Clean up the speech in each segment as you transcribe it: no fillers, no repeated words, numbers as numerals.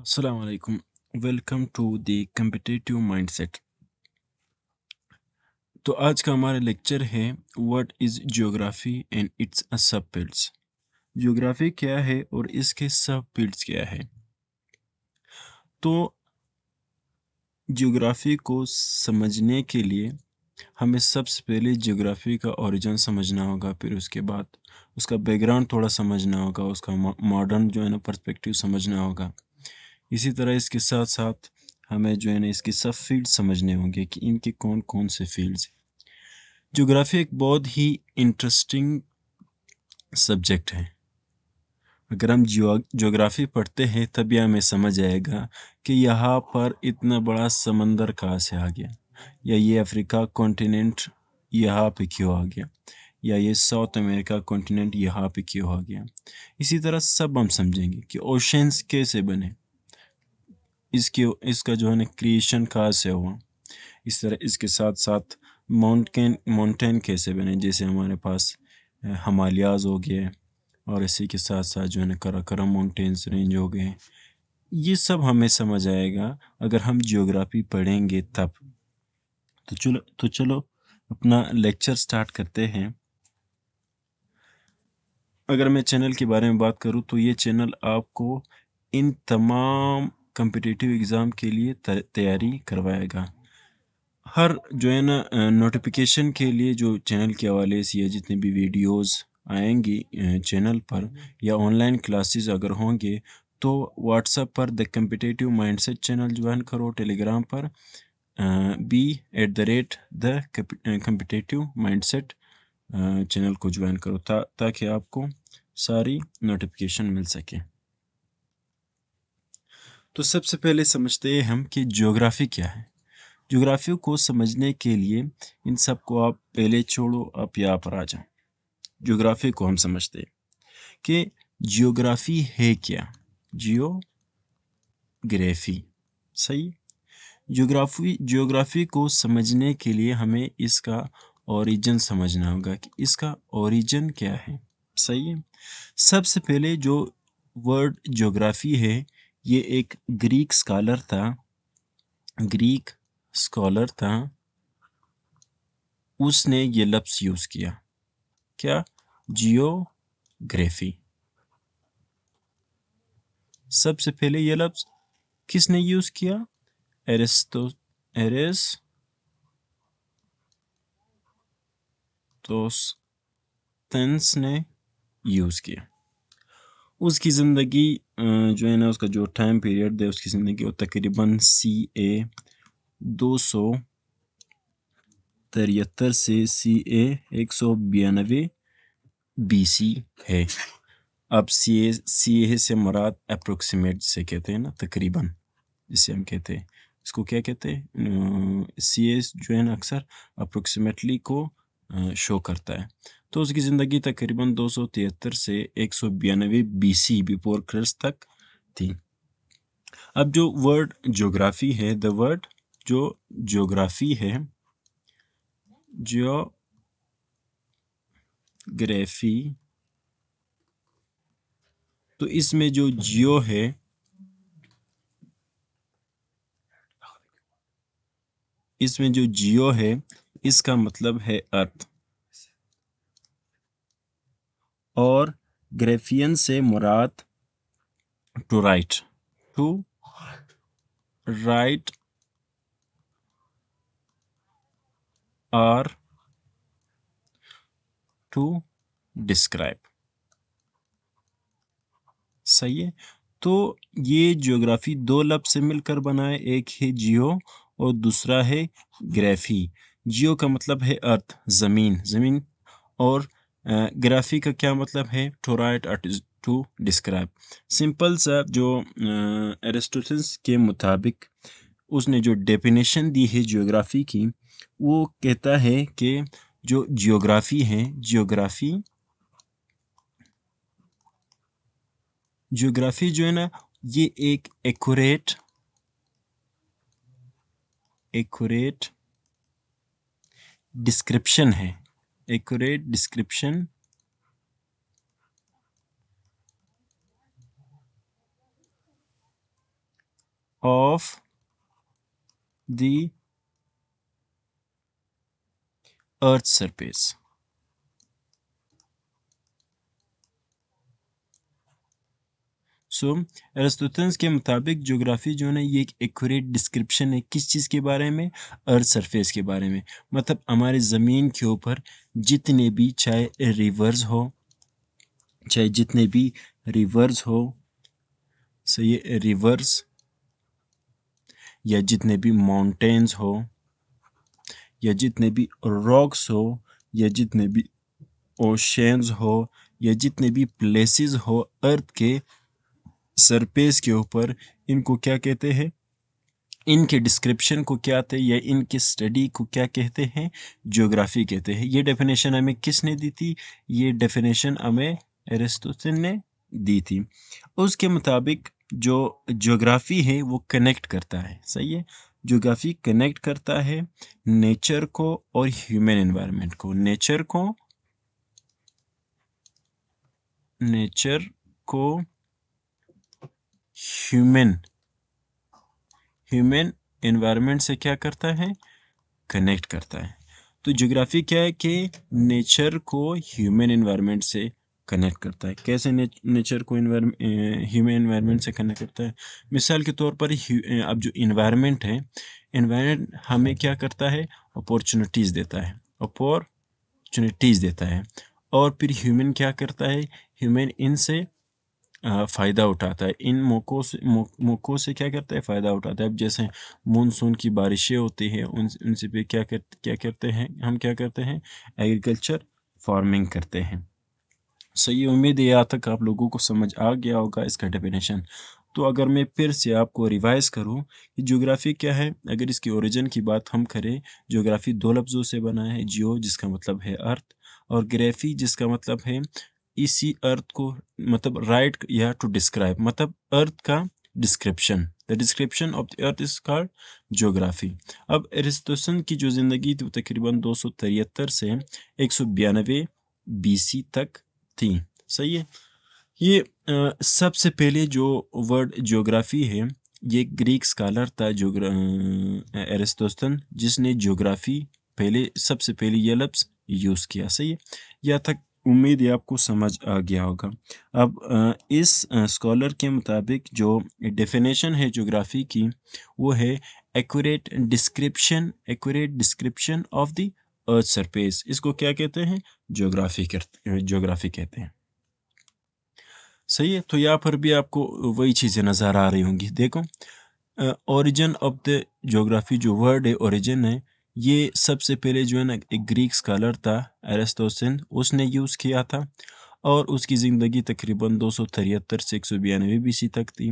Assalamu alaikum. Welcome to the competitive mindset. तो आज का हमारा लेक्चर है what is geography and its subfields. Geography क्या है और इसके सब फील्ड्स क्या है। तो ज्योग्राफी को समझने के लिए हमें सबसे पहले ज्योग्राफी का ओरिजिन समझना होगा, फिर उसके बाद उसका बैकग्राउंड थोड़ा समझना होगा, उसका मॉडर्न जो है ना पर्सपेक्टिव समझना होगा। इसी तरह इसके साथ साथ हमें जो है ना इसके सब फील्ड समझने होंगे कि इनके कौन कौन से फील्ड्स। ज्योग्राफी एक बहुत ही इंटरेस्टिंग सब्जेक्ट है। अगर हम ज्योग्राफी पढ़ते हैं तभी हमें समझ आएगा कि यहाँ पर इतना बड़ा समंदर कहाँ से आ गया, या ये अफ्रीका कॉन्टिनेंट यहाँ पे क्यों आ गया, या ये साउथ अमेरिका कॉन्टिनेंट यहाँ पे क्यों आ गया। इसी तरह सब हम समझेंगे कि ओशंस कैसे बने, इसका जो है ना क्रिएशन कहाँ से हुआ। इस तरह इसके साथ साथ माउंटेन कैसे बने, जैसे हमारे पास हिमालयाज़ हो गए, और इसी के साथ साथ जो है ना कराकोरम माउंटेन्स रेंज हो गए। ये सब हमें समझ आएगा अगर हम जियोग्राफी पढ़ेंगे तब। तो चलो अपना लेक्चर स्टार्ट करते हैं। अगर मैं चैनल के बारे में बात करूँ तो ये चैनल आपको इन तमाम कम्पिटिटिव एग्ज़ाम के लिए तैयारी करवाएगा। हर जो है ना नोटिफिकेशन के लिए जो चैनल के हवाले से या जितने भी वीडियोस आएंगी चैनल पर, या ऑनलाइन क्लासेस अगर होंगे, तो व्हाट्सएप पर the competitive mindset channel join करो, टेलीग्राम पर @the कम्पिटिटिव माइंडसेट चैनल को ज्वाइन करो ताकि आपको सारी नोटिफिकेशन मिल सके। तो सबसे पहले समझते हैं हम कि ज्योग्राफी क्या है। ज्योग्राफी को समझने के लिए इन सब को आप पहले छोड़ो, आप यहाँ पर आ जाओ। ज्योग्राफी को हम समझते हैं कि ज्योग्राफी है क्या। जियोग्राफी, सही। ज्योग्राफी को समझने के लिए हमें इसका ओरिजिन समझना होगा कि इसका ओरिजिन क्या है, सही है। सबसे पहले जो वर्ड ज्योग्राफी है, ये एक ग्रीक स्कॉलर था, उसने ये लफ्ज़ यूज़ किया, क्या, जियोग्राफी। सबसे पहले ये लफ्ज़ किसने यूज़ किया, एरिस्टोटेन्स ने यूज़ किया। उसकी ज़िंदगी जो है ना, उसका जो टाइम पीरियड है उसकी ज़िंदगी, वो तकरीबन CA 273 से CA 192 BC है। अब CA से मुराद अप्रोक्सीमेट से कहते हैं ना, तकरीबन, जिसे हम कहते हैं, इसको क्या कहते हैं, CA जो है ना अक्सर अप्रोक्सीमेटली को शो करता है। तो उसकी ज़िंदगी तकरीबन 273 से 192 BC बिफोर क्राइस्ट तक थी। अब जो वर्ड ज्योग्राफी है, द वर्ड जो ज्योग्राफी है, जियोग्राफी, तो इसमें जो जियो है, इसमें जो जियो है इसका मतलब है अर्थ, और ग्राफियन से मुराद टू राइट और टू डिस्क्राइब, सही है। तो ये ज्योग्राफी दो लफ्ज़ से मिलकर बना है, एक है जियो और दूसरा है ग्राफी। जियो का मतलब है अर्थ, ज़मीन, और ग्राफी का क्या मतलब है, टू राइट और टू डिस्क्राइब। सिंपल सा जो एरिस्टोटल्स के मुताबिक उसने जो डेफिनेशन दी है ज्योग्राफी की, वो कहता है कि जो ज्योग्राफी है, ज्योग्राफी जो है ना, ये एक एक्यूरेट डिस्क्रिप्शन है, accurate description of the earth surface. So Eratosthenes के मुताबिक ज्योग्राफी जो है ना ये एक एक्यूरेट डिस्क्रिप्शन है किस चीज़ के बारे में, अर्थ सरफेस के बारे में। मतलब हमारे ज़मीन के ऊपर जितने भी चाहे रिवर्स हो, चाहे जितने भी रिवर्स हो, सही है, रिवर्स या जितने भी माउंटेन्स हो, या जितने भी रॉक्स हो, या जितने भी ओशंस हो, या जितने भी प्लेसेस हो अर्थ के सरफेस के ऊपर, इनको क्या कहते हैं, इनके डिस्क्रिप्शन को क्या कहते हैं या इनके स्टडी को क्या कहते हैं, ज्योग्राफी कहते हैं। ये डेफिनेशन हमें किसने दी थी? ये डेफिनेशन हमें एरिस्टोटल ने दी थी। उसके मुताबिक जो ज्योग्राफी है वो कनेक्ट करता है, सही है, ज्योग्राफी कनेक्ट करता है नेचर को और ह्यूमन एनवायरनमेंट को। नेचर को ह्यूमन एनवायरनमेंट से क्या करता है, कनेक्ट करता है। तो ज्योग्राफी क्या है कि नेचर को ह्यूमन एनवायरनमेंट से कनेक्ट करता है। कैसे नेचर को ह्यूमन एनवायरनमेंट से कनेक्ट करता है? मिसाल के तौर पर अब जो इन्वायरमेंट है, इन्वायरमेंट हमें क्या करता है, अपॉर्चुनिटीज़ देता है। और फिर ह्यूमन क्या करता है, ह्यूमन इनसे फ़ायदा उठाता है, इन मौक़ों से क्या करता है, फ़ायदा उठाता है। अब जैसे मानसून की बारिशें होती हैं, उनसे पे क्या करते हैं, हम क्या करते हैं, एग्रीकल्चर फार्मिंग करते हैं। सो ये उम्मीद है यहाँ तक आप लोगों को समझ आ गया होगा इसका डेफिनेशन। तो अगर मैं फिर से आपको रिवाइज़ करूँ कि ज्योग्राफी क्या है, अगर इसकी ओरिजिन की बात हम करें, ज्योग्राफी दो लफ्ज़ों से बना है, जियो जिसका मतलब है अर्थ, और ग्राफी जिसका मतलब है इसी अर्थ को, मतलब राइट या टू डिस्क्राइब, मतलब अर्थ का description. The description of the earth is called geography. अब एरिस्टोटल की जो ज़िंदगी थी वो तकरीबन 273 से 192 BC तक थी, सही है। ये सबसे पहले जो वर्ड ज्योग्राफी है, ये ग्रीक स्कॉलर था एरिस्टोटल, जिसने ज्योग्राफी सबसे पहले ये लफ्ज़ यूज़ किया, सही है। यहाँ तक उम्मीद है आपको समझ आ गया होगा। अब इस स्कॉलर के मुताबिक जो डेफिनेशन है ज्योग्राफी की, वो है accurate description of the earth surface. इसको क्या कहते हैं, ज्योग्राफी कहते हैं, सही है। तो यहाँ पर भी आपको वही चीज़ें नज़र आ रही होंगी। देखो, ओरिजिन ऑफ द ज्योग्राफी जो वर्ड है, ओरिजिन है, ये सबसे पहले जो है ना एक ग्रीक स्कॉलर था एरिस्टोटल, उसने यूज़ किया था, और उसकी ज़िंदगी तकरीबन 273 से 192 BC तक थी।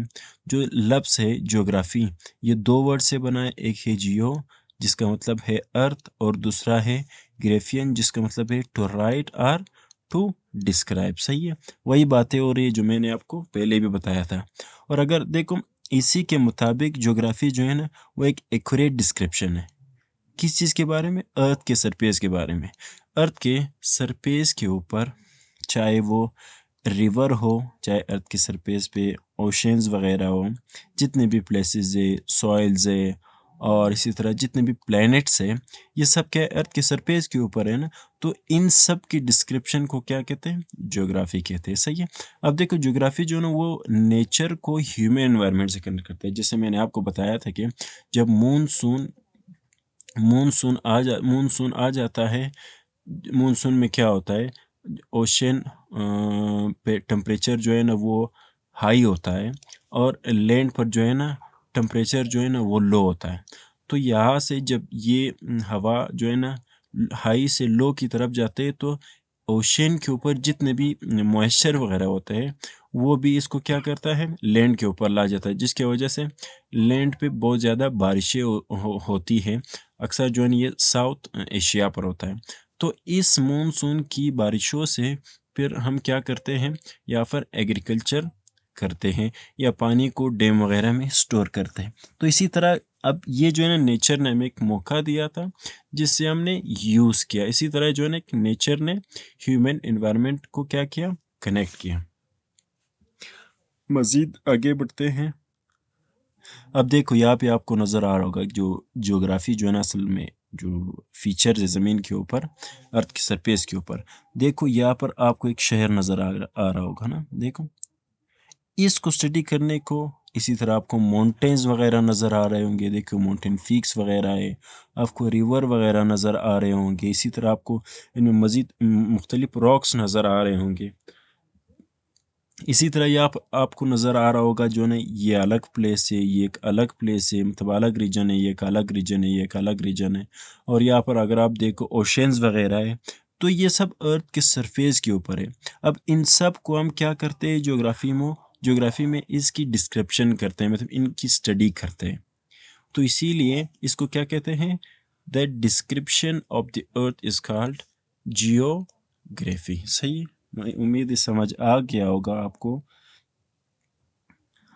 जो लफ्ज़ है ज्योग्राफी, ये दो वर्ड से बना है, एक है जियो जिसका मतलब है अर्थ, और दूसरा है ग्राफियन जिसका मतलब है टू राइट और टू डिस्क्राइब, सही है। वही बातें हो रही है जो मैंने आपको पहले भी बताया था। और अगर देखो, इसी के मुताबिक ज्योग्राफी जो है ना वो एक एक्यूरेट डिस्क्रिप्शन है किस चीज़ के बारे में, अर्थ के सरफेस के बारे में। अर्थ के सरफेस के ऊपर चाहे वो रिवर हो, चाहे अर्थ के सरफेस पे ओशंस वगैरह हो, जितने भी प्लेसेस है, सॉइल्स है, और इसी तरह जितने भी प्लैनेट्स है, ये सब क्या है, अर्थ के सरफेस के ऊपर है ना। तो इन सब की डिस्क्रिप्शन को क्या कहते हैं, ज्योग्राफी कहते हैं, सही है। अब देखो, ज्योग्राफी जो है ना वो नेचर को ह्यूमन एनवायरनमेंट से कनेक्ट करता है। जैसे मैंने आपको बताया था कि जब मानसून आ जाता है, मानसून में क्या होता है, ओशन पे टेम्परेचर जो है ना वो हाई होता है, और लैंड पर जो है ना टेम्परेचर जो है ना वो लो होता है। तो यहाँ से जब ये हवा जो है ना हाई से लो की तरफ जाते हैं, तो ओशन के ऊपर जितने भी मॉइस्चर वगैरह होते हैं, वो भी इसको क्या करता है, लैंड के ऊपर ला जाता है, जिसके वजह से लैंड पे बहुत ज़्यादा बारिशें होती हैं। अक्सर जो है ये साउथ एशिया पर होता है। तो इस मानसून की बारिशों से फिर हम क्या करते हैं, या फिर एग्रीकल्चर करते हैं, या पानी को डैम वगैरह में स्टोर करते हैं। तो इसी तरह अब ये जो है ना नेचर ने हमें एक मौका दिया था जिससे हमने यूज़ किया। इसी तरह जो है ना नेचर ने ह्यूमन एनवायरनमेंट को क्या किया, कनेक्ट किया। मज़ीद आगे बढ़ते हैं। अब देखो यहाँ पे आपको नज़र आ रहा होगा जो ज्योग्राफी जो है ना, असल में जो फीचर्स है ज़मीन के ऊपर, अर्थ की सरफेस के ऊपर, देखो यहाँ पर आपको एक शहर नज़र आ रहा होगा ना, देखो इसको स्टडी करने को। इसी तरह आपको माउंटेन्स वगैरह नज़र आ रहे होंगे, देखो माउंटेन पीक्स वगैरह है, आपको रिवर वगैरह नज़र आ रहे होंगे। इसी तरह आपको इनमें मज़ीद मुख्तलिफ रॉक्स नज़र आ रहे होंगे। इसी तरह ये आपको नज़र आ रहा होगा जो ना, ये अलग प्लेस है, ये एक अलग प्लेस है, मतलब अलग रीजन है, ये एक अलग रीजन है, ये एक अलग रीजन है। और यहाँ पर अगर आप देखो ओशंस वगैरह है, तो ये सब अर्थ के सरफेस के ऊपर है। अब इन सब को हम क्या करते हैं ज्योग्राफी में इसकी डिस्क्रिप्शन करते हैं, मतलब इनकी स्टडी करते हैं। तो इसीलिए इसको क्या कहते हैं, the description of the earth is called geography. सही है, मैं उम्मीद है समझ आ गया होगा आपको।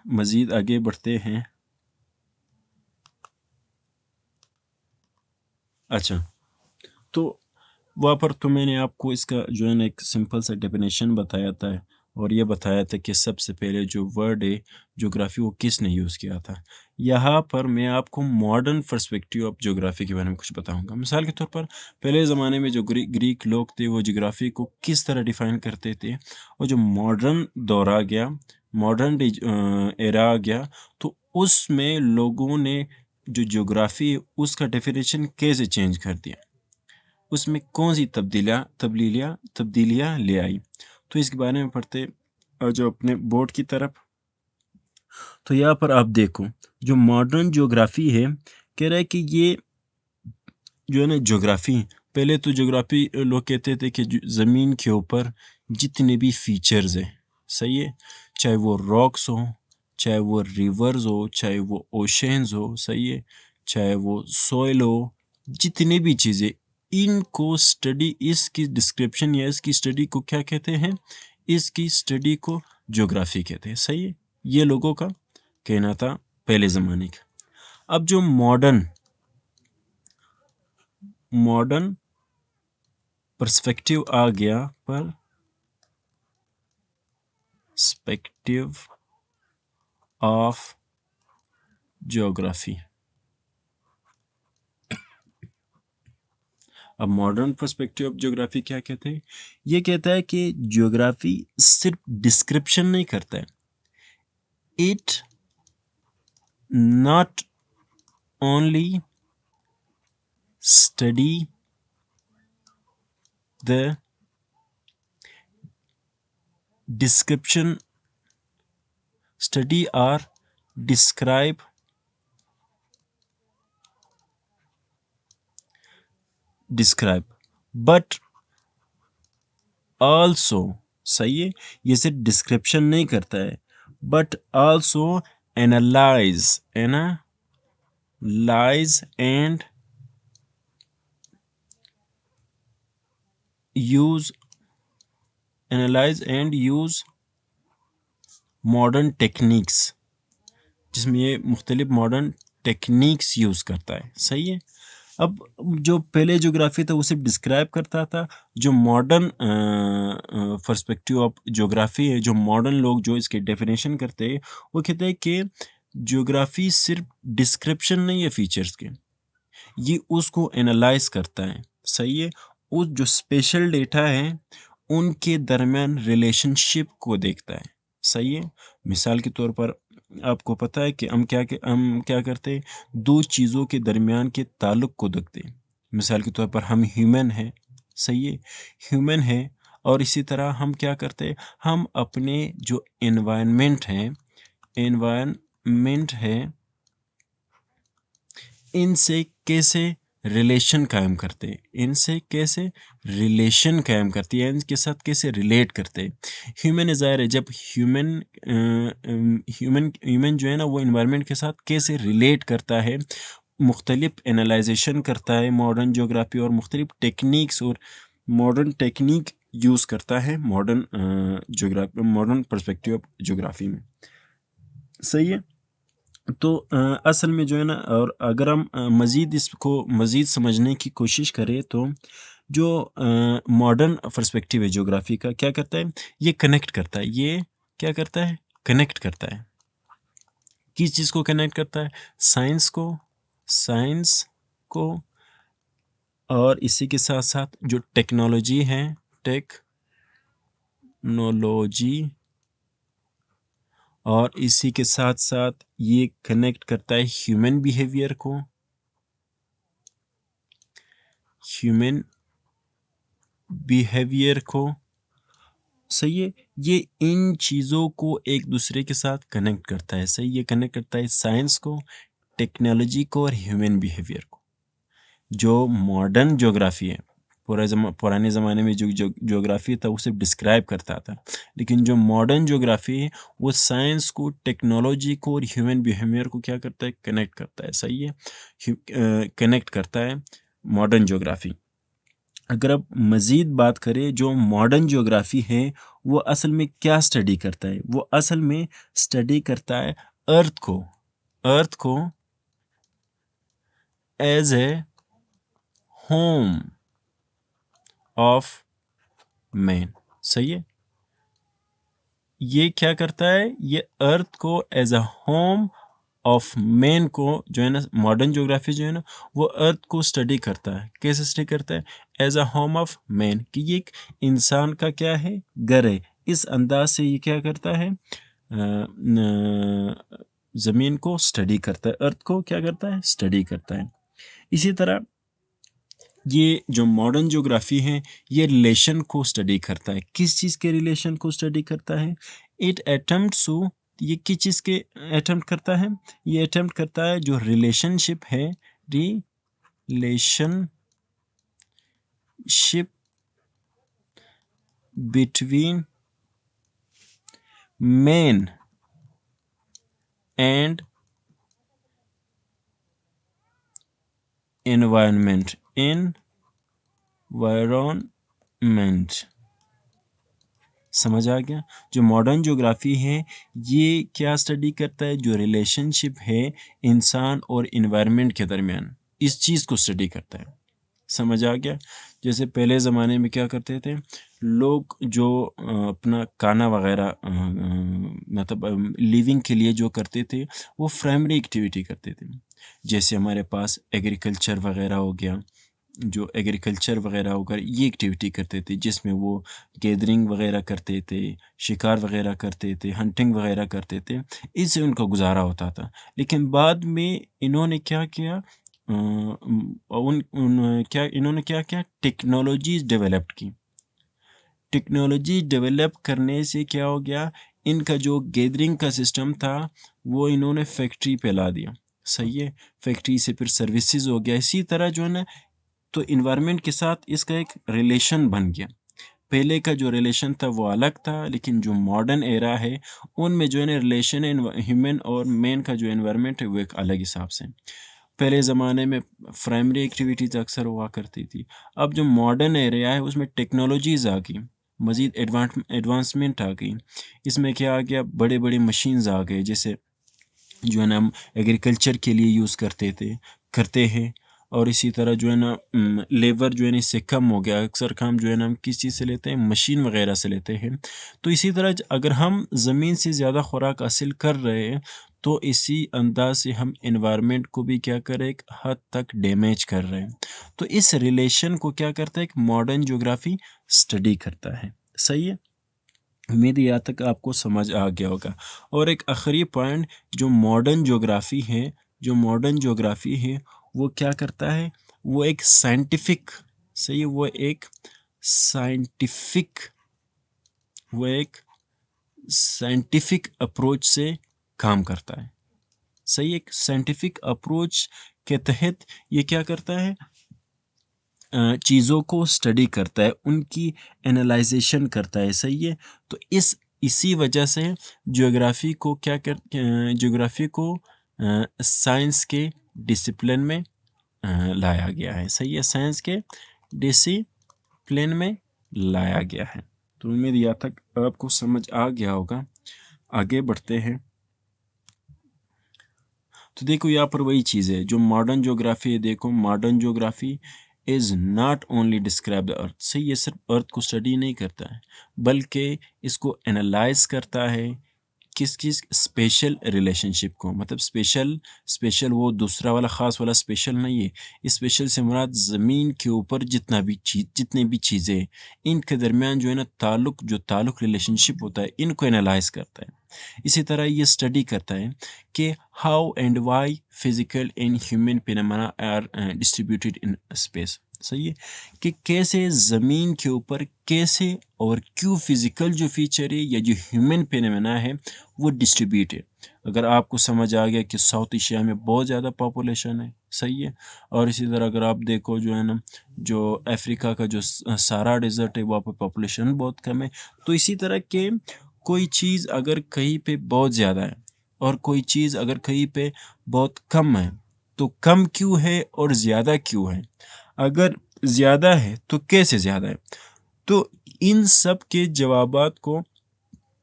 मज़ीद आगे बढ़ते हैं। अच्छा, तो वहाँ पर तो मैंने आपको इसका जो है ना एक सिंपल सा डेफिनेशन बताया था, और ये बताया था कि सबसे पहले जो वर्ड है ज्योग्राफी वो किसने यूज़ किया था। यहाँ पर मैं आपको मॉडर्न पर्सपेक्टिव ऑफ ज्योग्राफी के बारे में कुछ बताऊंगा। मिसाल के तौर पर पहले ज़माने में जो ग्रीक लोग थे वो ज्योग्राफी को किस तरह डिफ़ाइन करते थे, और जो मॉडर्न दौर आ गया, मॉडर्न एरा आ गया, तो उसमें लोगों ने जो ज्योग्राफी है उसका डेफिनेशन कैसे चेंज कर दिया, उसमें कौन सी तब्दीलियाँ ले आई। तो इसके बारे में पढ़ते जो अपने बोर्ड की तरफ। तो यहाँ पर आप देखो जो मॉडर्न ज्योग्राफी है, कह रहा है कि ये जो है ना ज्योग्राफी, पहले तो ज्योग्राफी लोग कहते थे कि ज़मीन के ऊपर जितने भी फीचर्स हैं, सही है, चाहे वो रॉक्स हो, चाहे वो रिवर्स हो, चाहे वो ओशंस हो, सही है, चाहे वो सॉइल हो, जितनी भी चीज़ें, इनको स्टडी, इसकी डिस्क्रिप्शन या इसकी स्टडी को क्या कहते हैं, इसकी स्टडी को ज्योग्राफी कहते हैं। सही है, ये लोगों का कहना था पहले ज़माने का। अब जो मॉडर्न पर्सपेक्टिव आ गया, पर्सपेक्टिव ऑफ ज्योग्राफी। अब मॉडर्न पर्सपेक्टिव ऑफ ज्योग्राफी क्या कहते हैं, ये कहता है कि ज्योग्राफी सिर्फ डिस्क्रिप्शन नहीं करता है, it not only study the description, study or describe but also, सही है, ये सिर्फ डिस्क्रिप्शन नहीं करता है, but also analyse and use modern techniques, जिसमें ये मुख्तलिफ मॉडर्न टेक्निक्स यूज़ करता है। सही है। अब जो पहले ज्योग्राफी था वो सिर्फ डिस्क्राइब करता था, जो मॉडर्न पर्सपेक्टिव ऑफ ज्योग्राफी है, जो मॉडर्न लोग जो इसके डेफिनेशन करते हैं, वो कहते हैं कि ज्योग्राफी सिर्फ डिस्क्रिप्शन नहीं है फीचर्स के, ये उसको एनालाइज करता है। सही है, उस जो स्पेशल डेटा है उनके दरमियान रिलेशनशिप को देखता है। सही है, मिसाल के तौर पर आपको पता है कि हम क्या करते हैं, दो चीज़ों के दरमियान के ताल्लुक को देखते हैं। मिसाल के तौर पर हम ह्यूमन हैं, सही है, ह्यूमन है, और इसी तरह हम क्या करते हैं, हम अपने जो एनवायरनमेंट है इनसे कैसे रिलेशन कायम करते हैं, इनके साथ कैसे रिलेट करते हैं। ह्यूमन ज़ाहिर है, जब ह्यूमन जो है ना वो इन्वायरमेंट के साथ कैसे रिलेट करता है, मुख्तलिफ एनालाइजेशन करता है मॉडर्न ज्योग्राफी, और मुख्तलिफ टेक्निक्स और मॉडर्न टेक्निक यूज़ करता है मॉडर्न पर्सपेक्टिव ऑफ ज्योग्राफी में। सही है। तो असल में जो है ना, और अगर हम इसको मज़ीद समझने की कोशिश करें, तो जो मॉडर्न पर्सपेक्टिव है ज्योग्राफी का, क्या करता है, ये कनेक्ट करता है, कनेक्ट करता है किस चीज़ को कनेक्ट करता है? साइंस को और इसी के साथ साथ जो टेक्नोलॉजी है, टेक्नोलॉजी, और इसी के साथ साथ ये कनेक्ट करता है ह्यूमन बिहेवियर को, ह्यूमन बिहेवियर को। सही है, ये इन चीज़ों को एक दूसरे के साथ कनेक्ट करता है। सही, ये कनेक्ट करता है साइंस को, टेक्नोलॉजी को और ह्यूमन बिहेवियर को। जो मॉडर्न ज्योग्राफी है, पुराने ज़माने में जो ज्योग्राफी था वो सिर्फ डिस्क्राइब करता था, लेकिन जो मॉडर्न ज्योग्राफी है वो साइंस को, टेक्नोलॉजी को और ह्यूमन बिहेवियर को क्या करता है? कनेक्ट करता है। सही है, कनेक्ट करता है मॉडर्न ज्योग्राफी। अगर अब मज़ीद बात करें, जो मॉडर्न ज्योग्राफी है वो असल में क्या स्टडी करता है? वो असल में स्टडी करता है अर्थ को as a home of man. सही है, ये क्या करता है? ये अर्थ को as a home of man को जो है ना, मॉडर्न ज्योग्राफी जो है ना वो अर्थ को स्टडी करता है। कैसे स्टडी करता है? As a home of man, कि ये एक इंसान का क्या है? घर है। इस अंदाज से ये क्या करता है? ज़मीन को स्टडी करता है, अर्थ को क्या करता है? स्टडी करता है। इसी तरह ये जो मॉडर्न ज्योग्राफी है ये रिलेशन को स्टडी करता है। किस चीज़ के रिलेशन को स्टडी करता है? इट अटेम्प्ट्स टू, ये किस चीज़ के अटेम्प्ट करता है? ये अटेम्प्ट करता है जो रिलेशनशिप है, relationship between man and environment, समझ आ गया? जो मॉडर्न ज्योग्राफी है ये क्या स्टडी करता है? जो रिलेशनशिप है इंसान और इन्वायरमेंट के दरमियान, इस चीज़ को स्टडी करता है। समझ आ गया? जैसे पहले ज़माने में क्या करते थे लोग, जो अपना खाना वगैरह मतलब लिविंग के लिए जो करते थे वो प्राइमरी एक्टिविटी करते थे। जैसे हमारे पास एग्रीकल्चर वगैरह हो गया, जो एग्रीकल्चर वगैरह होकर ये एक्टिविटी करते थे, जिसमें वो गैदरिंग वगैरह करते थे, शिकार वगैरह करते थे, हंटिंग वगैरह करते थे, इससे उनका गुजारा होता था। लेकिन बाद में इन्होंने क्या किया? इन्होंने क्या किया? टेक्नोलॉजीज डेवलप की। टेक्नोलॉजी डेवलप करने से क्या हो गया? इनका जो गैदरिंग का सिस्टम था वो इन्होंने फैक्ट्री पे ला दिया। सही है, फैक्ट्री से फिर सर्विसेज हो गया। इसी तरह जो है ना, तो इन्वायरमेंट के साथ इसका एक रिलेशन बन गया। पहले का जो रिलेशन था वो अलग था, लेकिन जो मॉडर्न एरा है उनमें जो है ना रिलेशन है ह्यूमन और मैन का, जो एनवायरनमेंट है वो एक अलग हिसाब से। पहले ज़माने में प्राइमरी एक्टिविटीज़ अक्सर हुआ करती थी। अब जो मॉडर्न एरिया है उसमें टेक्नोलॉजीज़ आ गई, मज़ीद एडवांसमेंट आ गई। इसमें क्या आ गया? बड़े बड़े मशीन्स आ गए, जैसे जो है ना हम एग्रीकल्चर के लिए यूज़ करते हैं। और इसी तरह जो है ना लेबर जो है ना इससे कम हो गया। अक्सर काम जो है ना हम किस चीज़ से लेते हैं? मशीन वगैरह से लेते हैं। तो इसी तरह अगर हम ज़मीन से ज़्यादा खुराक हासिल कर रहे हैं तो इसी अंदाज से हम एनवायरनमेंट को भी क्या कर रहे हैं? एक हद तक डैमेज कर रहे हैं। तो इस रिलेशन को क्या करता है? एक मॉडर्न ज्योग्राफी स्टडी करता है। सही है, उम्मीद है यहाँ तक आपको समझ आ गया होगा। और एक आखिरी पॉइंट, जो मॉडर्न ज्योग्राफी है, जो मॉडर्न ज्योग्राफी है वो क्या करता है? वो एक साइंटिफिक, सही है, वो एक साइंटिफिक अप्रोच से काम करता है। सही, एक साइंटिफिक अप्रोच के तहत ये क्या करता है? चीज़ों को स्टडी करता है, उनकी एनालाइजेशन करता है। सही है, तो इसी वजह से ज्योग्राफी को साइंस के डिसिप्लिन में लाया गया है। सही है, साइंस के डिसिप्लिन में लाया गया है। तो उम्मीद यहाँ तक आपको समझ आ गया होगा। आगे बढ़ते हैं। तो देखो यहाँ पर वही चीज़ है जो मॉडर्न ज्योग्राफी है। देखो, modern geography is not only describe the earth. सही, ये सिर्फ अर्थ को स्टडी नहीं करता है, बल्कि इसको एनालाइज करता है, किसकी स्पेशल रिलेशनशिप को, मतलब स्पेशल स्पेशल वो दूसरा वाला ख़ास वाला स्पेशल नहीं है। स्पेशल से मुराद ज़मीन के ऊपर जितनी भी चीज़ें इनके दरमियान जो है ना ताल्लुक रिलेशनशिप होता है, इनको एनालाइज करता है। इसी तरह ये स्टडी करता है कि how and why physical and human phenomena are distributed in space. सही है कि कैसे ज़मीन के ऊपर कैसे और क्यों फिजिकल जो फीचर है या जो ह्यूमन फिनोमेना है वो डिस्ट्रीब्यूट है। अगर आपको समझ आ गया कि साउथ एशिया में बहुत ज़्यादा पॉपुलेशन है, सही है, और इसी तरह अगर आप देखो जो है ना, जो अफ्रीका का जो सारा डेजर्ट है वहाँ पर पॉपुलेशन बहुत कम है। तो इसी तरह के कोई चीज़ अगर कहीं पे बहुत ज़्यादा है और कोई चीज़ अगर कहीं पे बहुत कम है, तो कम क्यों है और ज़्यादा क्यों है, अगर ज़्यादा है तो कैसे ज़्यादा है। तो इन सब के जवाबात को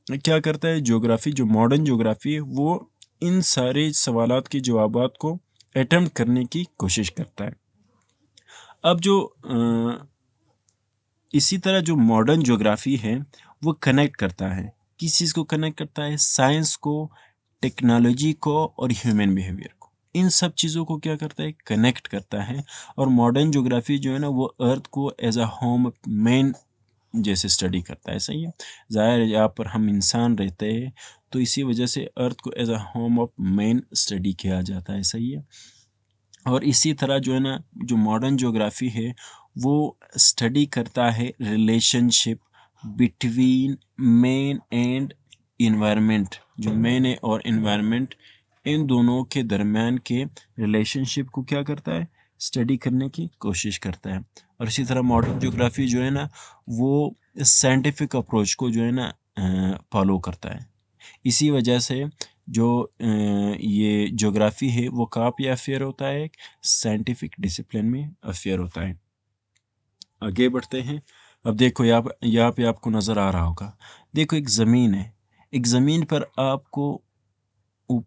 क्या करता है ज्योग्राफी, जो मॉडर्न ज्योग्राफी है वो इन सारे सवालात के जवाबात को अटेम्प्ट करने की कोशिश करता है। अब जो इसी तरह जो मॉडर्न ज्योग्राफी है वो कनेक्ट करता है, किस चीज़ को कनेक्ट करता है, साइंस को, टेक्नोलॉजी को और ह्यूमन बिहेवियर को। इन सब चीज़ों को क्या करता है, कनेक्ट करता है। और मॉडर्न ज्योग्राफी जो है ना वो अर्थ को एज अ होम मेन जैसे स्टडी करता है। सही है, ज़ाहिर है यहाँ पर हम इंसान रहते हैं तो इसी वजह से अर्थ को as a home of men study किया जाता है। सही है, और इसी तरह जो है ना जो मॉडर्न ज्योग्राफी है वो स्टडी करता है relationship between man and environment. जो मैन है और इन्वायरमेंट, इन दोनों के दरमियान के रिलेशनशिप को क्या करता है, स्टडी करने की कोशिश करता है। और इसी तरह मॉडर्न ज्योग्राफी जो है ना वो साइंटिफिक अप्रोच को जो है ना फॉलो करता है। इसी वजह से जो ये ज्योग्राफी है वो कहाँ पे अफेयर होता है, एक साइंटिफिक डिसिप्लिन में अफेयर होता है। आगे बढ़ते हैं। अब देखो यहाँ पे आपको नज़र आ रहा होगा, देखो एक ज़मीन है, एक ज़मीन पर आपको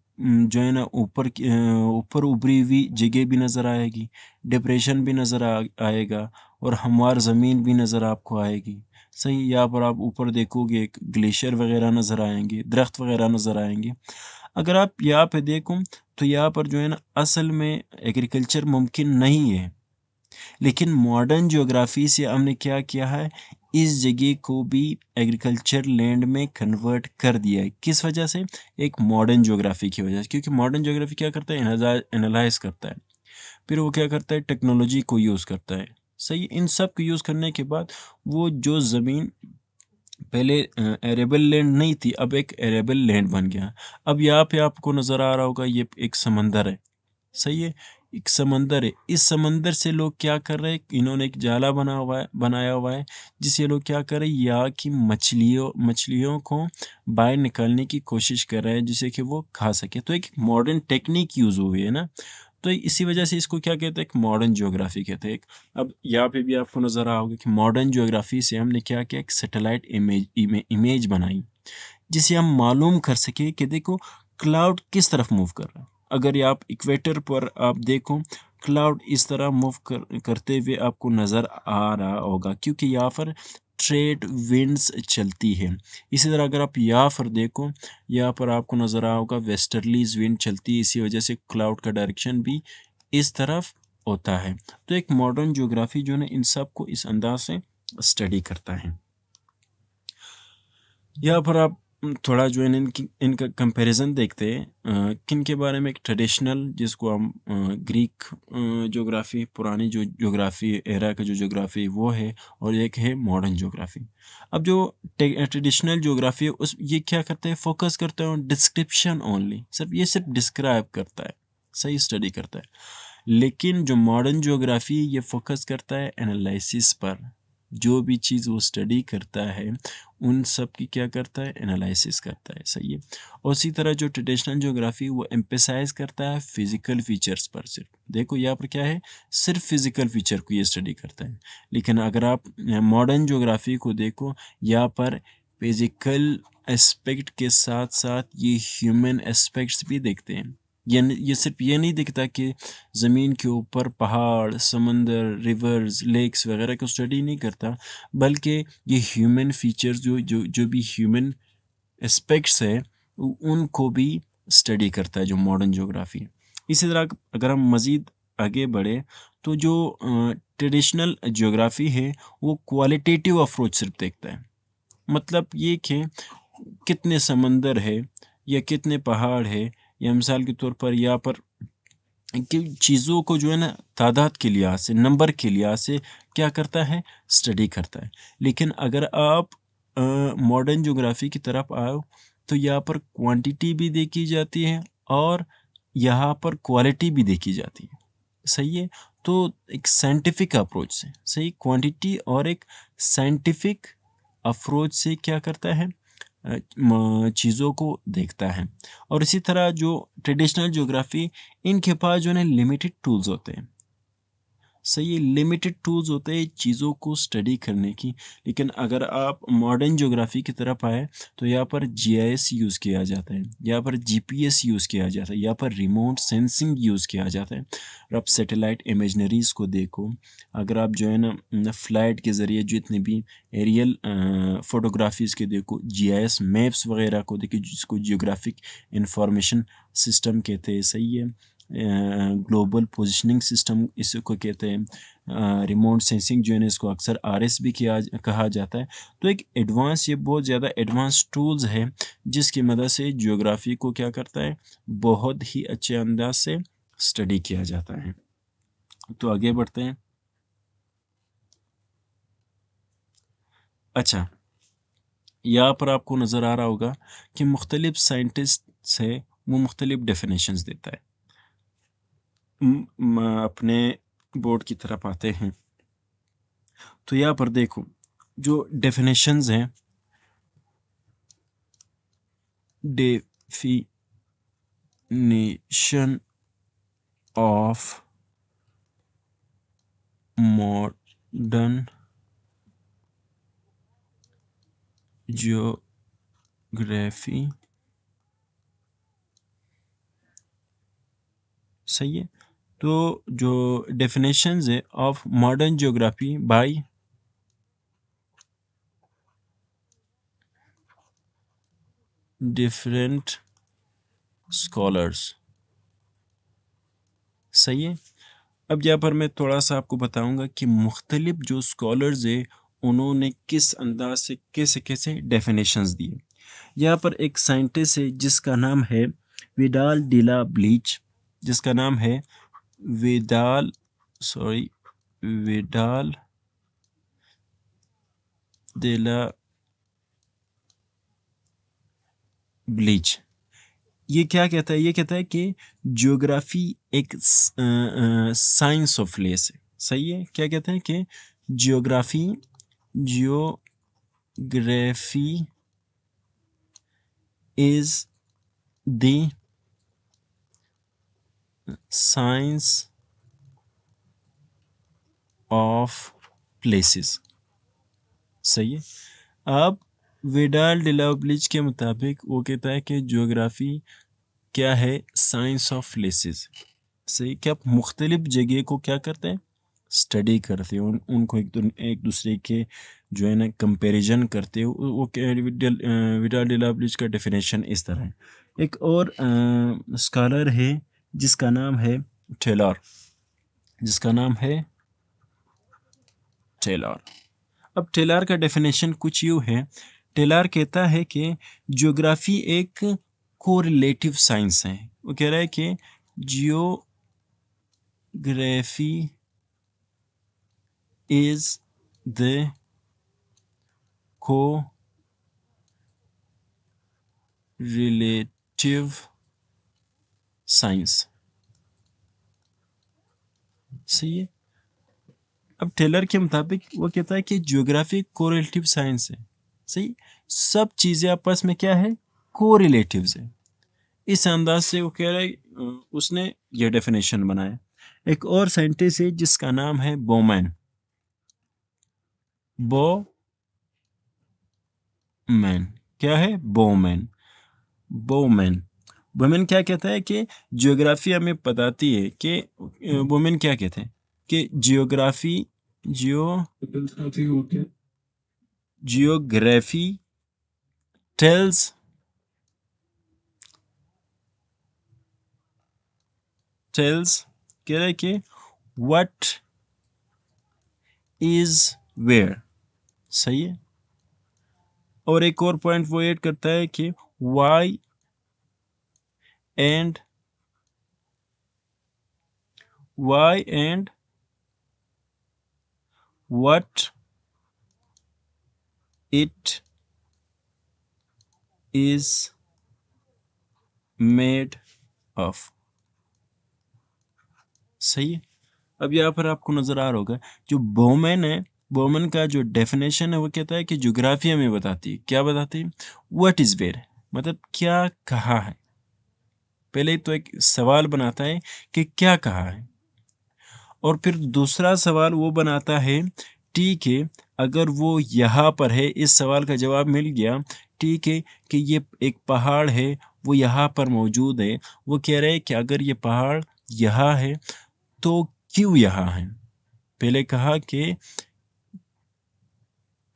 जो है ना ऊपर उभरी हुई जगह भी नज़र आएगी, डिप्रेशन भी नज़र आएगा और हमवार ज़मीन भी नज़र आपको आएगी। सही, यहाँ पर आप ऊपर देखोगे एक ग्लेशियर वगैरह नज़र आएंगे, दरख्त वगैरह नज़र आएंगे। अगर आप यहाँ पे देखो तो यहाँ पर जो है ना असल में एग्रीकल्चर मुमकिन नहीं है, लेकिन मॉडर्न ज्योग्राफी से हमने क्या किया है, इस जगह को भी एग्रीकल्चर लैंड में कन्वर्ट कर दिया है। किस वजह से, एक मॉडर्न ज्योग्राफी की वजह से, क्योंकि मॉडर्न ज्योग्राफी क्या करता है, एनालाइज करता है, फिर वो क्या करता है, टेक्नोलॉजी को यूज़ करता है। सही, इन सब को यूज़ करने के बाद वो जो ज़मीन पहले एरेबल लैंड नहीं थी अब एक एरेबल लैंड बन गया। अब यहाँ पे आपको नज़र आ रहा होगा ये एक समंदर है। सही है, एक समंदर है, इस समंदर से लोग क्या कर रहे हैं, इन्होंने एक जाला बनाया हुआ है जिससे ये लोग क्या कर रहे हैं, यहाँ की मछलियों को बाहर निकालने की कोशिश कर रहे हैं जिससे कि वो खा सके। तो एक मॉडर्न टेक्निक यूज़ हुई है ना, तो इसी वजह से इसको क्या कहते हैं, मॉडर्न ज्योग्राफी कहते हैं। अब यहाँ पे भी आपको नज़र आ होगा कि मॉडर्न ज्योग्राफी से हमने क्या किया, एक सैटेलाइट इमेज बनाई जिसे हम मालूम कर सके कि देखो क्लाउड किस तरफ मूव कर रहा है। अगर आप इक्वेटर पर आप देखो, क्लाउड इस तरह मूव करते हुए आपको नज़र आ रहा होगा क्योंकि यहाँ पर ट्रेड विंड्स चलती है। इसी तरह अगर आप यहाँ पर देखो, यहाँ पर आपको नज़र आ होगा वेस्टर्लीज विंड चलती है, इसी वजह से क्लाउड का डायरेक्शन भी इस तरफ होता है। तो एक मॉडर्न ज्योग्राफी जो है इन सब को इस अंदाज से स्टडी करता है। यहाँ पर आप थोड़ा जो है ना इनका कंपैरिजन देखते हैं, किन के बारे में, एक ट्रेडिशनल जिसको हम ग्रीक ज्योग्राफी, पुरानी जो ज्योग्राफी एरा का जो ज्योग्राफी वो है, और एक है मॉडर्न ज्योग्राफी। अब जो ट्रेडिशनल ज्योग्राफी है उस ये क्या करता है, फोकस करता है ऑन डिस्क्रिप्शन ओनली, सिर्फ डिस्क्राइब करता है, सही स्टडी करता है। लेकिन जो मॉडर्न ज्योग्राफी ये फोकस करता है एनालिसिस पर, जो भी चीज़ वो स्टडी करता है उन सब की क्या करता है, एनालिसिस करता है। सही है, और इसी तरह जो ट्रेडिशनल ज्योग्राफी वो एम्फेसाइज करता है फिजिकल फीचर्स पर। सिर्फ देखो यहाँ पर क्या है, सिर्फ फिजिकल फीचर को ये स्टडी करता है। लेकिन अगर आप मॉडर्न ज्योग्राफी को देखो, यहाँ पर फिजिकल एस्पेक्ट के साथ साथ ये ह्यूमन एस्पेक्ट्स भी देखते हैं। ये सिर्फ ये नहीं दिखता कि ज़मीन के ऊपर पहाड़, समंदर, रिवर्स, लेक्स वगैरह को स्टडी नहीं करता, बल्कि ये ह्यूमन फीचर्स जो जो जो भी ह्यूमन एस्पेक्ट्स है उनको भी स्टडी करता है जो मॉडर्न ज्योग्राफी है। इसी तरह अगर हम मज़ीद आगे बढ़े तो जो ट्रेडिशनल ज्योग्राफी है वो क्वालिटेटिव अप्रोच सिर्फ देखता है। मतलब ये कि कितने समंदर है या कितने पहाड़ है, या मिसाल के तौर पर यहाँ पर कि चीज़ों को जो है ना तादाद के लिहाज से, नंबर के लिहाज से क्या करता है, स्टडी करता है। लेकिन अगर आप मॉडर्न ज्योग्राफी की तरफ आओ तो यहाँ पर क्वांटिटी भी देखी जाती है और यहाँ पर क्वालिटी भी देखी जाती है। सही है। तो एक साइंटिफिक अप्रोच से, सही, क्वांटिटी और एक साइंटिफिक अप्रोच से क्या करता है, चीज़ों को देखता है। और इसी तरह जो ट्रेडिशनल ज्योग्राफी, इनके पास जो है लिमिटेड टूल्स होते हैं। सही है, लिमिटेड टूल्स होते हैं चीज़ों को स्टडी करने की। लेकिन अगर आप मॉडर्न ज्योग्राफी की तरफ आए तो यहाँ पर जीआईएस यूज़ किया जाता है, यहाँ पर जीपीएस यूज़ किया जाता है, यहाँ पर रिमोट सेंसिंग यूज़ किया जाता है। और आप सैटेलाइट इमेजनरीज को देखो, अगर आप जो है ना फ्लाइट के ज़रिए जितने भी एरियल फोटोग्राफीज़ के देखो, जीआईएस मैप्स वगैरह को देखिए जिसको जियोग्राफिक इंफॉर्मेशन सिस्टम कहते हैं। सही है, ग्लोबल पोजीशनिंग सिस्टम इसको कहते हैं। रिमोट सेंसिंग जो है इसको अक्सर आरएस भी कहा जाता है। तो एक एडवांस, ये बहुत ज़्यादा एडवांस टूल्स है जिसकी मदद से जियोग्राफी को क्या करता है, बहुत ही अच्छे अंदाज से स्टडी किया जाता है। तो आगे बढ़ते हैं। अच्छा, यहाँ पर आपको नज़र आ रहा होगा कि मुख्तलिफ साइंटिस्ट है वो मुख्तलिफ डेफिनेशंस देता है। अपने बोर्ड की तरफ आते हैं तो यहाँ पर देखो जो डेफिनेशंस हैं, डेफिनेशन ऑफ मॉडर्न ज्योग्राफी। सही है। तो जो डेफिनेशंस है of modern geography by different scholars. सही है। अब यहाँ पर मैं थोड़ा सा आपको बताऊंगा कि मुख्तलिफ जो स्कॉलर्स है उन्होंने किस अंदाज से कैसे कैसे डेफिनेशंस दिए। यहाँ पर एक साइंटिस्ट है जिसका नाम है विडाल डिला ब्लीच, जिसका नाम है विडाल डिला ब्लीच। ये क्या कहता है, ये कहता है कि ज्योग्राफी एक साइंस ऑफ प्लेस है। सही है। क्या कहते हैं कि geography is the science of places. सही है। अब विडाल डिलाब्लिज के मुताबिक वो कहता है कि ज्योग्राफी क्या है, साइंस ऑफ प्लेसेस। सही, कि आप मुख्तलिफ जगह को क्या करते हैं, स्टडी करते हो, उनको एक दूसरे के जो है ना कंपैरिजन करते हो। वो विडाल डिलाब्लिज का डेफिनेशन इस तरह है। एक और स्कॉलर है जिसका नाम है टेलर, जिसका नाम है टेलर। अब टेलर का डेफिनेशन कुछ यूँ है। टेलर कहता है कि ज्योग्राफी एक कोरिलेटिव साइंस है। वो कह रहा है कि geography is the correlative science. सही है। अब टेलर के मुताबिक वो कहता है कि ज्योग्राफी कोरिलेटिव साइंस है। सही, सब चीज़ें आपस में क्या है, कोरिलेटिव्स है। इस अंदाज से वो कह रहा है, उसने ये डेफिनेशन बनाया। एक और साइंटिस्ट है जिसका नाम है बोमैन। क्या है, बोमैन। बोमैन क्या कहता है कि जियोग्राफी हमें बताती है कि बोमैन क्या कहते हैं कि जियोग्राफी टेल्स टेल्स कह रहा है कि व्हाट इज वेयर, सही है। और एक और पॉइंट वो ऐड करता है कि why and what it is made of, सही है। अब यहाँ पर आपको नजर आ रहा होगा जो बोमेन है, बोमेन का जो डेफिनेशन है वो कहता है कि ज्योग्राफी हमें बताती है, क्या बताती है, व्हाट इज वेयर, मतलब क्या कहा है। पहले तो एक सवाल बनाता है कि क्या कहा है, और फिर दूसरा सवाल वो बनाता है, ठीक है अगर वो यहाँ पर है, इस सवाल का जवाब मिल गया, ठीक है कि ये एक पहाड़ है, वो यहाँ पर मौजूद है। वो कह रहे हैं कि अगर ये पहाड़ यहाँ है तो क्यों यहाँ है। पहले कहा कि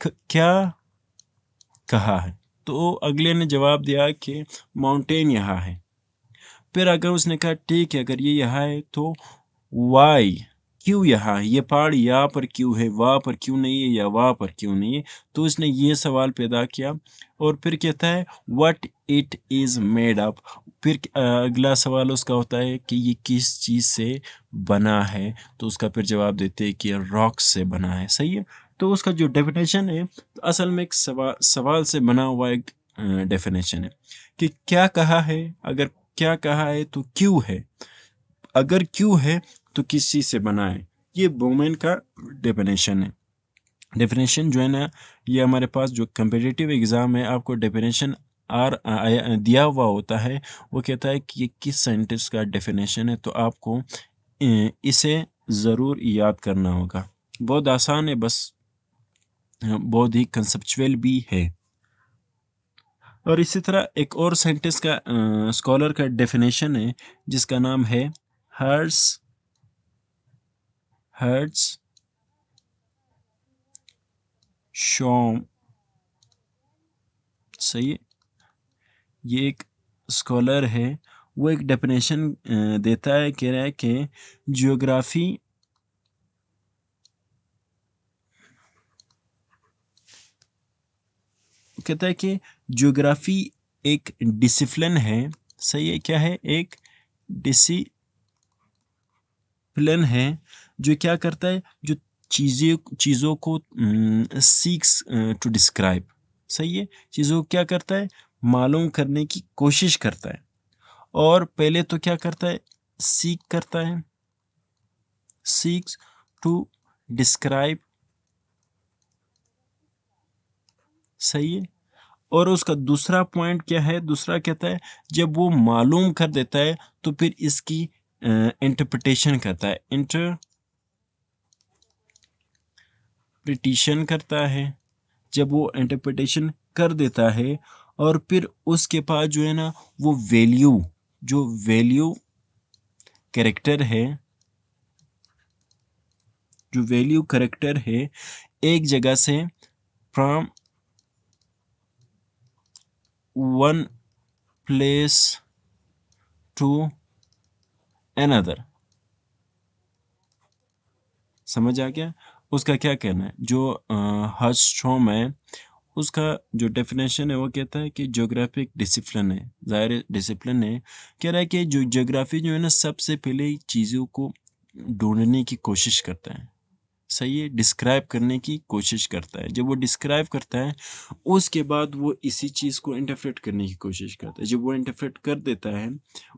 क्या कहा है, तो अगले ने जवाब दिया कि माउंटेन यहाँ है। फिर अगर उसने कहा ठीक है अगर ये यहाँ है तो वाई, क्यों यहाँ है, ये पहाड़ यहाँ पर क्यों है, वहाँ पर क्यों नहीं है, या वहाँ पर क्यों नहीं है। तो उसने ये सवाल पैदा किया, और फिर कहता है what it is made up. फिर अगला सवाल उसका होता है कि ये किस चीज़ से बना है, तो उसका फिर जवाब देते हैं कि रॉक से बना है, सही है। तो उसका जो डेफिनेशन है तो असल में एक सवाल से बना हुआ एक डेफिनेशन है कि क्या कहा है, अगर क्या कहा है तो क्यों है, अगर क्यों है तो किस चीज से बना है। ये बोमेन का डेफिनेशन है। डेफिनेशन जो है ना, ये हमारे पास जो कम्पिटिटिव एग्जाम है आपको डेफिनेशन दिया हुआ होता है, वो कहता है कि ये किस साइंटिस्ट का डेफिनेशन है, तो आपको इसे ज़रूर याद करना होगा। बहुत आसान है, बस बहुत ही कंसेप्चुअल भी है। और इसी तरह एक और साइंटिस्ट का स्कॉलर का डेफिनेशन है जिसका नाम है हर्ट्स शॉम, सही है। ये एक स्कॉलर है, वो एक डेफिनेशन देता है, कह रहा है कि जियोग्राफी कहता है कि जियोग्राफी एक डिसिप्लिन है, सही है। क्या है, एक डिसिप्लिन है जो क्या करता है, जो चीज़ों को सीक्स टू डिस्क्राइब, सही है। चीज़ों को क्या करता है, मालूम करने की कोशिश करता है। और पहले तो क्या करता है, सीक करता है, सीक्स टू डिस्क्राइब, सही है। और उसका दूसरा पॉइंट क्या है, दूसरा कहता है जब वो मालूम कर देता है तो फिर इसकी इंटरप्रिटेशन करता है, इंटरप्रिटेशन करता है। जब वो इंटरप्रिटेशन कर देता है और फिर उसके पास जो है ना वो वैल्यू कैरेक्टर है, जो वैल्यू कैरेक्टर है एक जगह से from one place to another, समझ आ गया। उसका क्या कहना है, जो हर्स्ट्रॉम है उसका जो डेफिनेशन है वो कहता है कि ज्योग्राफिक डिसिप्लिन है, ज़ाहिर डिसिप्लिन है। कह रहा है कि जो ज्योग्राफी जो है ना सबसे पहले चीज़ों को ढूंढने की कोशिश करता है, सही है, डिस्क्राइब करने की कोशिश करता है। जब वो डिस्क्राइब करता है उसके बाद वो इसी चीज़ को इंटरप्रेट करने की कोशिश करता है। जब वो इंटरप्रेट कर देता है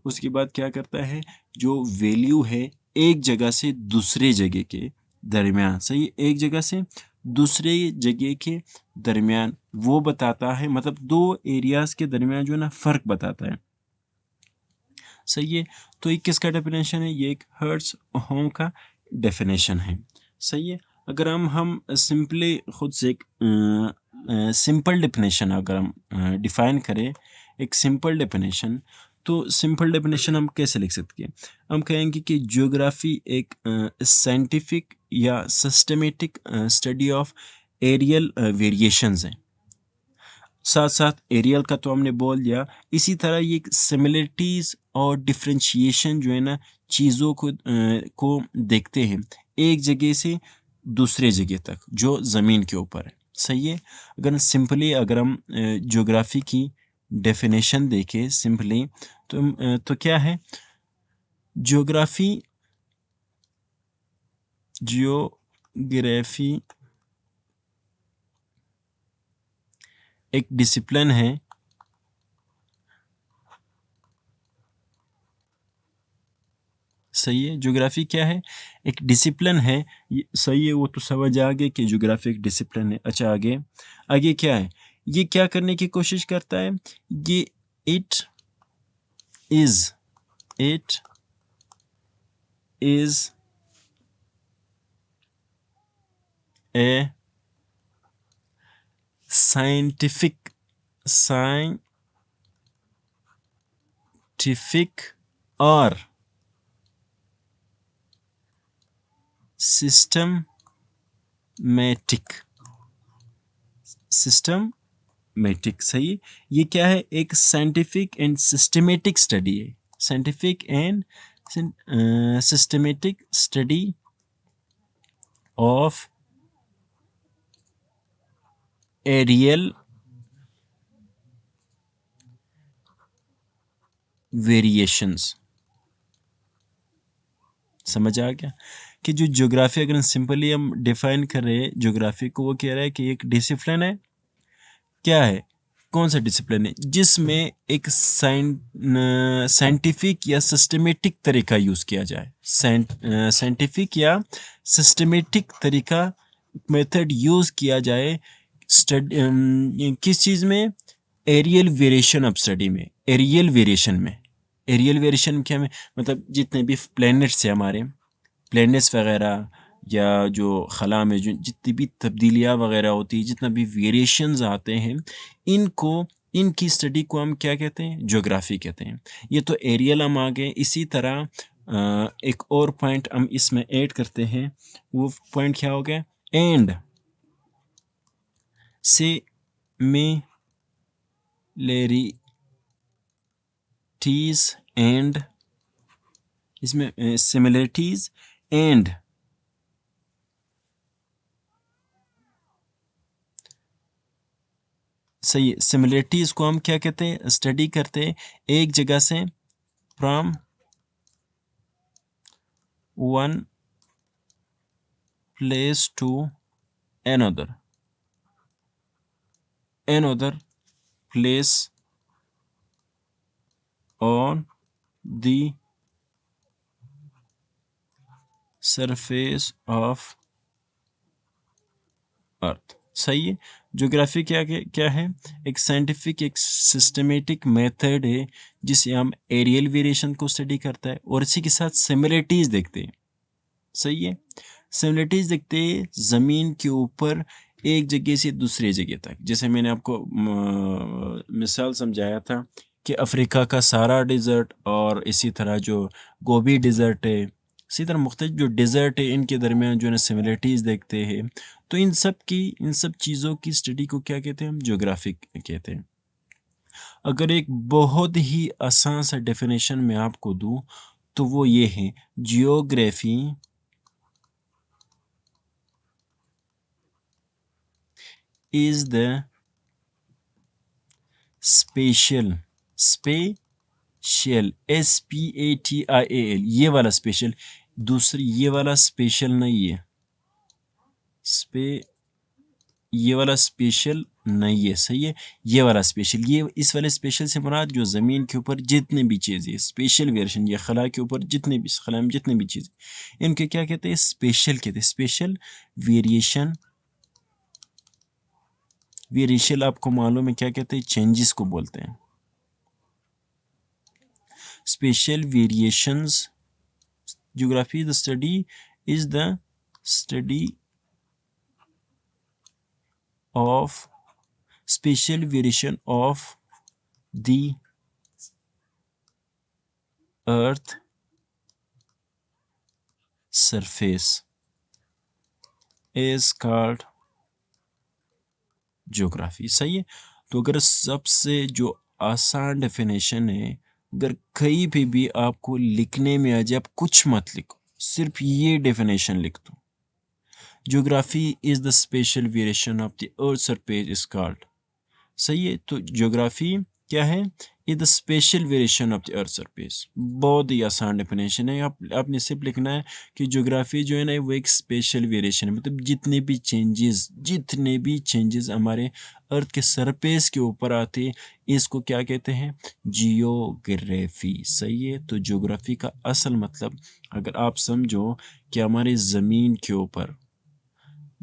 उसके बाद क्या करता है, जो वैल्यू है एक जगह से दूसरे जगह के दरमियान, सही है, एक जगह से दूसरे जगह के दरमियान वो बताता है, मतलब दो एरियाज के दरमियान जो है ना फ़र्क बताता है, सही है। तो ये किसका डेफिनेशन है, ये एक हर्ट्स होम का डेफिनेशन है, सही है। अगर हम सिंपली खुद से एक सिंपल डेफिनेशन अगर हम डिफाइन करें, एक सिंपल डेफिनेशन, तो सिंपल डेफिनेशन हम कैसे लिख सकते हैं, हम कहेंगे कि ज्योग्राफी एक साइंटिफिक या systematic study of areal variations है। साथ साथ एरियल का तो हमने बोल दिया। इसी तरह ये सिमिलरिटीज़ और डिफरेंशिएशन जो है ना, चीज़ों को देखते हैं एक जगह से दूसरे जगह तक जो ज़मीन के ऊपर है। सही है। अगर हम ज्योग्राफी की डेफिनेशन देखें सिंपली, तो क्या है ज्योग्राफी? जियोग्राफी एक डिसिप्लिन है सही है। ज्योग्राफी क्या है? एक डिसिप्लिन है। सही है, वो तो समझ आ गए कि ज्योग्राफी एक डिसिप्लिन है। अच्छा, आगे आगे क्या है? ये क्या करने की कोशिश करता है? ये it is it is a scientific और सिस्टमैटिक सिस्टमैटिक सही है। ये क्या है? एक साइंटिफिक एंड सिस्टमेटिक स्टडी है। Scientific and systematic study of areal variations. समझ आ गया कि जो ज्योग्राफी, अगर सिंपली हम डिफाइन कर रहे हैं ज्योग्राफी को, वो कह रहा है कि एक डिसिप्लिन है। क्या है? कौन सा डिसिप्लिन है? जिसमें एक साइंटिफिक या सिस्टमेटिक तरीका यूज़ किया जाए। साइंटिफिक या सिस्टमेटिक तरीका, मेथड यूज़ किया जाए किस चीज़ में? एरियल वेरिएशन ऑफ स्टडी में। एरियल वेरिएशन क्या में? मतलब जितने भी प्लैनेट्स हैं हमारे, प्लैनेट्स वगैरह, या जो खला में जो जितनी भी तब्दीलियाँ वगैरह होती है, जितना भी वेरिएशंस आते हैं, इनको इनकी स्टडी को हम क्या कहते हैं? ज्योग्राफी कहते हैं। ये तो एरियल हम आ गए। इसी तरह एक और पॉइंट हम इसमें ऐड करते हैं। वो पॉइंट क्या हो गया? एंड सिमिलरिटीज एंड, इसमें सिमिलरिटीज एंड सही है। सिमिलरिटीज को हम क्या कहते हैं? स्टडी करते हैं एक जगह से, from one place to another place on the surface of earth. सही है। ज्योग्राफी क्या है? एक साइंटिफिक, एक सिस्टमेटिक मेथड है जिसे हम एरियल वेरिएशन को स्टडी करता है, और इसी के साथ सिमिलरिटीज देखते हैं। सही है। सिमिलरिटीज देखते हैं ज़मीन के ऊपर एक जगह से दूसरे जगह तक। जैसे मैंने आपको मिसाल समझाया था कि अफ्रीका का सारा डिज़र्ट और इसी तरह जो गोबी डिज़र्ट है, इसी तरह मुख्तलिफ जो डिज़र्ट है, इनके दरमियान जो है ना सिमिलरिटीज़ देखते हैं। तो इन सब चीज़ों की स्टडी को क्या कहते हैं? हम ज्योग्राफिक कहते हैं। अगर एक बहुत ही आसान सा डेफिनेशन मैं आपको दूं, तो वो ये है, geography is the spatial SPATIAL, ये वाला स्पेशल, दूसरी ये वाला स्पेशल नहीं है। स्पे ये वाला स्पेशल नहीं है। सही है। ये वाला स्पेशल, ये इस वाले स्पेशल से मुराद जो ज़मीन के ऊपर जितने भी चीज़ें, स्पेशल वेरिएशन, ये खला के ऊपर जितने भी, खला में जितने भी चीज़ें, इनके क्या कहते हैं? स्पेशल कहते हैं। Special variation. वेरिएशन आपको मालूम है क्या कहते हैं? चेंजेस को बोलते हैं। Spatial variations. Geography, the study is the study of spatial variation of the earth surface is called geography। सही है। तो अगर सबसे जो आसान डेफिनेशन है, अगर कहीं पे भी आपको लिखने में आ जाए, आप कुछ मत लिखो, सिर्फ ये डेफिनेशन लिख दो, geography is the special variation of the earth surface is called. सही है, तो ज्योग्राफी क्या है, ये the special variation of the earth surface. बहुत ही आसान डेफिनेशन है, आपने सिर्फ लिखना है कि ज्योग्राफी जो है ना वो एक स्पेशल वेरिएशन है, मतलब जितने भी चेंजेस हमारे अर्थ के सरफेस के ऊपर आते हैं, इसको क्या कहते हैं, जियोग्राफी। सही है, तो ज्योग्राफी का असल मतलब अगर आप समझो कि हमारे ज़मीन के ऊपर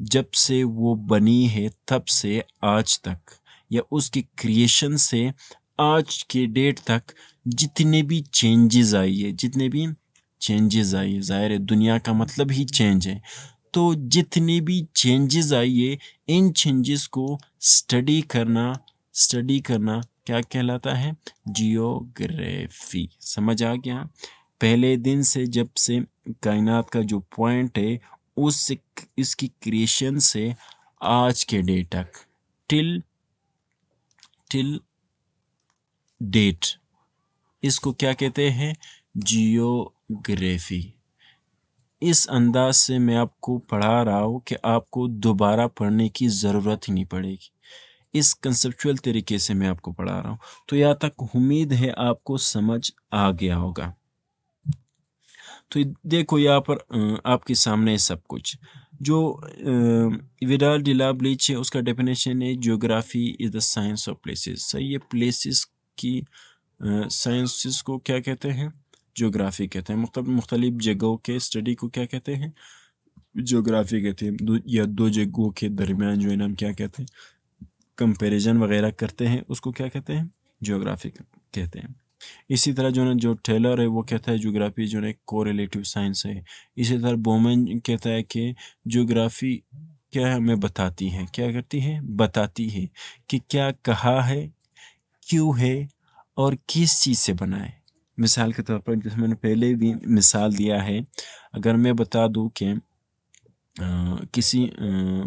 जब से वो बनी है तब से आज तक, या उसकी क्रिएशन से आज के डेट तक जितने भी चेंजेस आई है, ज़ाहिर है दुनिया का मतलब ही चेंज है, तो जितने भी चेंजेस आई है, इन चेंजेस को स्टडी करना क्या कहलाता है, जियोग्राफी। समझ आ गया, पहले दिन से जब से कायनात का जो पॉइंट है उस इसकी क्रिएशन से आज के डे तक, टिल डेट, इसको क्या कहते हैं, जियोग्राफी। इस अंदाज से मैं आपको पढ़ा रहा हूँ कि आपको दोबारा पढ़ने की ज़रूरत ही नहीं पड़ेगी, इस कंसेप्चुअल तरीके से मैं आपको पढ़ा रहा हूँ। तो यहाँ तक उम्मीद है आपको समझ आ गया होगा। तो देखो यहाँ पर आपके सामने है सब कुछ। जो विडाल डिला ब्लीच है उसका डेफिनेशन है, geography is the science of places. सही है, प्लेसेस की साइंसिस को क्या कहते हैं, ज्योग्राफी कहते हैं। मतलब मुख्तलिफ जगहों के स्टडी को क्या कहते हैं, ज्योग्राफी कहते हैं। या दो जगहों के दरमियान जो है ना हम क्या कहते हैं, कंपैरिजन वगैरह करते हैं, उसको क्या कहते हैं, ज्योग्राफी कहते हैं। इसी तरह जो ना जो टेलर है वो कहता है ज्योग्राफी जो है कोरिलेटिव साइंस है। इसी तरह बोमन कहता है कि ज्योग्राफी क्या है, हमें बताती है, क्या करती है, बताती है कि क्या कहा है, क्यों है और किस चीज़ से बना है। मिसाल के तौर पर जैसे मैंने पहले भी मिसाल दिया है, अगर मैं बता दूं कि किसी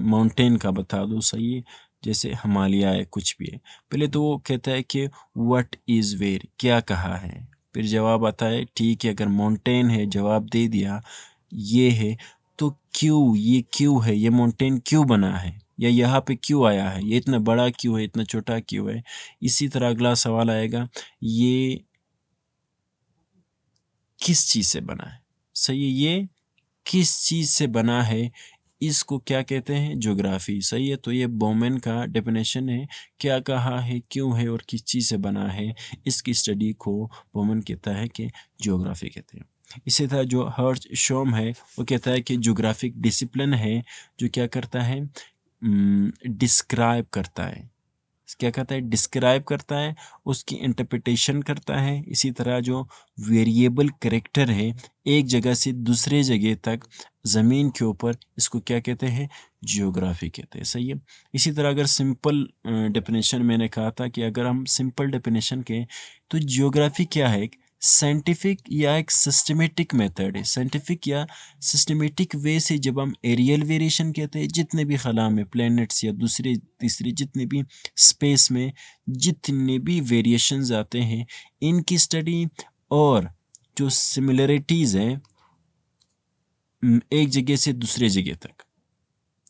माउंटेन का बता दूं, सही है, जैसे हिमालय है, कुछ भी है, पहले तो वो कहता है कि व्हाट इज़ वेयर, क्या कहा है, फिर जवाब आता है, ठीक है, अगर माउंटेन है जवाब दे दिया ये है, तो क्यों, ये क्यों है, ये माउंटेन क्यों बना है, या यहाँ पे क्यों आया है, ये इतना बड़ा क्यों है, इतना छोटा क्यों है। इसी तरह अगला सवाल आएगा, ये किस चीज़ से बना है। सही है, ये किस चीज़ से बना है, इसको क्या कहते हैं, ज्योग्राफी। सही है, तो ये बोमेन का डेफिनेशन है, क्या कहा है, क्यों है और किस चीज़ से बना है, इसकी स्टडी को बोमेन कहता है कि ज्योग्राफी कहते हैं। इसी तरह जो हर्ष शोम है वो कहता है कि ज्योग्राफिक डिसिप्लिन है जो क्या करता है, डिस्क्राइब करता है, क्या कहता है, डिस्क्राइब करता है, उसकी इंटरप्रिटेशन करता है। इसी तरह जो वेरिएबल करेक्टर है एक जगह से दूसरे जगह तक ज़मीन के ऊपर, इसको क्या कहते हैं, जियोग्राफी कहते हैं। सही है, इसी तरह अगर सिंपल डेफिनेशन मैंने कहा था कि अगर हम सिंपल डेफिनेशन के, तो जियोग्राफी क्या है, एक साइंटिफिक या एक सिस्टमेटिक मेथड है, साइंटिफिक या सिस्टमेटिक वे से जब हम एरियल वेरिएशन कहते हैं, जितने भी खला में प्लैनेट्स या दूसरे तीसरे जितने भी स्पेस में जितने भी वेरिएशंस आते हैं, इनकी स्टडी, और जो सिमिलरिटीज़ हैं एक जगह से दूसरे जगह तक।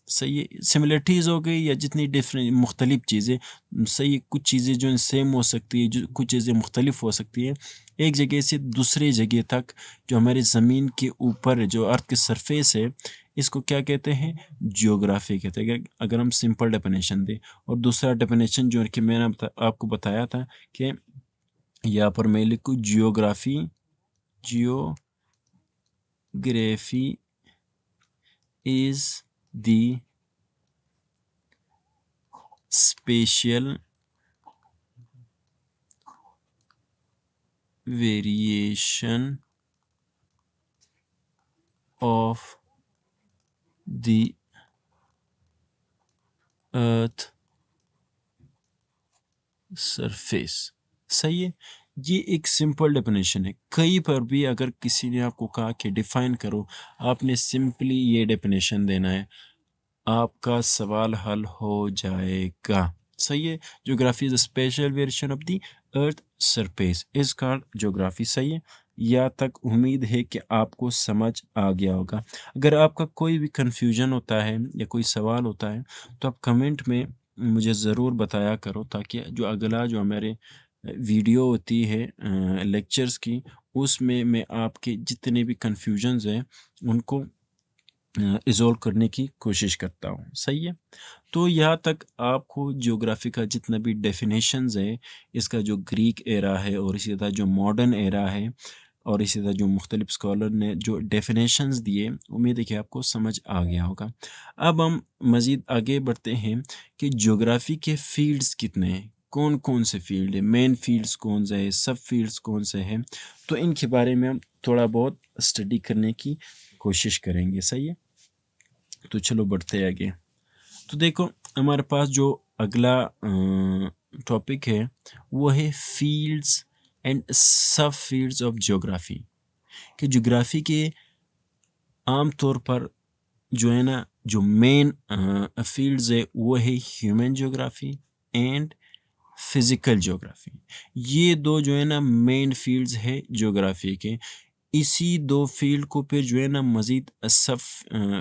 सही है, सिमिलरिटीज़ हो गई या जितनी डिफरेंट मुख्तलिफ चीज़ें, सही है, कुछ चीज़ें जो सेम हो सकती है, जो कुछ चीज़ें मुख्तलिफ हो सकती है, एक जगह से दूसरे जगह तक जो हमारी ज़मीन के ऊपर जो अर्थ के सरफेस है, इसको क्या कहते हैं, जियोग्राफी कहते हैं। अगर हम सिंपल डेफिनेशन दें, और दूसरा डेफिनेशन जो है कि मैंने आपको बताया था कि यहाँ पर मैं लिखूँ, geography is the spatial variation of the earth surface। सही है, ये एक सिंपल डेफिनेशन है। कहीं पर भी अगर किसी ने आपको कहा कि डिफाइन करो, आपने सिंपली ये डेफिनेशन देना है, आपका सवाल हल हो जाएगा। सही है। Geography is a special variation of the earth surface is called geography. सही है। यहाँ तक उम्मीद है कि आपको समझ आ गया होगा। अगर आपका कोई भी कन्फ्यूजन होता है या कोई सवाल होता है तो आप कमेंट में मुझे ज़रूर बताया करो, ताकि जो अगला जो हमारे वीडियो होती है लेक्चर्स की, उसमें मैं आपके जितने भी कन्फ्यूजन्स हैं उनको रिजॉल्व करने की कोशिश करता हूँ। सही है। तो यहाँ तक आपको ज्योग्राफी का जितना भी डेफिनेशंस है, इसका जो ग्रीक एरा है और इसी तरह जो मॉडर्न एरा है और इसी तरह जो मुख्तलिफ स्कॉलर ने जो डेफिनेशंस दिए, उम्मीद है कि आपको समझ आ गया होगा। अब हम मज़ीद आगे बढ़ते हैं कि ज्योग्राफी के फील्ड्स कितने हैं, कौन कौन से फील्ड है, मेन फील्ड्स कौन से हैं, सब फील्ड्स कौन से हैं। तो इनके बारे में हम थोड़ा बहुत स्टडी करने की कोशिश करेंगे। सही है। तो चलो बढ़ते हैं आगे। तो देखो, हमारे पास जो अगला टॉपिक है वो है फील्ड्स एंड सब फील्ड्स ऑफ ज्योग्राफी। कि ज्योग्राफी के आम तौर पर जो है ना, जो मेन फील्ड्स है वो है human geography and physical geography. ये दो जो है ना मेन फील्ड्स है ज्योग्राफी के। इसी दो फील्ड को फिर जो है ना मज़ीद सब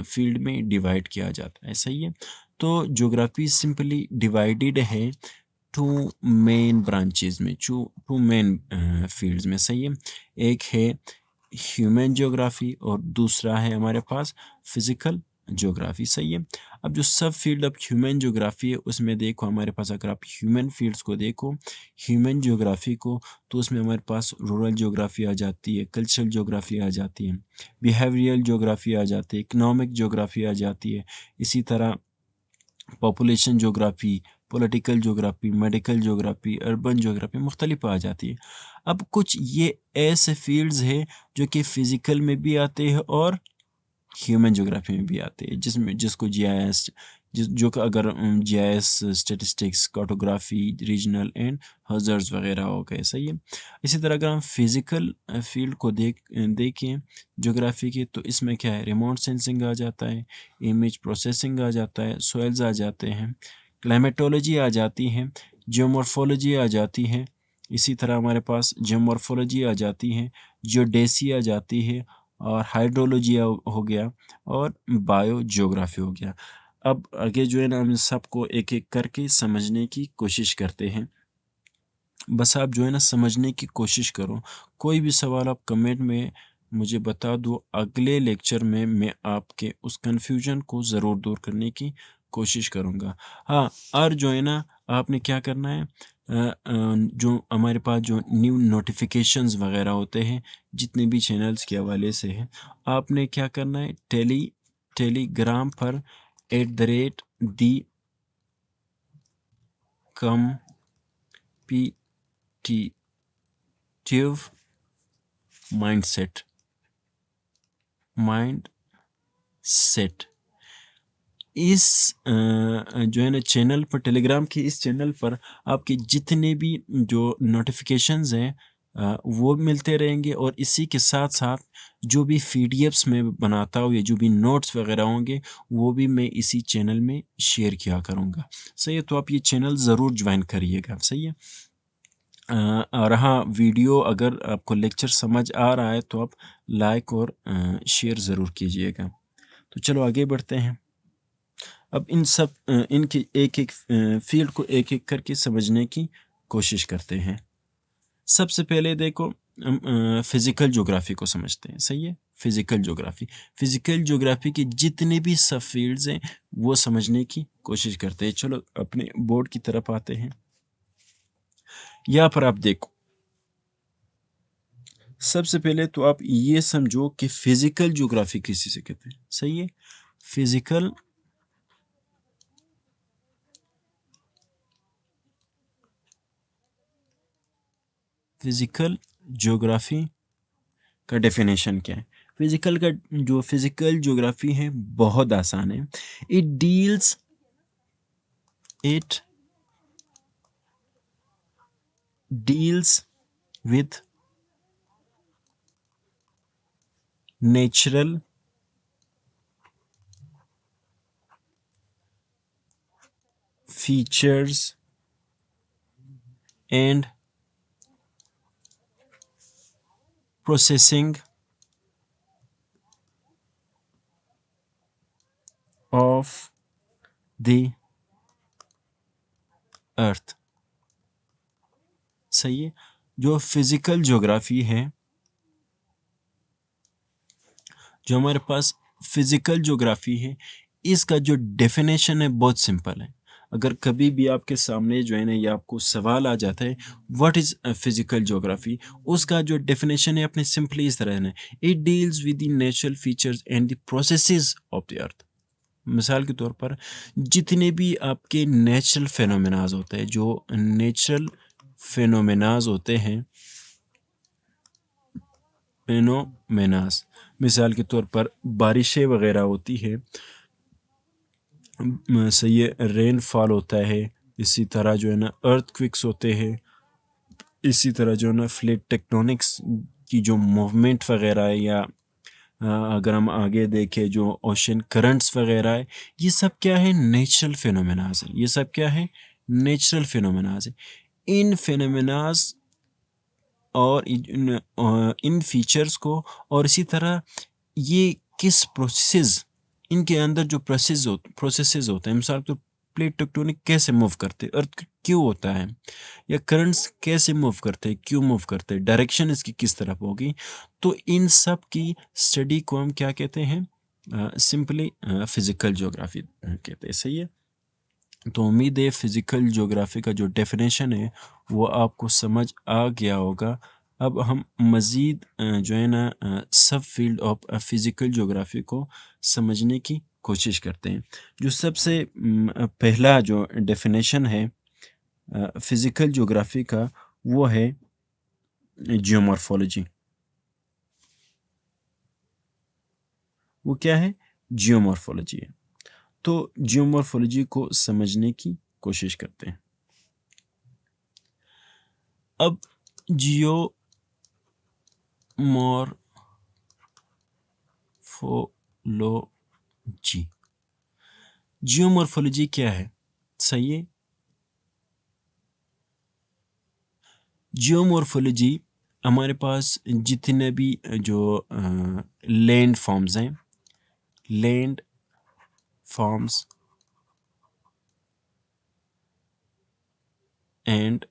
फील्ड में डिवाइड किया जाता है। सही है। तो ज्योग्राफी सिंपली डिवाइडेड है टू मेन ब्रांचेस में, टू मेन फील्ड्स में। सही है। एक है ह्यूमन ज्योग्राफी और दूसरा है हमारे पास फिजिकल ज्योग्राफी। सही है। अब जो सब फील्ड ऑफ ह्यूमन ज्योग्राफी है उसमें देखो हमारे पास, अगर आप ह्यूमन फील्ड्स को देखो, ह्यूमन ज्योग्राफी को, तो उसमें हमारे पास रूरल ज्योग्राफी आ जाती है, कल्चरल ज्योग्राफी आ जाती है, बिहेवियरल ज्योग्राफी आ जाती है, इकोनॉमिक ज्योग्राफी आ जाती है, इसी तरह population geography, political geography, medical geography, urban geography मुख्तलिफ आ जाती है। अब कुछ ये ऐसे फील्ड्स हैं जो कि फ़िज़िकल में भी आते हैं और ह्यूमन ज्योग्राफी में भी आते हैं, जिसमें जिसको जीआईएस, जो कि अगर GIS, statistics, cartography, regional and hazards वगैरह हो गए। सही है। इसी तरह अगर हम फिज़िकल फील्ड को देखें ज्योग्राफी की, तो इसमें क्या है, रिमोट सेंसिंग आ जाता है, इमेज प्रोसेसिंग आ जाता है, सॉइल्स आ जाते हैं, क्लाइमेटोलॉजी आ जाती है, जियोमॉर्फोलॉजी आ जाती है, इसी तरह हमारे पास जियोमॉर्फोलॉजी आ जाती है, जियोडेसी आ जाती है, और हाइड्रोलॉजी हो गया, और बायो ज्योग्राफी हो गया। अब आगे जो है ना हम सबको एक एक करके समझने की कोशिश करते हैं। बस आप जो है ना समझने की कोशिश करो। कोई भी सवाल आप कमेंट में मुझे बता दो, अगले लेक्चर में मैं आपके उस कन्फ्यूजन को ज़रूर दूर करने की कोशिश करूँगा। हाँ, और जो है ना आपने क्या करना है, जो हमारे पास जो न्यू नोटिफिकेशंस वगैरह होते हैं जितने भी चैनल्स के हवाले से हैं, आपने क्या करना है, टेलीग्राम पर @दी कॉम्पिटिटिव माइंडसेट इस जो है ना चैनल पर, टेलीग्राम के इस चैनल पर आपके जितने भी जो नोटिफिकेशंस हैं वो मिलते रहेंगे, और इसी के साथ साथ जो भी पीडीएफ्स में बनाता हूँ या जो भी नोट्स वगैरह होंगे वो भी मैं इसी चैनल में शेयर किया करूँगा। सही है। तो आप ये चैनल ज़रूर ज्वाइन करिएगा। सही है। और हाँ, वीडियो अगर आपको लेक्चर समझ आ रहा है तो आप लाइक और शेयर ज़रूर कीजिएगा। तो चलो आगे बढ़ते हैं। अब इनकी एक एक फील्ड को एक एक करके समझने की कोशिश करते हैं। सबसे पहले देखो हम फिज़िकल ज्योग्राफी को समझते हैं। सही है। फिज़िकल ज्योग्राफी के जितने भी सब फील्ड्स हैं वो समझने की कोशिश करते हैं। चलो अपने बोर्ड की तरफ आते हैं। यहाँ पर आप देखो, सबसे पहले तो आप ये समझो कि फिज़िकल ज्योग्राफी किसी से कहते हैं। सही है। फिज़िकल फिज़िकल ज्योग्राफी का डेफिनेशन क्या है। फिज़िकल ज्योग्राफी है बहुत आसान है। It it deals with natural features and processing of the earth। सही है। जो फिजिकल ज्योग्राफी है, जो हमारे पास फिजिकल ज्योग्राफी है, इसका जो डेफिनेशन है बहुत सिंपल है। अगर कभी भी आपके सामने जो है ना, ये आपको सवाल आ जाता है व्हाट इज फिजिकल ज्योग्राफी, उसका जो डेफिनेशन है अपने सिंपली इस तरह है, it deals with the natural features and the processes of the अर्थ। मिसाल के तौर पर जितने भी आपके नेचुरल फेनोमेनाज होते हैं, जो नेचुरल फेनोमेनाज होते हैं, फेनोमेनाज, मिसाल के तौर पर बारिशें वगैरह होती है, सही है, रेनफॉल होता है, इसी तरह जो है ना अर्थक्विक्स होते हैं, इसी तरह जो है ना प्लेट टेक्टोनिक्स की जो मूवमेंट वगैरह है, या अगर हम आगे देखें जो ओशन करंट्स वगैरह है, ये सब क्या है, नेचुरल फिनोमेनाज है। ये सब क्या है, नेचुरल फिनोमेनाज है। इन फिनोमेनाज और इन फीचर्स को, और इसी तरह ये किस प्रोसेस, इनके अंदर जो प्रोसेसेस होते हैं, मिसाल तो प्लेट टेक्टोनिक कैसे मूव करते हैं, अर्थ क्यों होता है, या करंट्स कैसे मूव करते हैं, क्यों मूव करते हैं, डायरेक्शन इसकी किस तरफ होगी, तो इन सब की स्टडी को हम क्या कहते हैं, सिंपली फिजिकल ज्योग्राफी कहते हैं। सही है। तो उम्मीद है फिजिकल ज्योग्राफी का जो डेफिनेशन है वो आपको समझ आ गया होगा। अब हम मज़ीद जो है ना सब फील्ड ऑफ फिजिकल ज्योग्राफी को समझने की कोशिश करते हैं। जो सबसे पहला जो डेफिनेशन है फिजिकल ज्योग्राफी का, वो है जियोमॉर्फोलॉजी। वो क्या है, जियोमॉर्फोलॉजी है। तो जियोमॉर्फोलॉजी को समझने की कोशिश करते हैं। अब जियोमॉर्फोलॉजी, जियोमॉर्फोलॉजी क्या है, सही है। जियोमॉर्फोलॉजी हमारे पास जितने भी जो लैंड फॉर्म्स हैं, land forms and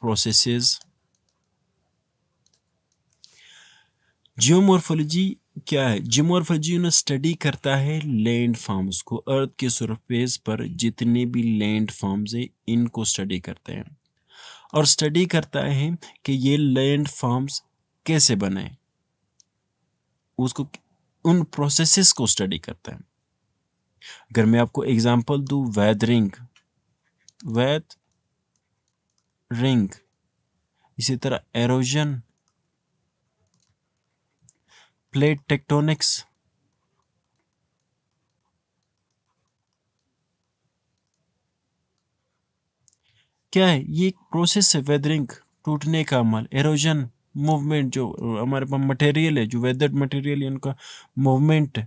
processes, geomorphology क्या है, जियोमॉर्फोलॉजी ने स्टडी करता है लैंड फॉर्म्स को, अर्थ के सरफेस पर जितने भी लैंड फॉर्म्स हैं इनको स्टडी करते हैं, और स्टडी करता है कि ये लैंड फॉर्म्स कैसे बने, उसको उन प्रोसेसेस को स्टडी करता है। अगर मैं आपको एग्जांपल दूं, वेदरिंग, इसी तरह एरोजन, प्लेट टेक्टोनिक्स, क्या है, ये एक प्रोसेस है। वेदरिंग टूटने का अमल, एरोजन मूवमेंट, जो हमारे पास मटेरियल है, जो वेदर्ड मटेरियल है, उनका मूवमेंट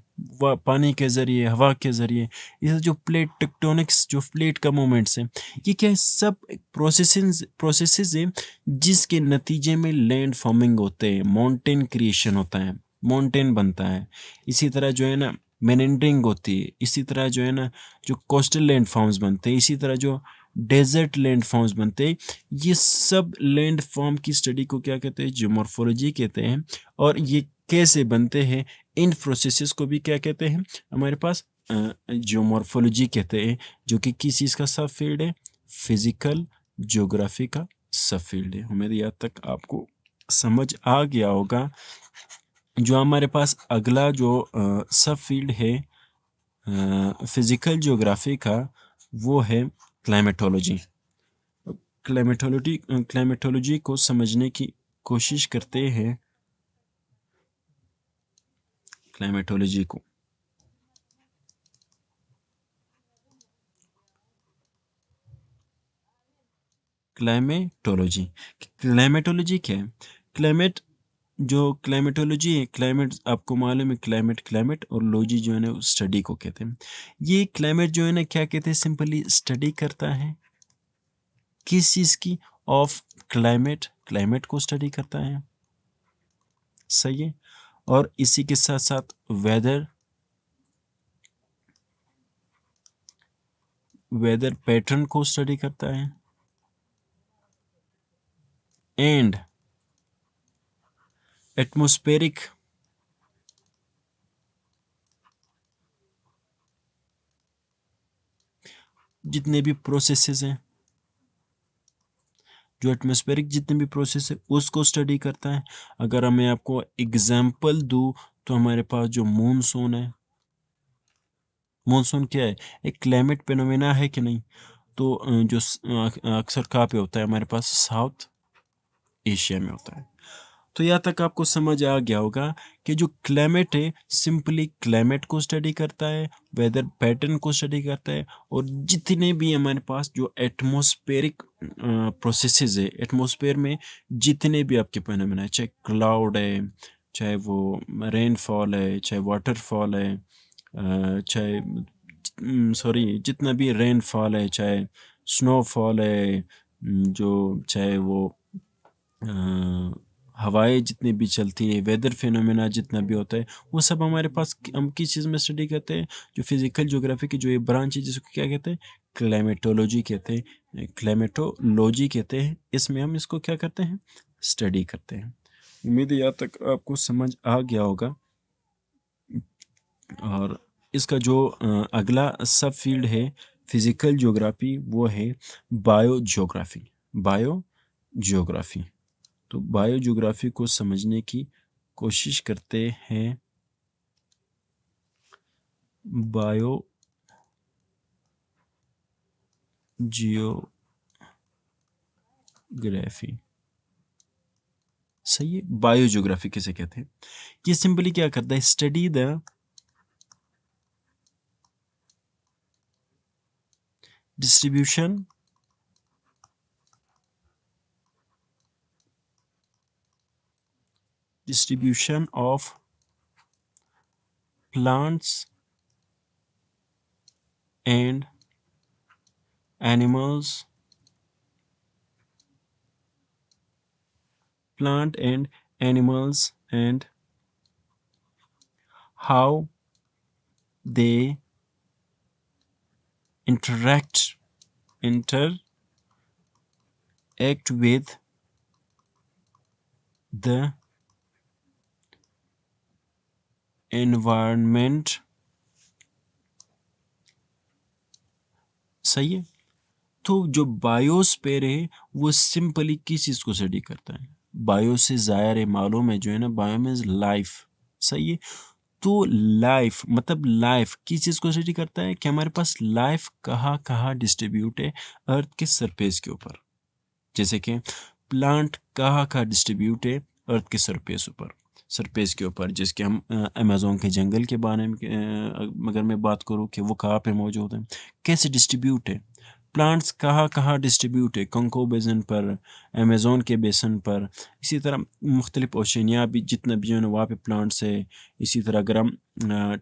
पानी के ज़रिए, हवा के ज़रिए। ये जो प्लेट टेक्टोनिक्स, जो प्लेट का मूवमेंट्स है, ये क्या है, सब प्रोसेसेस है जिसके नतीजे में लैंड फॉर्मिंग होते हैं, माउंटेन क्रिएशन होता है, माउंटेन बनता है। इसी तरह जो है ना मेनेंडरिंग होती है, इसी तरह जो है ना जो कोस्टल लैंड फॉर्म्स बनते हैं, इसी तरह जो डेजर्ट लैंड फॉर्म्स बनते हैं। ये सब लैंड फॉर्म की स्टडी को क्या कहते हैं, जियोमॉर्फोलॉजी कहते हैं। और ये कैसे बनते हैं, इन प्रोसेसेस को भी क्या कहते हैं, हमारे पास जियोमॉर्फोलॉजी कहते हैं, जो कि किस चीज़ का सब फील्ड है, फिजिकल ज्योग्राफी का सब फील्ड है। उम्मीद यहाँ तक आपको समझ आ गया होगा। जो हमारे पास अगला जो सब फील्ड है फिजिकल ज्योग्राफी का, वो है क्लाइमेटोलॉजी। क्लाइमेटोलॉजी को समझने की कोशिश करते हैं। क्लाइमेटोलॉजी को क्लाइमेटोलॉजी क्लाइमेटोलॉजी क्या है, क्लाइमेट जो क्लाइमेटोलॉजी है, क्लाइमेट आपको मालूम है, क्लाइमेट और लॉजी जो है ना स्टडी को कहते हैं। ये क्लाइमेट जो है ना क्या कहते हैं, सिंपली स्टडी करता है किस चीज़ की, ऑफ क्लाइमेट, क्लाइमेट को स्टडी करता है, सही है। और इसी के साथ साथ वेदर, वेदर पैटर्न को स्टडी करता है, एंड एटमॉस्फेरिक जितने भी प्रोसेसेस हैं, जो एटमॉस्फेरिक जितने भी प्रोसेस है उसको स्टडी करता है। अगर मैं आपको एग्जांपल दूं तो हमारे पास जो मॉनसून है, मॉनसून क्या है, एक क्लाइमेट फिनोमेना है कि नहीं। तो अक्सर कहाँ पे होता है, हमारे पास साउथ एशिया में होता है। तो यहाँ तक आपको समझ आ गया होगा कि जो क्लाइमेट है सिंपली क्लाइमेट को स्टडी करता है, वेदर पैटर्न को स्टडी करता है, और जितने भी हमारे पास जो एटमॉस्फेरिक प्रोसेसेस है, एटमॉस्फेयर में जितने भी आपके फिनोमेना है, चाहे क्लाउड है, चाहे वो रेनफॉल है, चाहे वाटरफॉल है, चाहे सॉरी जितना भी रेनफॉल है, चाहे स्नोफॉल है, जो चाहे वो हवाएं जितनी भी चलती है, वेदर फिनोमेना जितना भी होता है, वो सब हमारे पास हम किस चीज़ में स्टडी करते हैं, जो फिजिकल ज्योग्राफी की जो ये ब्रांच है जिसको क्या कहते हैं, क्लाइमेटोलॉजी कहते हैं, क्लाइमेटोलॉजी कहते हैं। इसमें हम इसको क्या करते हैं, स्टडी करते हैं। उम्मीद है यहाँ तक आपको समझ आ गया होगा। और इसका जो अगला सब फील्ड है फिजिकल ज्योग्राफी, वो है बायो ज्योग्राफी, बायो ज्योग्राफी। तो बायो ज्योग्राफी को समझने की कोशिश करते हैं। बायो जियोग्राफी, सही है। बायो ज्योग्राफी किसे कहते हैं, ये सिंपली क्या करता है, study the distribution of plants and animals, plant and animals, and how they interact with the environment, सही है। तो जो बायोस्फीयर है वो सिंपली किस चीज़ को स्टडी करता है, बायो से ज़ाहिर है मालूम है जो है ना, बायो मीन्स लाइफ, सही है। तो लाइफ मतलब लाइफ किस चीज़ को स्टडी करता है, कि हमारे पास लाइफ कहाँ कहाँ डिस्ट्रीब्यूट है अर्थ के सरफेस के ऊपर। जैसे कि प्लांट कहाँ कहाँ डिस्ट्रीब्यूट है अर्थ के सरफेस के ऊपर, जिसके हम अमेज़ोन के जंगल के बारे में अगर मैं बात करूँ कि वो कहाँ पे मौजूद है, कैसे डिस्ट्रीब्यूट है। प्लांट्स कहाँ कहाँ डिस्ट्रीब्यूट है, कंगो बेसन पर, अमेज़ोन के बेसन पर, इसी तरह मुख्तलिफ ओशनिया भी जितना भी जो है ना वहाँ पे प्लांट्स है। इसी तरह अगर हम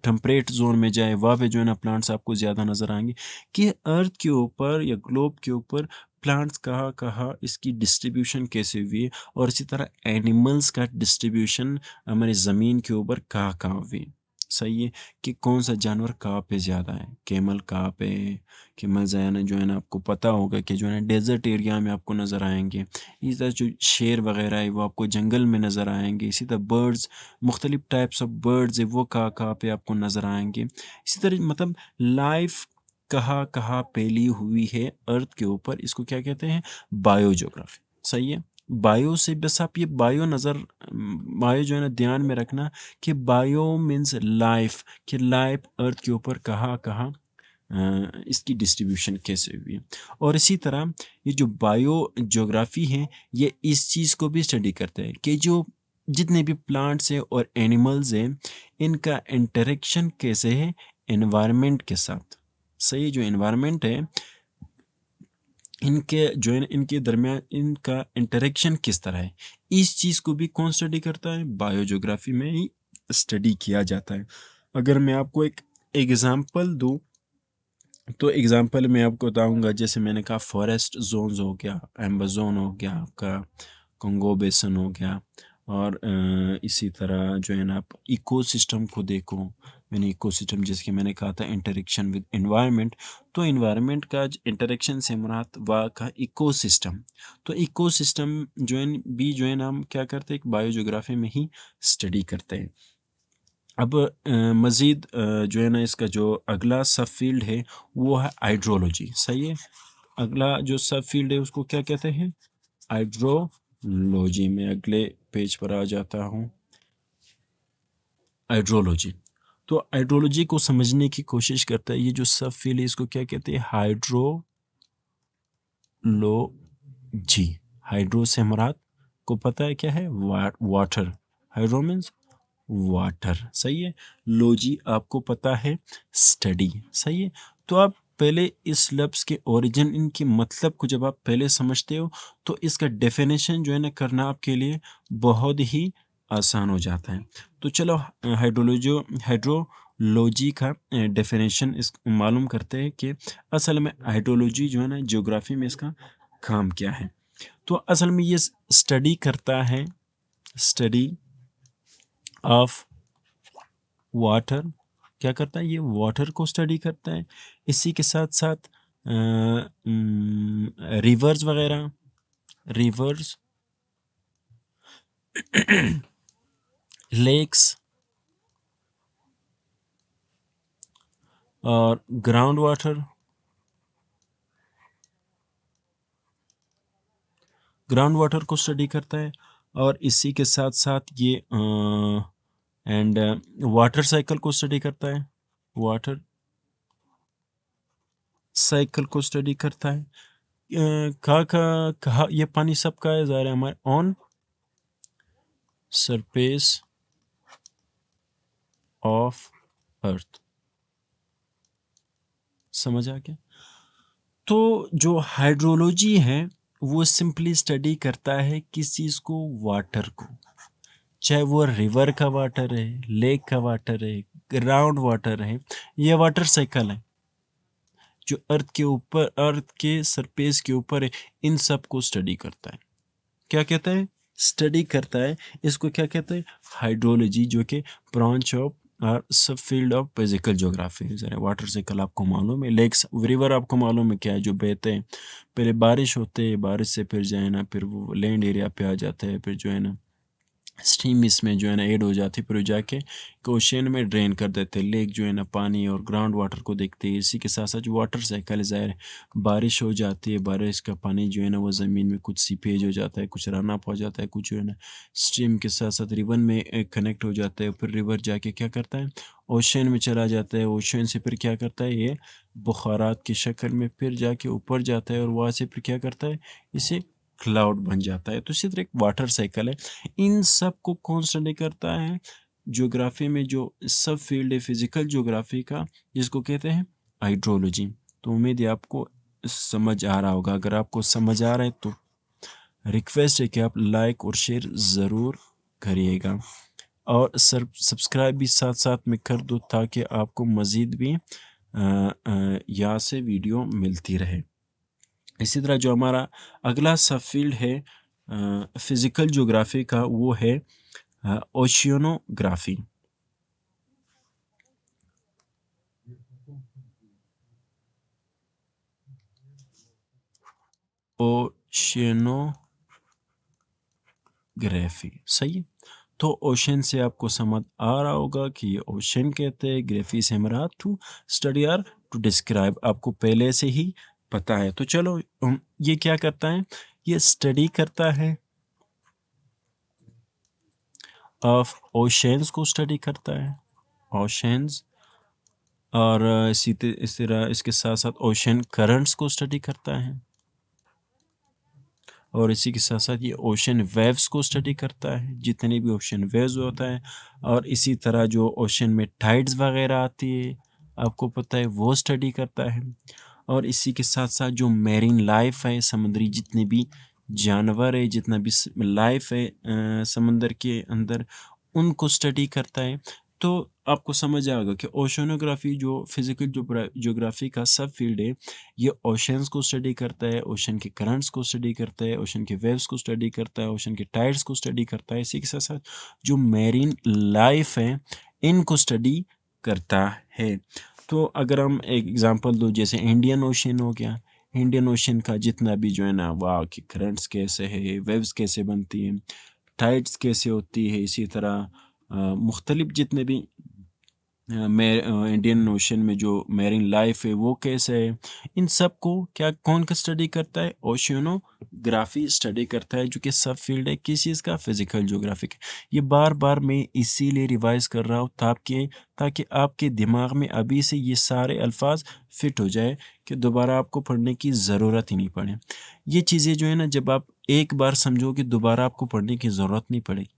टेम्परेट जोन में जाए वहाँ पे जो है ना प्लांट्स आपको ज़्यादा नज़र आएंगे। कि अर्थ के ऊपर या ग्लोब के ऊपर प्लांट्स कहाँ कहाँ, इसकी डिस्ट्रीब्यूशन कैसे हुई है, और इसी तरह एनिमल्स का डिस्ट्रीब्यूशन हमारे ज़मीन के ऊपर कहाँ कहाँ हुई, सही है। कि कौन सा जानवर कहाँ पे ज़्यादा है, कैमल कहाँ पे है, कैमल जो है ना आपको पता होगा कि जो है ना डेजर्ट एरिया में आपको नज़र आएंगे। इसी तरह जो शेर वगैरह है वो आपको जंगल में नज़र आएंगे। इसी तरह बर्ड्स, मुख्तलिफ टाइप्स ऑफ बर्ड्स है वो कहाँ कहाँ पे आपको नज़र आएंगे। इसी तरह मतलब लाइफ कहाँ कहाँ फैली हुई है अर्थ के ऊपर, इसको क्या कहते हैं, बायो ज्योग्राफी, सही है। बायो से बस आप ये बायो जो है ना ध्यान में रखना कि बायो मीन्स लाइफ, कि लाइफ अर्थ के ऊपर कहाँ कहाँ इसकी डिस्ट्रीब्यूशन कैसे हुई है। और इसी तरह ये जो बायो ज्योग्राफी है ये इस चीज़ को भी स्टडी करता है कि जो जितने भी प्लांट्स हैं और एनिमल्स हैं इनका इंटरेक्शन कैसे है एनवायरनमेंट के साथ, सही। जो एनवायरनमेंट है इनके जो है इनके दरमियान इनका इंटरेक्शन किस तरह है, इस चीज़ को भी कौन स्टडी करता है, बायोजियोग्राफी में ही स्टडी किया जाता है। अगर मैं आपको एक एग्जांपल दूं, तो एग्जांपल मैं आपको बताऊंगा, जैसे मैंने कहा फॉरेस्ट जोन्स हो गया, एम्बाजोन हो गया, आपका कंगो बेसन हो गया, और इसी तरह जो है ना आप इकोसिस्टम को देखो। मैंने इकोसिस्टम जैसे कि मैंने कहा था इंटरेक्शन विद एनवायरनमेंट, तो एनवायरनमेंट का इंटरेक्शन से मुराद वाह का इकोसिस्टम। तो इकोसिस्टम जो है भी जो है ना हम क्या करते हैं, बायोजियोग्राफी में ही स्टडी करते हैं। अब मज़ीद जो है ना इसका जो अगला सब फील्ड है वो है हाइड्रोलॉजी। सही है, अगला जो सब फील्ड है उसको क्या कहते हैं, हाइड्रोलॉजी। में अगले पेज पर आ जाता हूँ, हाइड्रोलॉजी। तो हाइड्रोलॉजी को समझने की कोशिश करता है, ये जो सब फील्ड है इसको क्या कहते हैं, हाइड्रोलॉजी। हाइड्रो से मुराद को पता है क्या है, वाटर। Hydro means water. सही है, लॉजी आपको पता है स्टडी। सही है, तो आप पहले इस लफ्ज़ के ओरिजिन, इनके मतलब को जब आप पहले समझते हो तो इसका डेफिनेशन जो है ना करना आपके लिए बहुत ही आसान हो जाता है। तो चलो हाइड्रोलॉजी का डेफिनेशन इस मालूम करते हैं कि असल में हाइड्रोलॉजी जो है ना ज्योग्राफी में इसका काम क्या है। तो असल में ये स्टडी करता है, स्टडी ऑफ वाटर। क्या करता है, ये वाटर को स्टडी करता है। इसी के साथ साथ रिवर्स वगैरह, रिवर्स, लेक्स और ग्राउंड वाटर, ग्राउंड वाटर को स्टडी करता है। और इसी के साथ साथ ये एंड वाटर साइकिल को स्टडी करता है, वाटर साइकिल को स्टडी करता है। कहा ये पानी सब का है, ज़ाहिर है हमारे ऑन सरफेस ऑफ अर्थ। समझ आ गया। तो जो हाइड्रोलॉजी है वो सिंपली स्टडी करता है किस चीज़ को, वाटर को, चाहे वो रिवर का वाटर है, लेक का वाटर है, ग्राउंड वाटर है, या वाटर साइकिल है जो अर्थ के ऊपर, अर्थ के सरफेस के ऊपर है, इन सब को स्टडी करता है। क्या कहता है, स्टडी करता है। इसको क्या कहते हैं, हाइड्रोलॉजी, जो कि ब्रांच ऑफ और सब फील्ड ऑफ फिजिकल ज्योग्राफी। जरा वाटर साइकिल आपको मालूम है, लेक्स रिवर आपको मालूम है क्या है, जो बहते हैं, पहले बारिश होते है, बारिश से फिर जो है ना फिर वो लैंड एरिया पे आ जाता है, फिर जो है ना स्ट्रीम इसमें जो है ना ऐड हो जाती है, फिर वो जाके ओशन में ड्रेन कर देते हैं। लेक जो है ना पानी और ग्राउंड वाटर को देखते हैं। इसी के साथ साथ जो वाटर साइकिल ज़ाहिर है, बारिश हो जाती है, बारिश का पानी जो है ना वो ज़मीन में कुछ सीपेज हो जाता है, कुछ रन अप हो जाता है, कुछ जो है ना स्ट्रीम के साथ साथ रिवर में कनेक्ट हो जाता है। फिर रिवर जाके क्या करता है, ओशन में चला जाता है। ओशन से फिर क्या करता है, ये बुखारात की शक्ल में फिर जाके ऊपर जाता है, और वहाँ से फिर क्या करता है, इसे क्लाउड बन जाता है। तो इसी तरह एक वाटर साइकिल है। इन सब को कौन स्टडी करता है, ज्योग्राफी में जो सब फील्ड है फिजिकल ज्योग्राफी का, जिसको कहते हैं हाइड्रोलॉजी। तो उम्मीद है आपको समझ आ रहा होगा। अगर आपको समझ आ रहा है तो रिक्वेस्ट है कि आप लाइक और शेयर ज़रूर करिएगा, और सब्सक्राइब भी साथ साथ में कर दो, ताकि आपको मज़ीद भी यहाँ से वीडियो मिलती रहे। इसी तरह जो हमारा अगला सब फील्ड है फिज़िकल ज्योग्राफी का, वो है ओशियनोग्राफी। ओशियनोग्राफी, सही है। तो ओशन से आपको समझ आ रहा होगा कि ये ओशन कहते हैं, ग्राफी से हमारा टू स्टडी और टू डिस्क्राइब, आपको पहले से ही पता है। तो चलो ये क्या करता है, ये स्टडी करता है ऑफ ओशंस को स्टडी करता है, ओशंस। और इस तरह इसके साथ साथ ओशन करंट्स को स्टडी करता है, और इसी के साथ साथ ये ओशन वेव्स को स्टडी करता है, जितने भी ओशन वेव्स होता है। और इसी तरह जो ओशन में टाइड्स वगैरह आती है, आपको पता है वो स्टडी करता है। और इसी के साथ साथ जो मेरीन लाइफ है, समुद्री जितने भी जानवर है, जितना भी लाइफ है समंदर के अंदर, उनको स्टडी करता है। तो आपको समझ आएगा कि ओशनोग्राफी जो फिजिकल ज्योग्राफी का सब फील्ड है, ये ओशंस को स्टडी करता है, ओशन के करंट्स को स्टडी करता है, ओशन के वेव्स को स्टडी करता है, ओशन के टाइड्स को स्टडी करता है। इसी के साथ साथ जो मेरीन लाइफ है, इनको स्टडी करता है। तो अगर हम एक एग्जांपल दो, जैसे इंडियन ओशन हो गया, इंडियन ओशन का जितना भी जो है ना, वहाँ के करंट्स कैसे है, वेव्स कैसे बनती हैं, टाइड्स कैसे होती है, इसी तरह मुख्तलिफ जितने भी इंडियन ओशन में जो मेरीन लाइफ है वो कैसे है, इन सब को क्या कौन का स्टडी करता है? ओशियनोग्राफी स्टडी करता है, जो कि सब फील्ड है किस चीज़ का? फिजिकल ज्योग्राफी का। ये बार बार मैं इसीलिए रिवाइज कर रहा हूँ ताकि आपके दिमाग में अभी से ये सारे अल्फाज फिट हो जाए कि दोबारा आपको पढ़ने की ज़रूरत ही नहीं पड़े। ये चीज़ें जो है ना, जब आप एक बार समझोगे दोबारा आपको पढ़ने की ज़रूरत नहीं पड़ेगी।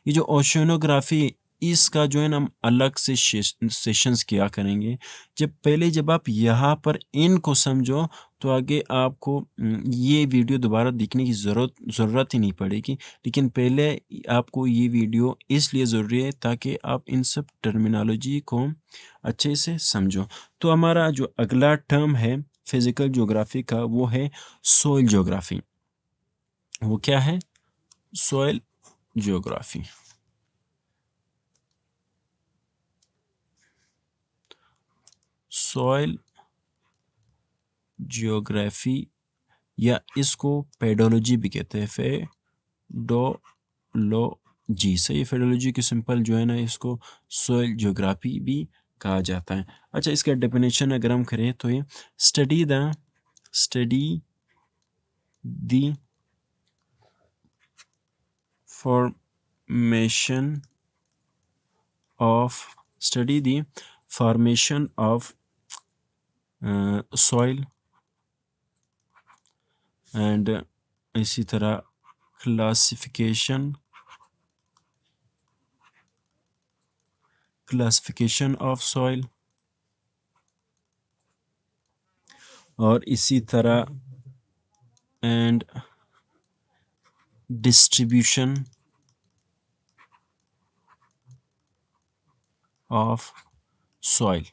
ये जो ओशियनोग्राफी, इसका जो है ना हम अलग से सेशंस किया करेंगे। जब आप यहाँ पर इनको समझो, तो आगे आपको ये वीडियो दोबारा देखने की ज़रूरत ही नहीं पड़ेगी। लेकिन पहले आपको ये वीडियो इसलिए ज़रूरी है ताकि आप इन सब टर्मिनोलॉजी को अच्छे से समझो। तो हमारा जो अगला टर्म है फिजिकल ज्योग्राफी का, वो है सॉइल ज्योग्राफी। वो क्या है? Soil geography. सॉइल ज्योग्राफी, या इसको पेडोलॉजी भी कहते हैं, फेडोलॉजी। सही, फेडोलॉजी की सिंपल जो है ना, इसको सॉइल ज्योग्राफी भी कहा जाता है। अच्छा, इसका डेफिनेशन अगर हम करें तो ये study the formation of soil and इसी तरह क्लासिफिकेशन ऑफ सॉइल, और इसी तरह एंड डिस्ट्रीब्यूशन ऑफ सॉइल।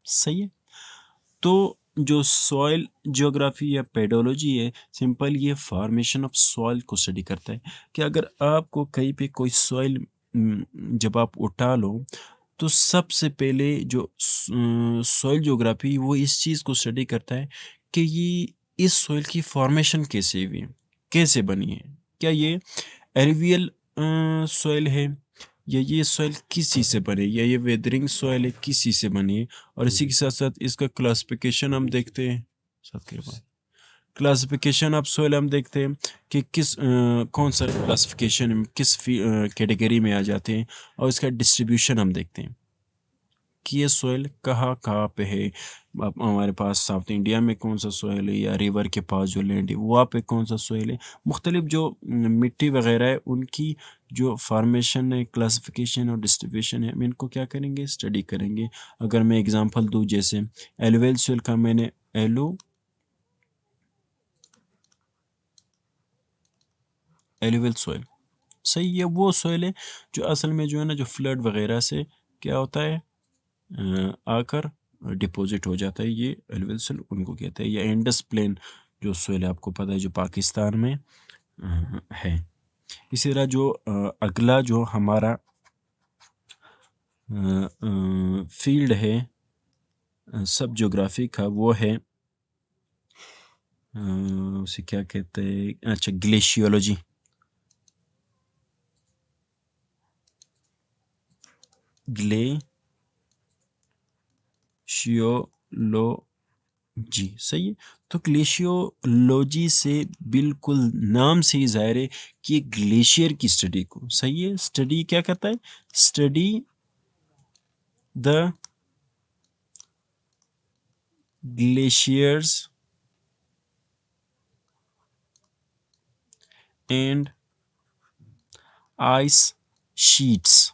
सही है। तो जो सॉइल ज्योग्राफी या पेडोलॉजी है, सिंपल ये फॉर्मेशन ऑफ सॉइल को स्टडी करता है। कि अगर आपको कहीं पे कोई सॉइल जब आप उठा लो, तो सबसे पहले जो सॉइल ज्योग्राफी वो इस चीज़ को स्टडी करता है कि ये इस सॉइल की फॉर्मेशन कैसे हुई है, कैसे बनी है। क्या ये एलुवियल सॉइल है, या ये सॉइल किस चीज़ से बने, या ये वेदरिंग सॉइल है, किस चीज़ से बनी है। और इसी के साथ साथ इसका क्लासिफिकेशन हम देखते हैं। क्लासिफिकेशन ऑफ सॉइल हम देखते हैं कि कौन सा क्लासिफिकेशन में किस कैटेगरी में आ जाते हैं। और इसका डिस्ट्रीब्यूशन हम देखते हैं कि ये सॉइल कहाँ कहाँ पे है। हमारे पास साउथ इंडिया में कौन सा सॉइल है, या रिवर के पास जो लैंड है वहाँ पे कौन सा सॉइल है। मुख्तलिफ जो मिट्टी वगैरह है, उनकी जो फॉर्मेशन है, क्लासिफिकेशन और डिस्ट्रीब्यूशन है, हम इनको क्या करेंगे? स्टडी करेंगे। अगर मैं एग्जांपल दूँ, जैसे एलुवियल सॉइल का मैंने एलुवियल सॉइल, सही है, वो सॉइल है जो असल में जो है ना, जो फ्लड वगैरह से क्या होता है, आकर डिपॉजिट हो जाता है। ये एलुवियल सॉइल उनको कहते हैं। या इंडस प्लेन जो सॉइल है, आपको पता है, जो पाकिस्तान में है। इसी तरह जो अगला जो हमारा फील्ड है सब ज्योग्राफी का, वो है उसे क्या कहते हैं? अच्छा, ग्लेशियोलॉजी। ग्लेशियोलॉजी, सही है। तो ग्लेशियोलॉजी से बिल्कुल नाम से ही जाहिर है कि ये ग्लेशियर की स्टडी को, सही है, स्टडी क्या करता है? Study the glaciers and ice sheets.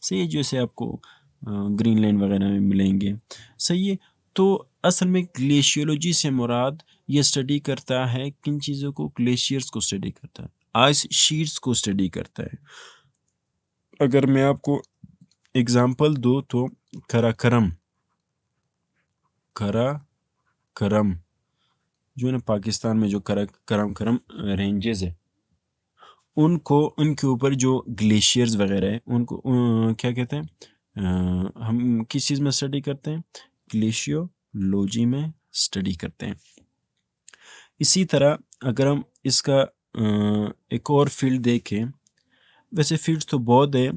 सही है, जैसे आपको ग्रीनलैंड वगैरह में मिलेंगे। सही है। तो असल में ग्लेशियोलॉजी से मुराद ये स्टडी करता है किन चीज़ों को, ग्लेशियर्स को स्टडी करता है, आइस शीट्स को स्टडी करता है। अगर मैं आपको एग्जांपल दूँ तो कराकरम कराकरम जो है ना पाकिस्तान में जो कराकरम रेंजेस है, उनको उनके ऊपर जो ग्लेशियर्स वगैरह है उनको क्या कहते हैं, हम किस चीज़ में स्टडी करते हैं, ग्लेशियोलॉजी में स्टडी करते हैं। इसी तरह अगर हम इसका एक और फील्ड देखें, वैसे फील्ड्स तो बहुत है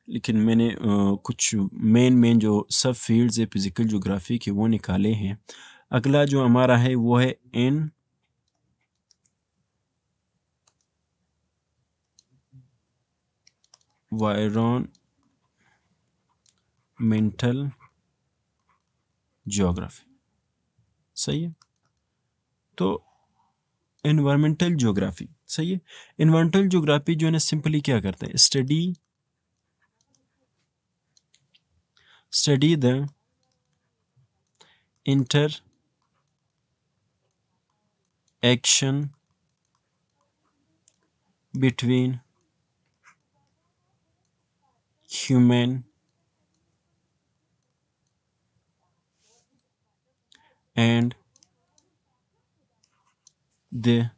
लेकिन मैंने कुछ मेन जो सब फील्ड्स है फिज़िकल ज्योग्राफी के वो निकाले हैं। अगला जो हमारा है वो है एनवायरमेंटल ज्योग्राफी। सही है, तो एनवायरमेंटल ज्योग्राफी सही है। एनवायरमेंटल ज्योग्राफी जो है ना सिंपली क्या करता है, study the interaction between human and the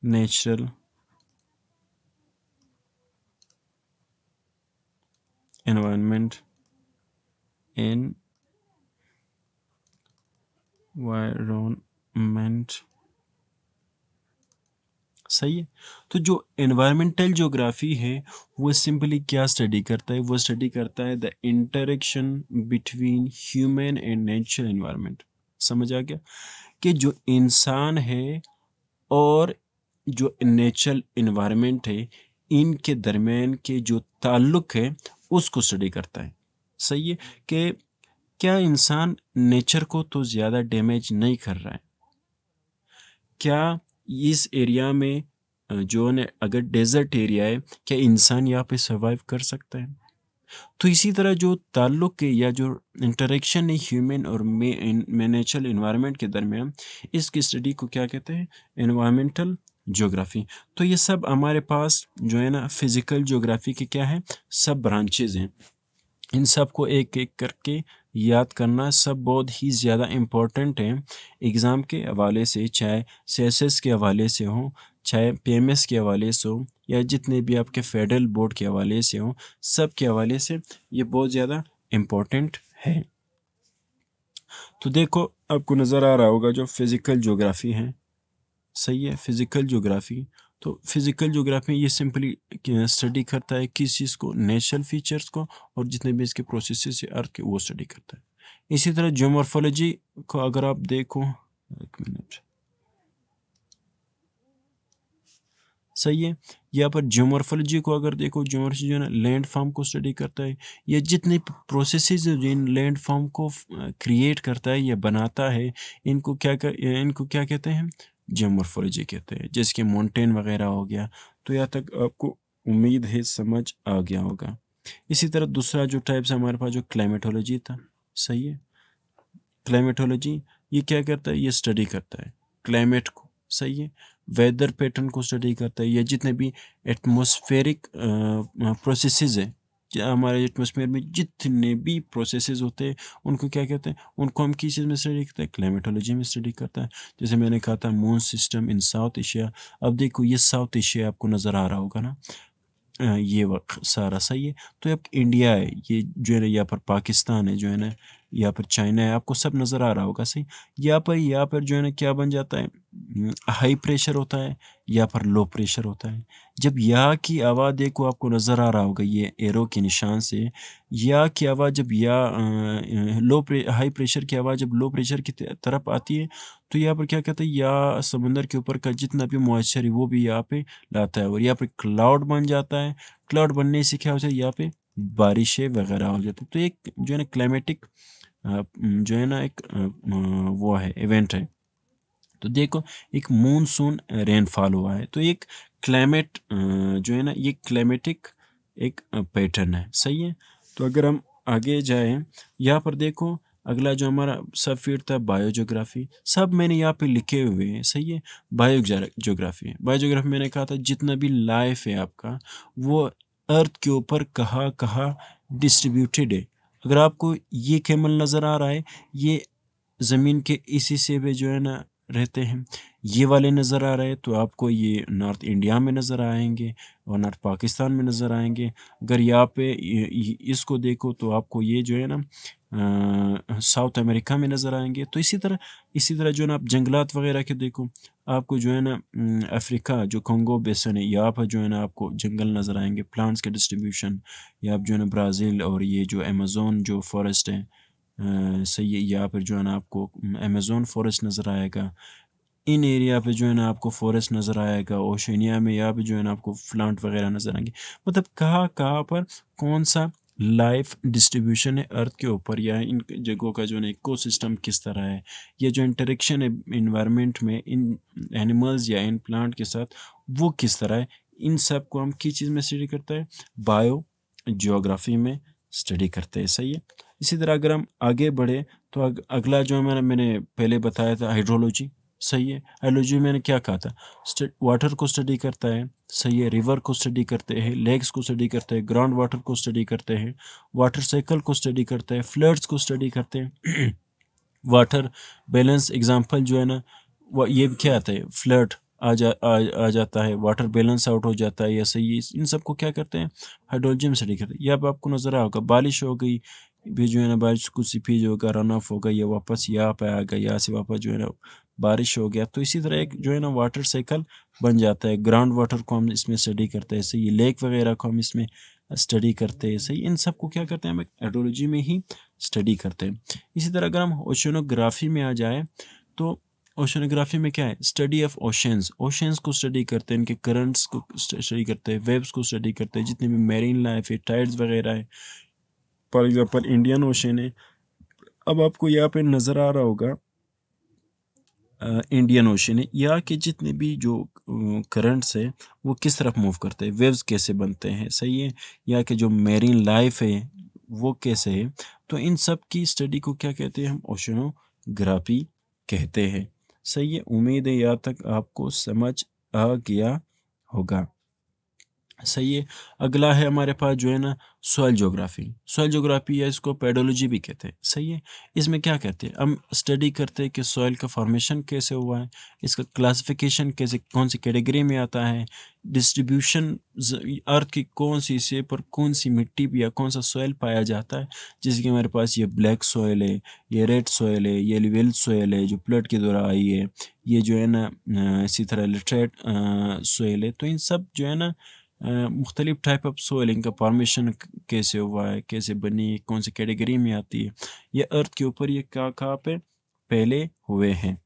natural environment सही है। तो जो एनवायरमेंटल ज्योग्राफी है वो सिंपली क्या स्टडी करता है, वो स्टडी करता है the interaction between human and natural environment. समझ आ गया कि जो इंसान है और जो नेचुरल एनवायरनमेंट है इनके दरमियान के जो ताल्लुक है उसको स्टडी करता है। सही है कि क्या इंसान नेचर को तो ज़्यादा डैमेज नहीं कर रहा है, क्या इस एरिया में जो है अगर डेजर्ट एरिया है क्या इंसान यहाँ पे सर्वाइव कर सकता है। तो इसी तरह जो ताल्लुक है या जो इंटरेक्शन है ह्यूमन और नेचुरल एनवायरनमेंट के दरमियान, इसकी स्टडी को क्या कहते हैं, एनवायरमेंटल ज्योग्राफी। तो ये सब हमारे पास जो है ना फिजिकल ज्योग्राफी के क्या है, सब ब्रांचेज हैं। इन सब को एक एक करके याद करना सब बहुत ही ज़्यादा इम्पोर्टेंट है एग्ज़ाम के हवाले से, चाहे सीएसएस के हवाले से हो, चाहे पीएमएस के हवाले से हो, या जितने भी आपके फेडरल बोर्ड के हवाले से हो, सब के हवाले से ये बहुत ज़्यादा इम्पोर्टेंट है। तो देखो आपको नज़र आ रहा होगा जो फिज़िकल ज्योग्राफी है, सही है, फिज़िकल ज्योग्राफी। तो फिज़िकल ज्योग्राफी ये सिंपली स्टडी करता है किस चीज़ को, नेचुरल फीचर्स को, और जितने भी इसके प्रोसेसेस है अर्थ के वो स्टडी करता है। इसी तरह जियोमॉर्फोलॉजी को अगर आप देखो, एक मिनट, सही है, यहाँ पर जियोमॉर्फोलॉजी को अगर देखो, जियोमॉर्फोलॉजी जो है ना लैंड फॉर्म को स्टडी करता है। ये जितने प्रोसेसेस जो इन लैंड फॉर्म को क्रिएट करता है या बनाता है, इनको क्या कहते हैं, जियोमॉर्फोलॉजी कहते हैं। जैसे कि माउंटेन वगैरह हो गया। तो यहाँ तक आपको उम्मीद है समझ आ गया होगा। इसी तरह दूसरा जो टाइप्स है हमारे पास जो क्लाइमेटोलॉजी था, सही है, क्लाइमेटोलॉजी ये क्या करता है, ये स्टडी करता है क्लाइमेट को, सही है, वेदर पैटर्न को स्टडी करता है। ये जितने भी एटमॉस्फेरिक प्रोसेसेस है, हमारे एटमॉस्फेयर में जितने भी प्रोसेसेस होते हैं उनको क्या कहते हैं, उनको हम किस चीज़ में स्टडी करते हैं, क्लाइमेटोलॉजी में स्टडी करता है। जैसे मैंने कहा था moon system in south Asia. अब देखो ये साउथ एशिया आपको नज़र आ रहा होगा ना, ये वक्त सारा सही है। तो अब इंडिया है, ये जो है ना यहाँ पर पाकिस्तान है, जो है ना यहाँ पर चाइना है, आपको सब नज़र आ रहा होगा सही। यहाँ पर जो है ना क्या बन जाता है, हाई प्रेशर होता है, यहाँ पर लो प्रेशर होता है। जब यहाँ की आवाज़ देखो आपको नज़र आ रहा होगा ये एरो के निशान से, यहाँ की आवाज़ जब हाई प्रेशर की आवाज़ जब लो प्रेशर की तरफ आती है, तो यहाँ पर क्या कहते हैं, या समंदर के ऊपर का जितना भी मॉइस्चर है वो भी यहाँ पे लाता है और यहाँ पे क्लाउड बन जाता है। क्लाउड बनने से क्या हो जाता है, यहाँ पे बारिशें वगैरह हो जाती है। तो एक जो है ना क्लाइमेटिक जो है ना एक वो है, इवेंट है। तो देखो एक मूनसून रेनफॉल हुआ है, तो एक क्लाइमेट जो है ना ये क्लाइमेटिक एक पैटर्न है, सही है। तो अगर हम आगे जाएँ, यहाँ पर देखो अगला जो हमारा सब फील्ड था बायोज्योग्राफी, सब मैंने यहाँ पे लिखे हुए हैं, सही है? बायोज्योग्राफी, बायोज्योग्राफी मैंने कहा था जितना भी लाइफ है आपका, वो अर्थ के ऊपर कहाँ-कहाँ डिस्ट्रीब्यूटेड है। अगर आपको ये कैमल नज़र आ रहा है, ये ज़मीन के इस हिस्से पे जो है ना रहते हैं। ये वाले नज़र आ रहे हैं तो आपको ये नॉर्थ इंडिया में नज़र आएँगे और नॉर्थ पाकिस्तान में नज़र आएँगे। अगर यहाँ पे इसको देखो तो आपको ये जो है ना साउथ अमेरिका में नज़र आएँगे। तो इसी तरह जो है ना आप जंगलात वग़ैरह के देखो, आपको जो है ना अफ्रीका जो कंगो बेसिन है यहाँ पर जो है ना आपको जंगल नज़र आएँगे, प्लांट्स के डिस्ट्रीब्यूशन या आप जो है ना ब्राज़ील और ये जो अमेज़न जो फ़ॉरेस्ट है सही है, यहाँ पर जो है ना आपको अमेज़न फ़ॉरेस्ट नज़र आएगा। इन एरिया पे जो है ना आपको फ़ॉरेस्ट नज़र आएगा, ओशिनिया में यहाँ पे जो है ना आपको प्लांट वग़ैरह नज़र आएँगे। मतलब कहाँ-कहाँ पर कौन-सा लाइफ़ डिस्ट्रीब्यूशन है अर्थ के ऊपर या इन जगहों का जो है ना इकोसिस्टम किस तरह है, ये जो इंटरेक्शन है एनवायरनमेंट में इन एनिमल्स या इन प्लांट के साथ, वो किस तरह है, इन सब को हम किस चीज़ में स्टडी करते हैं? बायो जियोग्राफ़ी में स्टडी करते हैं, सही है? इसी तरह अगर हम आगे बढ़े तो अगला जो हमारा मैंने पहले बताया था हाइड्रोलॉजी, सही है। हाइड्रोलॉजी में मैंने क्या कहा था वाटर को स्टडी करता है, सही है। रिवर को स्टडी करते हैं, लेक्स को स्टडी करते हैं, ग्राउंड वाटर को स्टडी करते हैं, वाटर साइकिल को स्टडी करते हैं, फ्लड्स को स्टडी करते हैं। वाटर बैलेंस एग्जांपल जो है ना ये क्या आता है फ्लड आ जाता है, वाटर बैलेंस आउट हो जाता है या सही, इन सब को क्या करते हैं हाइड्रोलॉजी में स्टडी करते हैं। ये अब आपको नज़र आया होगा, बारिश हो गई भी जो है ना, बारिश कुछ सीपीज होगा, रन ऑफ होगा, या वापस यहाँ पे आ गया, यहाँ से वापस जो है ना बारिश हो गया, तो इसी तरह एक जो है ना वाटर साइकिल बन जाता है। ग्राउंड वाटर को हम इसमें स्टडी करते हैं, सही, लेक वगैरह को हम इसमें स्टडी करते हैं, सही। इन सब को क्या करते हैं हम हाइड्रोलॉजी में ही स्टडी करते हैं। इसी तरह अगर हम ओशनोग्राफी में आ जाए तो ओशनोग्राफी में क्या है, स्टडी ऑफ ओशंस, ओशंस को स्टडी करते हैं, इनके करंट्स को स्टडी करते हैं, वेव्स को स्टडी करते हैं, जितने भी मेरीन लाइफ है, टाइड्स वगैरह है। फॉर एग्जांपल इंडियन ओशन है, अब आपको यहाँ पे नज़र आ रहा होगा इंडियन ओशन है, यहाँ के जितने भी जो करंट्स है वो किस तरफ मूव करते हैं, वेव्स कैसे बनते हैं, सही है। यहाँ के जो मेरीन लाइफ है वो कैसे है, तो इन सब की स्टडी को क्या कहते हैं हम ओशनोग्राफी कहते हैं, सही है। उम्मीद है यहाँ तक आपको समझ आ गया होगा, सही है। अगला है हमारे पास जो है ना सॉइल ज्योग्राफी, सॉइल ज्योग्राफी या इसको पेडोलॉजी भी कहते हैं, सही है। इसमें क्या कहते हैं हम स्टडी करते हैं कि सॉइल का फॉर्मेशन कैसे हुआ है, इसका क्लासिफिकेशन कैसे, कौन सी कैटेगरी में आता है, डिस्ट्रीब्यूशन अर्थ की कौन सी हिस्से पर कौन सी मिट्टी या कौन सा सॉइल पाया जाता है। जैसे कि हमारे पास ये ब्लैक सॉइल है, ये रेड सॉइल है, ये लिवेल सॉइल है जो फ्लड के द्वारा आई है, ये जो है ना इसी तरह लिटरेट सॉइल है। तो इन सब जो है ना मुख्तलिफ टाइप ऑफ सोइल, इनका फॉर्मेशन कैसे हुआ है, कैसे बनी, कौन सी कैटेगरी में आती है, ये अर्थ के ऊपर ये कहाँ पे पहले हुए हैं,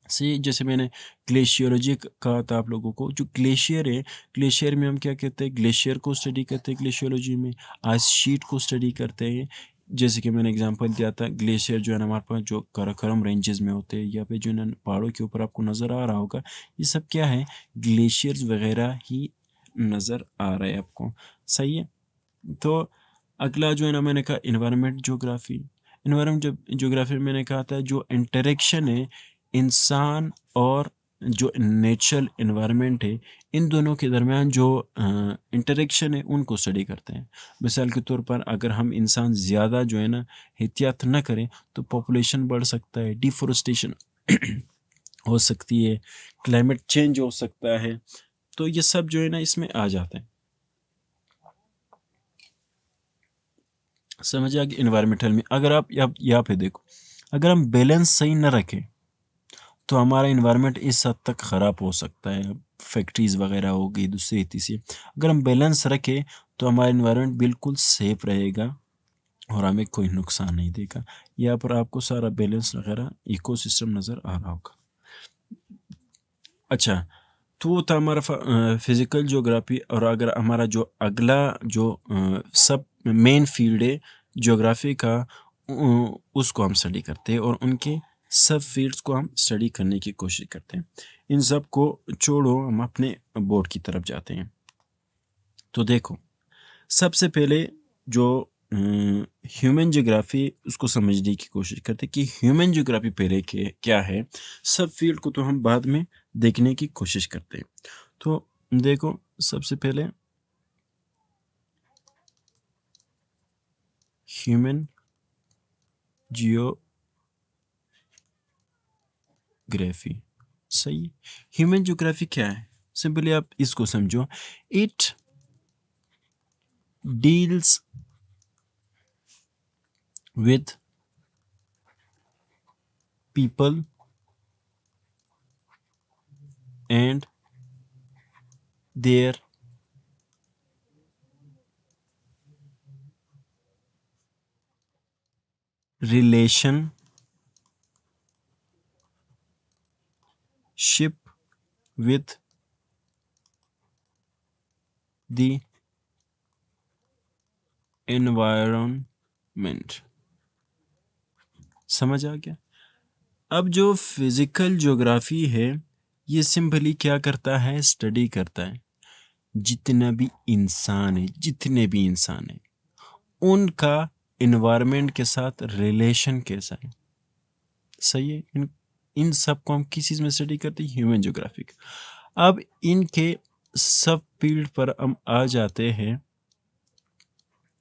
सी। जैसे मैंने ग्लेशियरोलॉजी कहा था आप लोगों को, जो ग्लेशियर है, ग्लेशियर में हम क्या कहते हैं, ग्लेशियर को स्टडी करते हैं ग्लेशियोलॉजी में, आइस शीट को स्टडी करते हैं। जैसे कि मैंने एग्जांपल दिया था, ग्लेशियर जो है ना हमारे पास जो काराकोरम रेंजेस में होते हैं या पे जो है ना पहाड़ों के ऊपर आपको नज़र आ रहा होगा, ये सब क्या है, ग्लेशियर्स वगैरह ही नज़र आ रहा है आपको, सही है। तो अगला जो है ना मैंने कहा इन्वायरमेंट ज्योग्राफी, इन्वायरमेंट ज्योग्राफी में मैंने कहा था जो इंटरेक्शन है इंसान और जो नेचुरल इन्वायरमेंट है, इन दोनों के दरमियान जो इंटरेक्शन है उनको स्टडी करते हैं। मिसाल के तौर पर अगर हम इंसान ज़्यादा जो है ना एहतियात न करें तो पॉपुलेशन बढ़ सकता है, डिफोरेस्टेशन हो सकती है, क्लाइमेट चेंज हो सकता है, तो ये सब जो है ना इसमें आ जाते हैं। समझ आ गया। इन्वायरमेंटल में अगर आप यहाँ पे देखो, अगर हम बैलेंस सही न रखें तो हमारा इन्वायरमेंट इस हद तक ख़राब हो सकता है, फैक्ट्रीज़ वगैरह हो गई दूसरी तीसरी। अगर हम बैलेंस रखें तो हमारा इन्वायरमेंट बिल्कुल सेफ रहेगा और हमें कोई नुकसान नहीं देगा। यहाँ पर आपको सारा बैलेंस वगैरह इकोसिस्टम नज़र आ रहा होगा। अच्छा, तो वो था हमारा फिज़िकल ज्योग्राफी। और अगर हमारा जो अगला जो सब मेन फील्ड है ज्योग्राफी का, उसको हम स्टडी करते हैं और उनके सब फील्ड्स को हम स्टडी करने की कोशिश करते हैं। इन सब को छोड़ो, हम अपने बोर्ड की तरफ जाते हैं। तो देखो, सबसे पहले जो ह्यूमन ज्योग्राफी उसको समझने की कोशिश करते कि ह्यूमन ज्योग्राफी पहले क्या है, सब फील्ड को तो हम बाद में देखने की कोशिश करते हैं। तो देखो, सबसे पहले ह्यूमन जियोग्राफी, सही। ह्यूमन ज्योग्राफी क्या है? सिंपली आप इसको समझो, it deals with people and their relationship with the environment। समझ आ गया? अब जो फिजिकल ज्योग्राफी है, ये सिंपली क्या करता है? स्टडी करता है जितने भी इंसान है उनका इन्वायरमेंट के साथ रिलेशन कैसा है। सही है। इन सब को हम किस चीज में स्टडी करते हैं? Human geographic. अब इनके सब फील्ड पर हम आ जाते हैं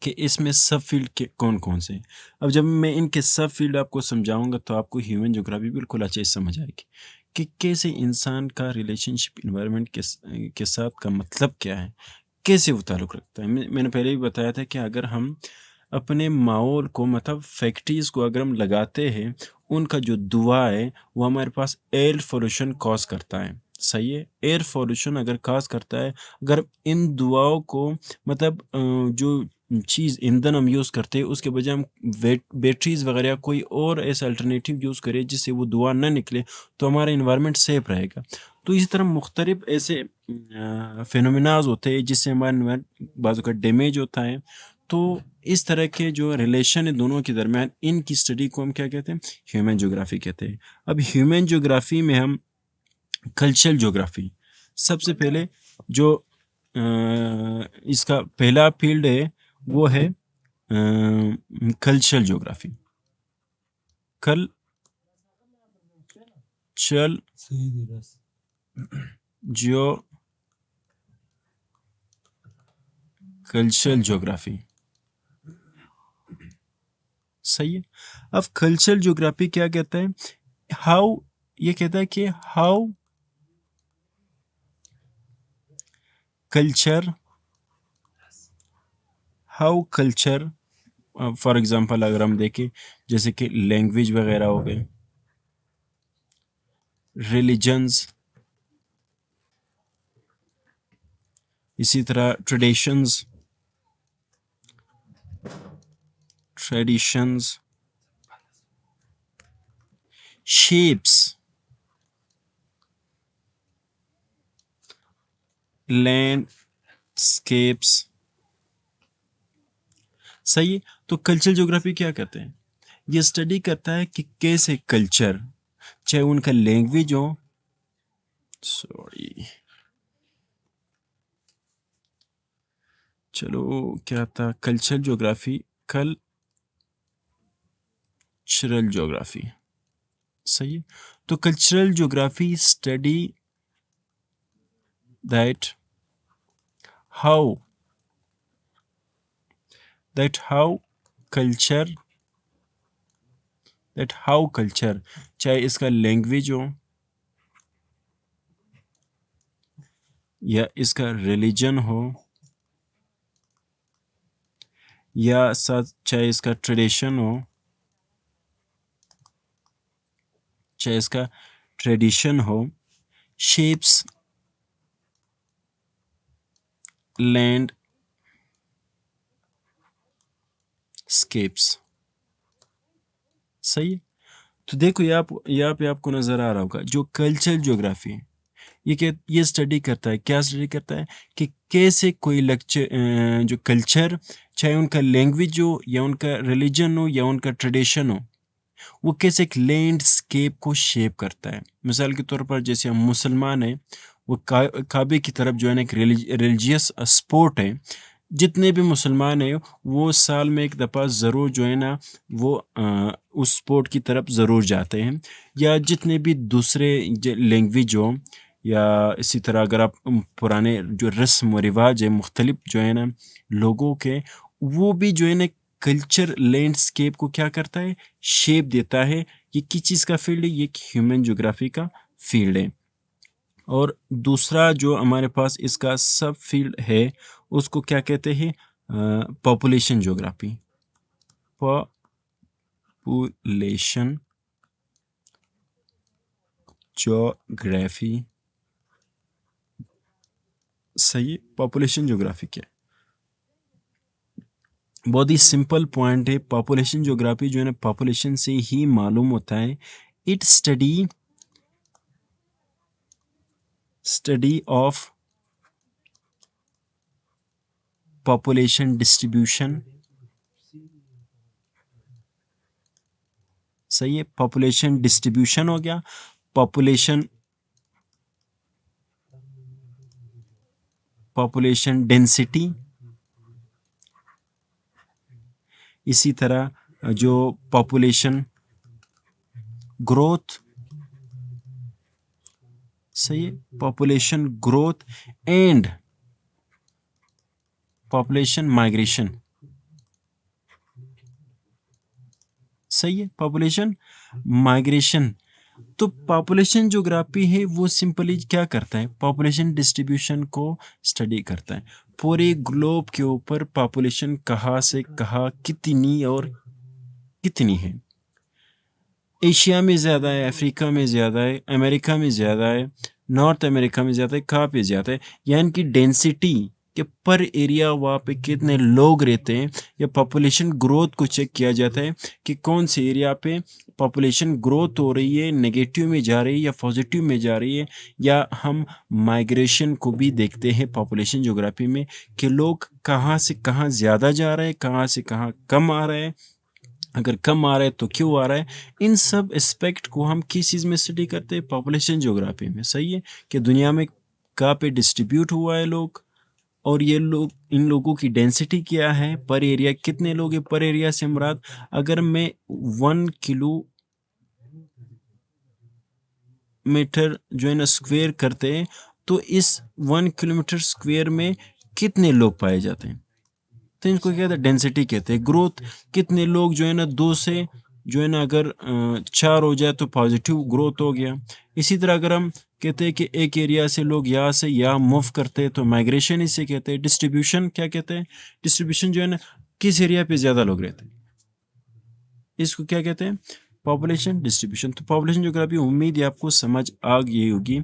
कि इसमें सब फील्ड के कौन कौन से हैं। अब जब मैं इनके सब फील्ड आपको समझाऊंगा तो आपको ह्यूमन ज्योग्राफी बिल्कुल अच्छे से समझ आएगी कि कैसे इंसान का रिलेशनशिप इन्वायरमेंट के साथ का मतलब क्या है, कैसे वो ताल्लुक़ रखता है। मैंने पहले भी बताया था कि अगर हम अपने माहौल को, मतलब फैक्ट्रीज़ को अगर हम लगाते हैं, उनका जो धुआँ है वो हमारे पास एयर पोल्यूशन कॉज़ करता है। सही है। एयर पोल्यूशन अगर कॉज़ करता है, अगर इन धुआओं को, मतलब जो चीज़ ईंधन हम यूज़ करते हैं उसके बजाय हम बैटरीज़ वगैरह कोई और ऐसा अल्टरनेटिव यूज़ करें जिससे वो धुआं ना निकले, तो हमारा इन्वायरमेंट सेफ रहेगा। तो इसी तरह मुख्तलिफ ऐसे फिनोमिनाज होते हैं जिससे हमारा इन्वायरमेंट बाज़ का डैमेज होता है। तो इस तरह के जो रिलेशन है दोनों के दरमियान, इनकी स्टडी को हम क्या कहते हैं? ह्यूमन ज्योग्राफी कहते हैं। अब ह्यूमन ज्योग्राफी में हम कल्चरल ज्योग्राफी, सबसे पहले जो इसका पहला फील्ड है वो है कल्चरल ज्योग्राफी। कल्चरल ज्योग्राफी, सही है। अब कल्चरल ज्योग्राफी क्या कहता है? हाउ, ये कहता है कि हाउ कल्चर फॉर एग्जांपल अगर हम देखें, जैसे कि लैंग्वेज वगैरह हो गए, रिलीजन्स, इसी तरह ट्रेडिशंस शेप्स, लैंडस्केप्स। सही है। तो कल्चरल ज्योग्राफी क्या कहते हैं? ये स्टडी करता है कि कैसे कल्चर, चाहे उनका लैंग्वेज हो, सॉरी चलो क्या था, कल्चरल ज्योग्राफी, सही है। तो cultural geography study that how culture चाहे इसका लैंग्वेज हो या इसका रिलीजन हो या चाहे इसका ट्रेडिशन हो, शेप्स लैंड स्केप्स। सही है। तो देखो यहाँ पे आपको नजर आ रहा होगा जो कल्चरल ज्योग्राफी है, ये स्टडी करता है, क्या स्टडी करता है कि कैसे कोई जो कल्चर, चाहे उनका लैंग्वेज हो या उनका रिलीजन हो या उनका ट्रेडिशन हो, वो कैसे एक लैंडस्केप को शेप करता है। मिसाल के तौर पर जैसे हम मुसलमान हैं, वो काबे की तरफ जो है ना एक रिलीजियस स्पोर्ट है, जितने भी मुसलमान हैं वो साल में एक दफ़ा ज़रूर जो है ना वो उस स्पोर्ट की तरफ ज़रूर जाते हैं। या जितने भी दूसरे लैंग्वेज हो या इसी तरह अगर आप पुराने जो रस्म व रिवाज है मुख्तलिफ जो है ना लोगों के, वो भी जो है ना कल्चर लैंडस्केप को क्या करता है, शेप देता है। ये किस चीज़ का फील्ड है, ये ह्यूमन ज्योग्राफी का फील्ड है। और दूसरा जो हमारे पास इसका सब फील्ड है उसको क्या कहते हैं, पॉपुलेशन ज्योग्राफी। पॉपुलेशन ज्योग्राफी, सही है। पॉपुलेशन ज्योग्राफी क्या है, बहुत ही सिंपल पॉइंट है। पॉपुलेशन ज्योग्राफी जो है ना पॉपुलेशन से ही मालूम होता है। It study of population distribution, सही है। पॉपुलेशन डिस्ट्रीब्यूशन हो गया, पॉपुलेशन डेंसिटी, इसी तरह जो पॉपुलेशन ग्रोथ, सही है। Population growth and population migration, सही है। Population migration. तो पॉपुलेशन ज्योग्राफी है वो सिंपली क्या करता है, पॉपुलेशन डिस्ट्रीब्यूशन को स्टडी करता है। पूरे ग्लोब के ऊपर पॉपुलेशन कहाँ से कहाँ कितनी और कितनी है। एशिया में ज़्यादा है, अफ्रीका में ज़्यादा है, अमेरिका में ज़्यादा है, नॉर्थ अमेरिका में ज़्यादा है, कहाँ पे ज़्यादा है, यानी कि डेंसिटी के पर एरिया वहाँ पे कितने लोग रहते हैं, या पॉपुलेशन ग्रोथ को चेक किया जाता है कि कौन से एरिया पे पॉपुलेशन ग्रोथ हो रही है, नेगेटिव में जा रही है या पॉजिटिव में जा रही है। या हम माइग्रेशन को भी देखते हैं पॉपुलेशन ज्योग्राफी में कि लोग कहाँ से कहाँ ज़्यादा जा रहे हैं, कहाँ से कहाँ कम आ रहे हैं, अगर कम आ रहा है तो क्यों आ रहा है। इन सब एस्पेक्ट को हम किस चीज़ में स्टडी करते हैं, पॉपुलेशन ज्योग्राफी में, सही है। कि दुनिया में कहाँ पे डिस्ट्रीब्यूट हुआ है लोग, और ये लोग, इन लोगों की डेंसिटी क्या है, पर एरिया कितने लोग हैं। पर एरिया से मुराद, अगर मैं 1 किलोमीटर जो है ना स्क्वेयर करते हैं तो इस 1 किलोमीटर स्क्वेयर में कितने लोग पाए जाते हैं, तो इनको क्या कहते हैं, डेंसिटी कहते हैं। ग्रोथ, कितने लोग जो है ना 2 से जो है ना अगर 4 हो जाए तो पॉजिटिव ग्रोथ हो गया। इसी तरह अगर हम कहते हैं कि एक एरिया से लोग यहाँ से यहाँ मूव करते हैं तो माइग्रेशन इसे कहते हैं। डिस्ट्रीब्यूशन क्या कहते हैं, डिस्ट्रीब्यूशन जो है ना किस एरिया पे ज़्यादा लोग रहते हैं, इसको क्या कहते हैं, पॉपुलेशन डिस्ट्रीब्यूशन। तो पॉपुलेशन ज्योग्राफी उम्मीद है आपको समझ आ गई होगी।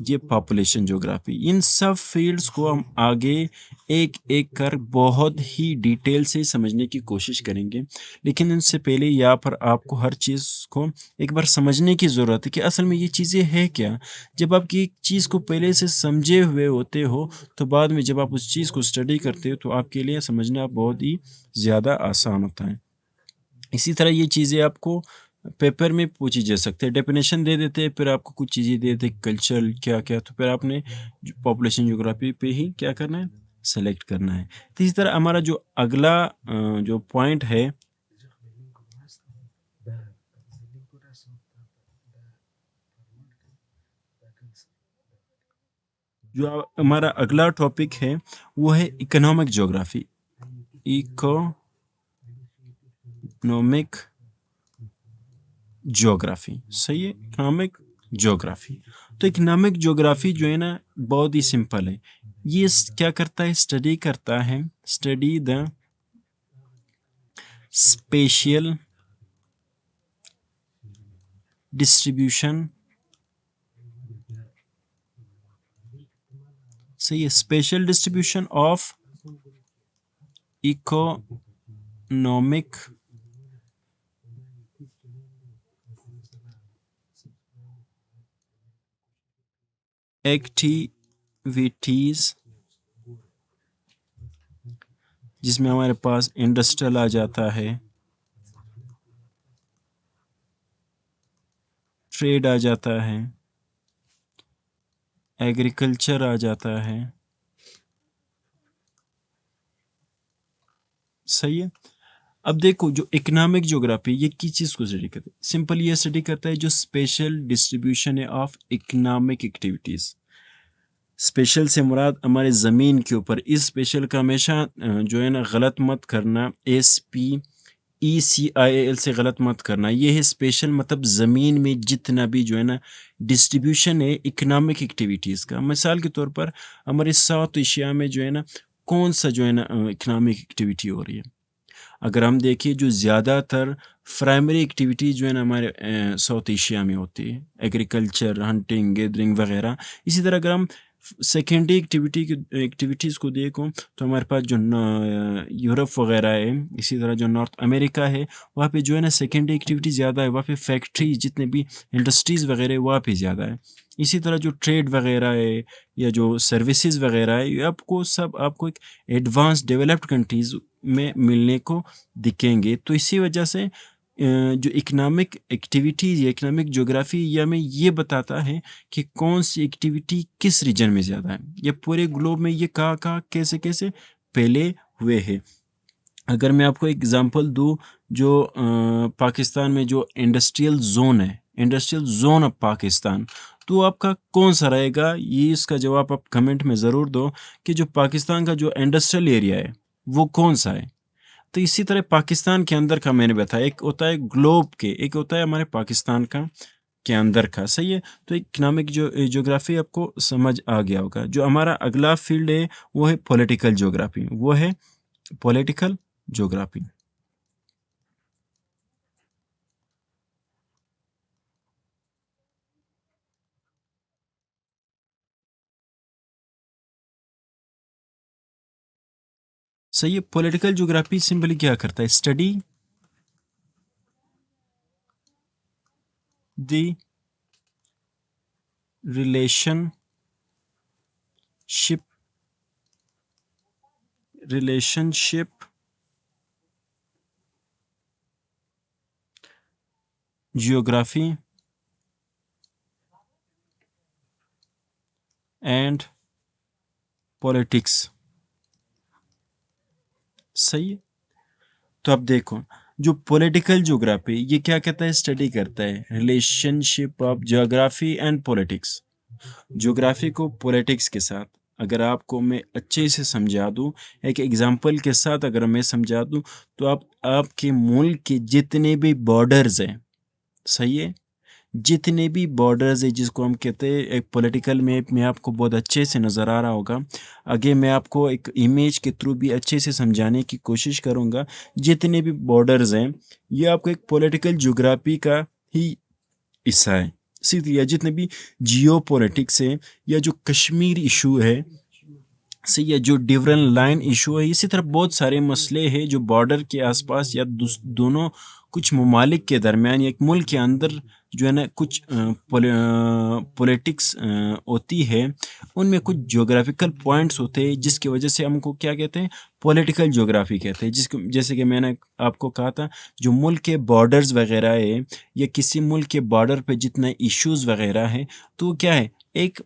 ये पॉपुलेशन ज्योग्राफी, इन सब फील्ड्स को हम आगे एक एक कर बहुत ही डिटेल से समझने की कोशिश करेंगे। लेकिन इससे पहले यहाँ पर आपको हर चीज़ को एक बार समझने की ज़रूरत है कि असल में ये चीज़ें हैं क्या। जब आप ये चीज़ को पहले से समझे हुए होते हो तो बाद में जब आप उस चीज़ को स्टडी करते हो तो आपके लिए समझना बहुत ही ज़्यादा आसान होता है। इसी तरह ये चीज़ें आपको पेपर में पूछी जा सकती है। डेफिनेशन दे देते हैं, फिर आपको कुछ चीज़ें दे देते कल्चर क्या क्या, तो फिर आपने पॉपुलेशन ज्योग्राफी पे ही क्या करना है, सेलेक्ट करना है। तो इसी तरह हमारा जो अगला जो पॉइंट है, जो हमारा अगला टॉपिक है वो है इकोनॉमिक ज्योग्राफी। इकोनॉमिक ज्योग्राफी, सही है। इकोनॉमिक ज्योग्राफी, तो इकोनॉमिक ज्योग्राफी जो है ना बहुत ही सिंपल है। ये क्या करता है, स्टडी करता है, स्टडी द स्पेशियल डिस्ट्रीब्यूशन, सही है, special distribution of economic activities, जिसमें हमारे पास इंडस्ट्रियल आ जाता है, ट्रेड आ जाता है, एग्रीकल्चर आ जाता है, सही है। अब देखो जो इकोनॉमिक ज्योग्राफी ये किस चीज़ को स्टडी करता है, सिंपल ये स्टडी करता है जो स्पेशल डिस्ट्रीब्यूशन है ऑफ इकोनॉमिक एक्टिविटीज़। स्पेशल से मुराद हमारे ज़मीन के ऊपर, इस स्पेशल का हमेशा जो है ना गलत मत करना, SPECIAL से गलत मत करना। ये है स्पेशल, मतलब ज़मीन में जितना भी जो है ना डिस्ट्रीब्यूशन है इकोनॉमिक एक्टिविटीज़ का। मिसाल के तौर पर हमारे साउथ एशिया में जो है ना कौन सा जो है ना इकोनॉमिक एक्टिविटी हो रही है। अगर हम देखें जो ज़्यादातर प्राइमरी एक्टिविटी जो है ना हमारे साउथ एशिया में होती है, एग्रीकल्चर, हंटिंग, गैदरिंग वगैरह। इसी तरह अगर हम सेकेंडरी एक्टिविटीज़ को देखो तो हमारे पास जो यूरोप वगैरह है, इसी तरह जो नॉर्थ अमेरिका है, वहाँ पे जो है ना सेकेंडरी एक्टिविटी ज़्यादा है। वहाँ पे फैक्ट्री जितने भी इंडस्ट्रीज़ वगैरह है वहाँ पे ज़्यादा है। इसी तरह जो ट्रेड वगैरह है या जो सर्विसेज वगैरह है, ये आपको एक एडवांस डेवलप्ड कंट्रीज़ में मिलने को दिखेंगे। तो इसी वजह से जो इकोनॉमिक एक्टिविटीज़ या इकोनॉमिक ज्योग्राफी ये हमें ये बताता है कि कौन सी एक्टिविटी किस रीजन में ज़्यादा है, या पूरे ग्लोब में ये कहाँ कैसे फैले हुए है। अगर मैं आपको एग्जांपल दूँ, जो पाकिस्तान में जो इंडस्ट्रियल जोन है, इंडस्ट्रियल जोन ऑफ पाकिस्तान, तो आपका कौन सा रहेगा, ये इसका जवाब आप कमेंट में ज़रूर दो कि जो पाकिस्तान का जो इंडस्ट्रियल एरिया है वो कौन सा है। तो इसी तरह पाकिस्तान के अंदर का मैंने बताया, एक होता है ग्लोब के, एक होता है हमारे पाकिस्तान का के अंदर का। सही है। तो इकोनॉमिक जो ज्योग्राफी आपको समझ आ गया होगा। जो हमारा अगला फील्ड है वो है पॉलिटिकल ज्योग्राफी, वो है पॉलिटिकल ज्योग्राफी। सही है। पॉलिटिकल ज्योग्राफी सिंपली क्या करता है, study the relationship relationship geography and politics. सही है। तो अब देखो जो पॉलिटिकल ज्योग्राफी ये क्या कहता है, स्टडी करता है relationship of geography and politics. Geography को पॉलिटिक्स के साथ अगर आपको मैं अच्छे से समझा दूं, एक एग्जांपल के साथ अगर मैं समझा दूं, तो आप आपके मुल्क के जितने भी बॉर्डर्स हैं, सही है, जितने भी बॉर्डर्स है जिसको हम कहते हैं, एक पॉलिटिकल मैप में आपको बहुत अच्छे से नज़र आ रहा होगा। आगे मैं आपको एक इमेज के थ्रू भी अच्छे से समझाने की कोशिश करूँगा। जितने भी बॉर्डर्स हैं ये आपको एक पॉलिटिकल ज्योग्राफी का ही हिस्सा है। सीधी या जितने भी जियो पॉलिटिक्स है, या जो कश्मीर इशू है, सही है, जो डिफरेंट लाइन इशू है, इसी तरह बहुत सारे मसले हैं जो बॉर्डर के आसपास या दोनों कुछ ममालिक के दरमियान या एक मुल्क के अंदर जो है ना कुछ पॉलिटिक्स होती है। उनमें कुछ ज्योग्राफिकल पॉइंट्स होते हैं जिसकी वजह से हमको क्या कहते हैं, पॉलिटिकल ज्योग्राफी कहते हैं। जिसको जैसे कि मैंने आपको कहा था, जो मुल्क के बॉर्डर्स वगैरह है या किसी मुल्क के बॉर्डर पे जितना इश्यूज़ वगैरह है, तो क्या है, एक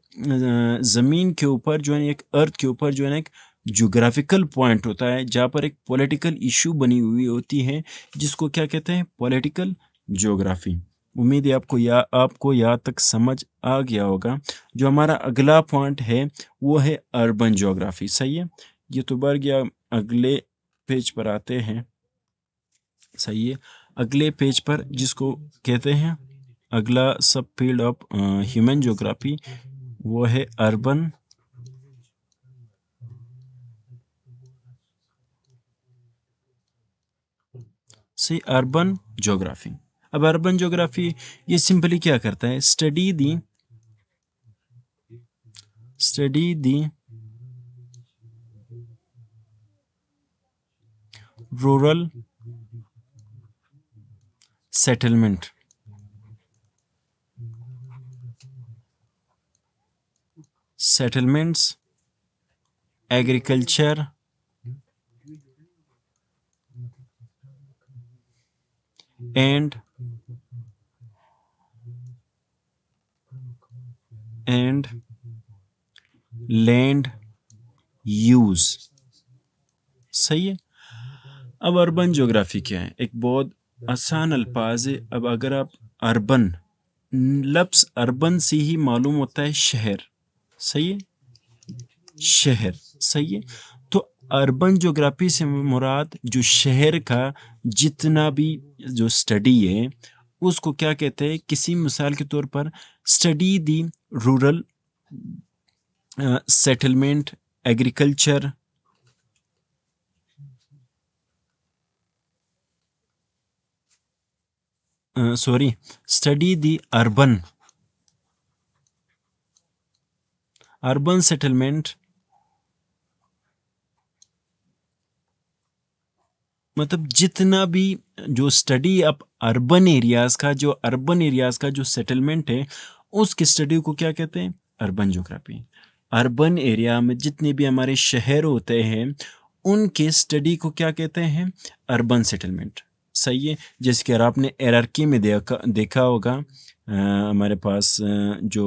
ज़मीन के ऊपर जो है, एक अर्थ के ऊपर जो है ना एक ज्योग्राफिकल पॉइंट होता है जहाँ पर एक पॉलिटिकल इशू बनी हुई होती है, जिसको क्या कहते हैं, पॉलिटिकल ज्योग्राफी। उम्मीद है आपको यहाँ तक समझ आ गया होगा। जो हमारा अगला पॉइंट है वो है अर्बन ज्योग्राफी। सही है। ये तो बढ़ गया। अगले पेज पर आते हैं। सही है। अगले पेज पर जिसको कहते हैं अगला सब फील्ड ऑफ ह्यूमन ज्योग्राफी, वो है अर्बन से अर्बन ज्योग्राफी। अब अर्बन ज्योग्राफी ये सिंपली क्या करता है, study the rural settlement, settlements, agriculture and land use. सही है। अब अर्बन ज्योग्राफी क्या है? एक बहुत आसान अल्फाज है। अब अगर आप अर्बन, लफ्ज़ अर्बन से ही मालूम होता है शहर, सही है? शहर, सही है? तो अर्बन ज्योग्राफी से मुराद जो शहर का जितना भी जो स्टडी है, उसको क्या कहते हैं? किसी मिसाल के तौर पर study the rural settlement, agriculture, sorry, study the urban settlement, मतलब जितना भी जो स्टडी अब अर्बन एरियाज का जो सेटलमेंट है, उसकी स्टडी को क्या कहते हैं? Urban geography. अर्बन एरिया में जितने भी हमारे शहर होते हैं, उनके स्टडी को क्या कहते हैं? अर्बन सेटलमेंट, सही है? जैसे कि अगर आपने एरारकी में देखा होगा, हमारे पास जो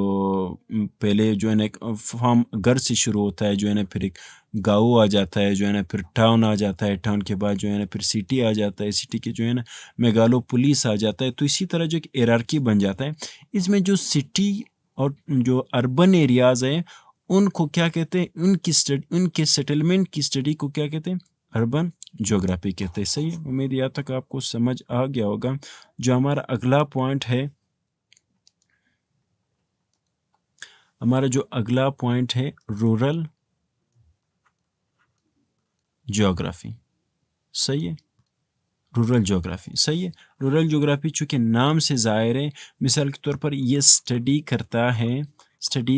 पहले जो है ना एक फार्म घर से शुरू होता है, जो है ना फिर एक गाँव आ जाता है, जो है ना फिर टाउन आ जाता है, टाउन के बाद जो है ना फिर सिटी आ जाता है, सिटी के जो है ना मेगालोपोलिस आ जाता है। तो इसी तरह जो एक हायरार्की बन जाता है। इसमें जो सिटी और जो अर्बन एरियाज़ हैं, उनको क्या कहते हैं? उनके सेटलमेंट की स्टडी को क्या कहते हैं? अर्बन ज्योग्राफी कहते हैं, सही है? उम्मीद है यहाँ तक आपको समझ आ गया होगा। जो हमारा अगला पॉइंट है, रूरल ज्योग्राफी, सही है? रूरल ज्योग्राफी, सही है? रूरल ज्योग्राफी चूँकि नाम से ज़ाहिर है, मिसाल के तौर पर ये स्टडी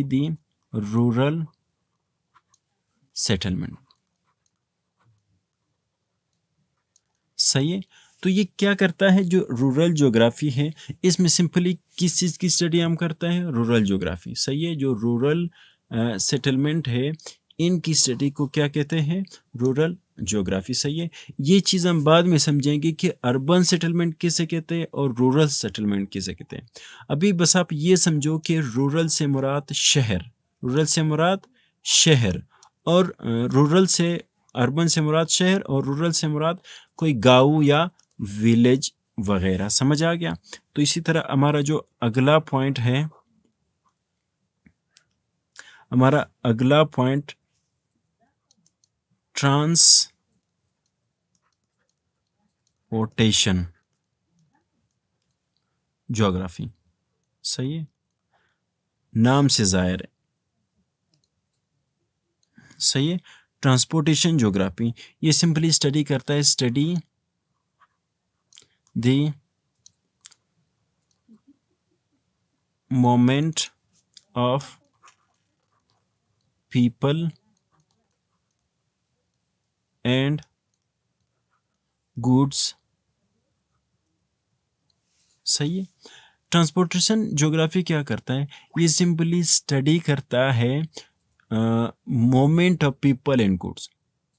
दी रूरल सेटलमेंट, सही है? तो ये क्या करता है? जो रूरल ज्योग्राफी है, इसमें सिंपली किस चीज़ की स्टडी हम करते हैं? रूरल ज्योग्राफी, सही है? जो रूरल सेटलमेंट है, इनकी स्टडी को क्या कहते हैं? रूरल ज्योग्राफी, सही है? ये चीज़ हम बाद में समझेंगे कि अर्बन सेटलमेंट किसे कहते हैं और रूरल सेटलमेंट किसे कहते हैं। अभी बस आप ये समझो कि रूरल से मुराद शहर, और अर्बन से मुराद शहर, और रूरल से मुराद कोई गाँव या विलेज वगैरह। समझ आ गया? तो इसी तरह हमारा जो अगला पॉइंट है, ट्रांसपोर्टेशन ज्योग्राफी, सही है? नाम से ज़ाहिर है, सही है? ट्रांसपोर्टेशन ज्योग्राफी ये सिंपली स्टडी करता है, study the moment of people and goods, सही है? ट्रांसपोर्टेशन ज्योग्राफी क्या करता है? ये सिंपली स्टडी करता है moment of people and goods.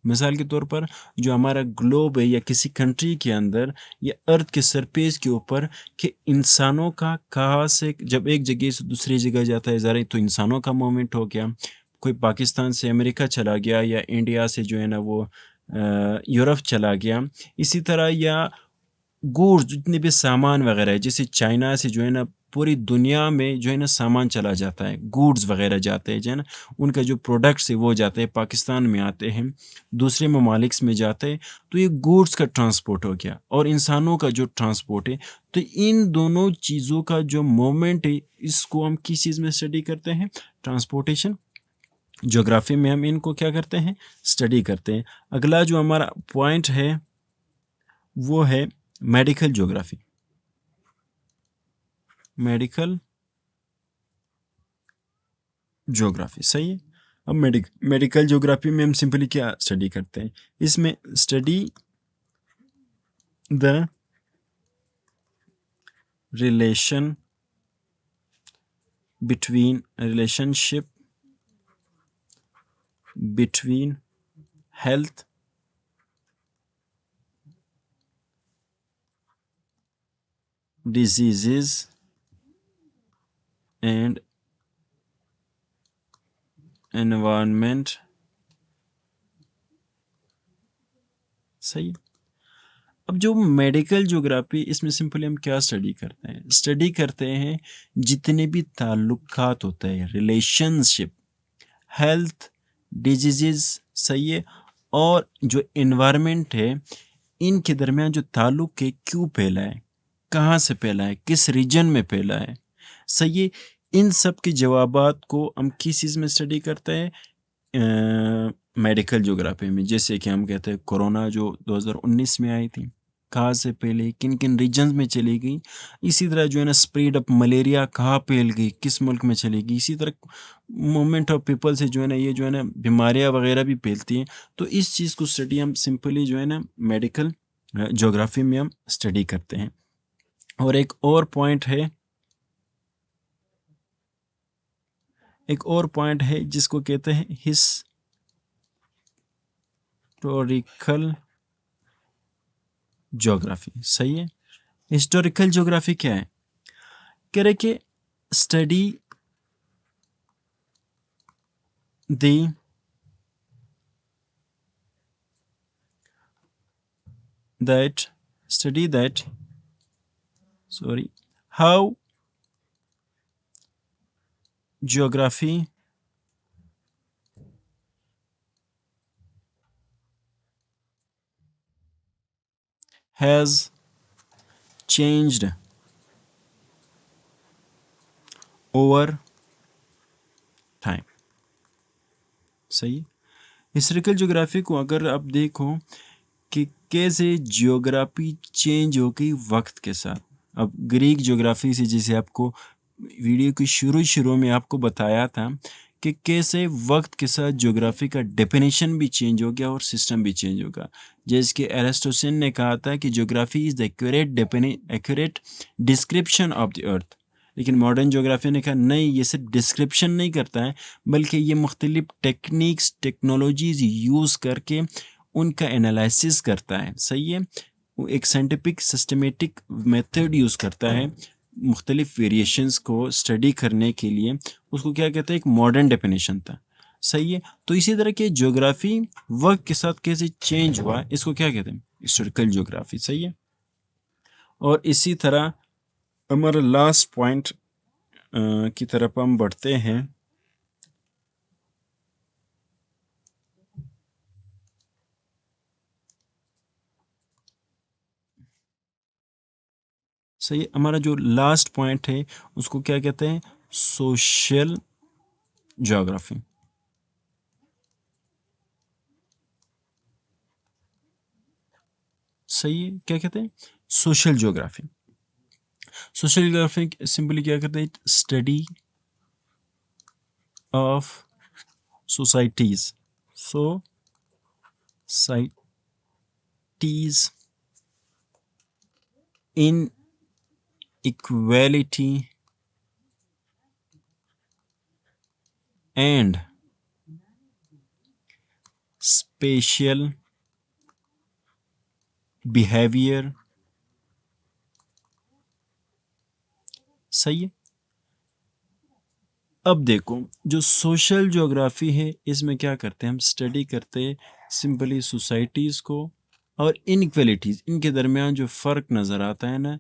मिसाल के तौर पर जो हमारा ग्लोब है या किसी कंट्री के अंदर या अर्थ के सरफेस के ऊपर, कि इंसानों का कहाँ से जब एक जगह से दूसरी जगह जाता है, ज़रा तो इंसानों का मूवमेंट हो गया। कोई पाकिस्तान से अमेरिका चला गया, या इंडिया से जो है ना वो यूरोप चला गया। इसी तरह या गुड्स जितने भी सामान वगैरह है, जैसे चाइना से जो है ना पूरी दुनिया में जो है ना सामान चला जाता है, गुड्स वगैरह जाते हैं, जो है ना उनका जो प्रोडक्ट्स है वो जाते हैं, पाकिस्तान में आते हैं, दूसरे ममालिक में जाते हैं। तो ये गुड्स का ट्रांसपोर्ट हो गया, और इंसानों का जो ट्रांसपोर्ट है। तो इन दोनों चीज़ों का जो मूवमेंट है, इसको हम किस चीज़ में स्टडी करते हैं? ट्रांसपोर्टेशन ज्योग्राफी में हम इनको क्या करते हैं? स्टडी करते हैं। अगला जो हमारा पॉइंट है वो है मेडिकल ज्योग्राफी। सही है? अब मेडिकल ज्योग्राफी में हम सिंपली क्या स्टडी करते हैं? इसमें study the relationship between health diseases and environment, सही है? अब जो मेडिकल ज्योग्राफी, इसमें सिंपली हम क्या स्टडी करते हैं? स्टडी करते हैं जितने भी ताल्लुकात होते हैं, रिलेशनशिप, हेल्थ, डिजीजेस, सही है, और जो इन्वायरमेंट है, इनके दरमियान जो ताल्लुक है क्यों फैला है, कहाँ से फैला है, किस रीजन में फैला है, सही है। इन सब के जवाबात को हम किस चीज़ में स्टडी करते हैं? मेडिकल ज्योग्राफी में। जैसे कि हम कहते हैं कोरोना जो 2019 में आई थी, कहाँ से फैली, किन किन रीजन्स में चली गई। इसी तरह जो है ना स्प्रेड ऑफ मलेरिया कहाँ फैल गई, किस मुल्क में चली गई। इसी तरह मूवमेंट ऑफ पीपल से जो है ना ये जो है ना बीमारियाँ वगैरह भी फैलती हैं। तो इस चीज़ को स्टडी हम सिंपली जो है ना मेडिकल ज्योग्राफी में हम स्टडी करते हैं। और एक और पॉइंट है जिसको कहते हैं हिस्टोरिकल ज्योग्राफी, सही है। हिस्टोरिकल ज्योग्राफी क्या है? कह रहे कि study the that study that sorry how geography has changed over time, सही है। हिस्टोरिकल ज्योग्राफी को अगर आप देखो कि कैसे ज्योग्राफी चेंज हो गई वक्त के साथ। अब ग्रीक ज्योग्राफी से, जैसे आपको वीडियो की शुरू में आपको बताया था कि कैसे वक्त के साथ ज्योग्राफी का डेफिनेशन भी चेंज हो गया और सिस्टम भी चेंज होगा। जैसे कि एरिस्टोटेल ने कहा था कि geography is the accurate description of the अर्थ। लेकिन मॉडर्न ज्योग्राफी ने कहा नहीं, ये सिर्फ डिस्क्रिप्शन नहीं करता है, बल्कि ये मुख्तलिफ टेक्निक्स, टेक्नोलॉजीज यूज़ करके उनका एनालिसिस करता है, सही है। वो एक साइंटिफिक सिस्टमेटिक मेथड यूज़ करता है मुख्तलिफ वेरिएशंस को स्टडी करने के लिए। उसको क्या कहते हैं? एक मॉडर्न डेफिनेशन था, सही है। तो इसी तरह के ज्योग्राफी वक्त के साथ कैसे चेंज हुआ, इसको क्या कहते हैं? हिस्टोरिकल ज्योग्राफी, सही है। और इसी तरह हमारा लास्ट पॉइंट की तरफ हम बढ़ते हैं। सही, हमारा जो लास्ट पॉइंट है उसको क्या कहते हैं? सोशल ज्योग्राफी, सही है। क्या कहते हैं? Social geography. Social geography simply क्या करते हैं? Study of societies, societies in equality and special behaviour, सही है। अब देखो, जो सोशल ज्योग्राफी है इसमें क्या करते हैं? हम स्टडी करते हैं सिंपली सोसाइटीज़ को और इनइक्वालिटीज़, इनके दरमियान जो फ़र्क नज़र आता है ना,